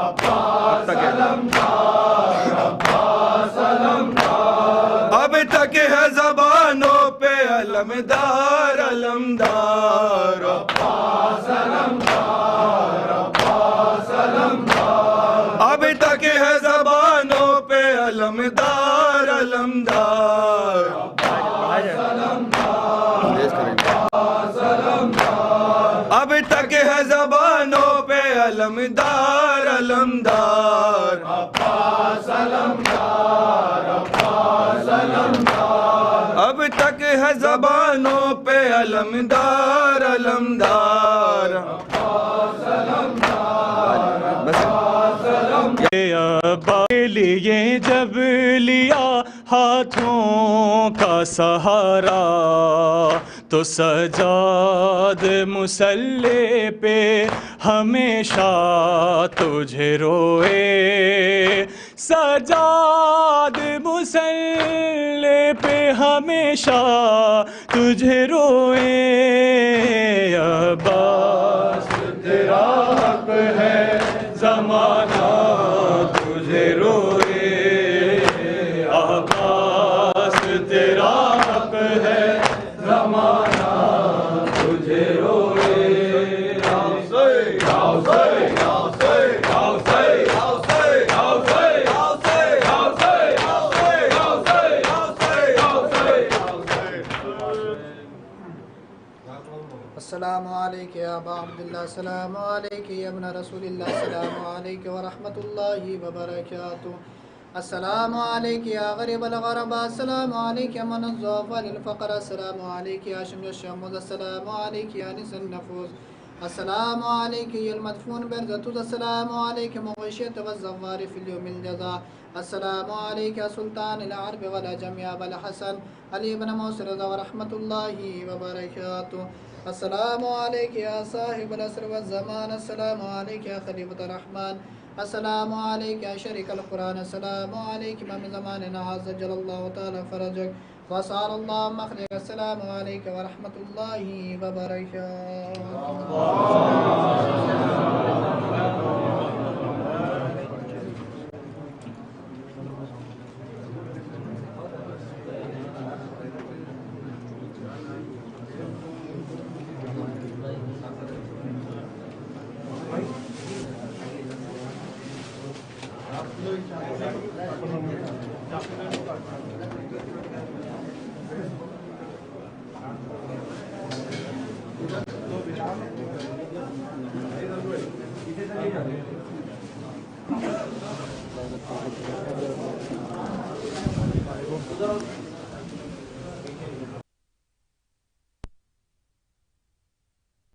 عباس علمدار عباس علمدار اب تک ہے زبانوں پہ علمدار علمدار عباس علمدار عباس علمدار اب تک ہے زبانوں پہ علمدار علمدار عباس علمدار عباس علمدار اب تک ہے زبانوں پہ علمدار علمدار عباس علمدار عباس علمدار اب تک ہے زبانوں پہ علمدار علمدار عباس علمدار عباس علمدار ابا کے لیے جب لیا ہاتھوں کا سہارا تو سجاد مسلح پہ ہمیشہ تجھے روئے سجاد مسلح پہ ہمیشہ تجھے روئے عباس تیرا حق ہے زمانہ تجھے روئے عباس تیرا حق ہے زمانہ تجھے روئے السلام علیکم یا ابا عبداللہ، السلام علیکم یا ابن رسول اللہ، السلام علیکم ورحمۃ اللہ وبرکاتہ. السلام علیکم یا غریب الغرباء، السلام علیکم یا من الضعف للفقر، السلام علیکم یا شمل الشموز، السلام علیکم یا نس النفوس، السلام علیکم یا المدفون برزتوز، السلام علیکم مغشیت والزوار فی اليوم الجزاء، السلام علیکم یا سلطان العرب والعجم یا ابا الحسن علی بن موسر ورحمۃ اللہ وبرکاتہ. السلام علیکم یا صاحب العصر والزمان، السلام علیکم یا خلیفۃ الرحمن، السلام علیکم یا شریک القرآن، السلام علیکم من زماننا عزجل اللہ تعالی فرجک وصال اللہ مخرج، السلام علیکم ورحمۃ اللہ وبرکاتہ. Gracias.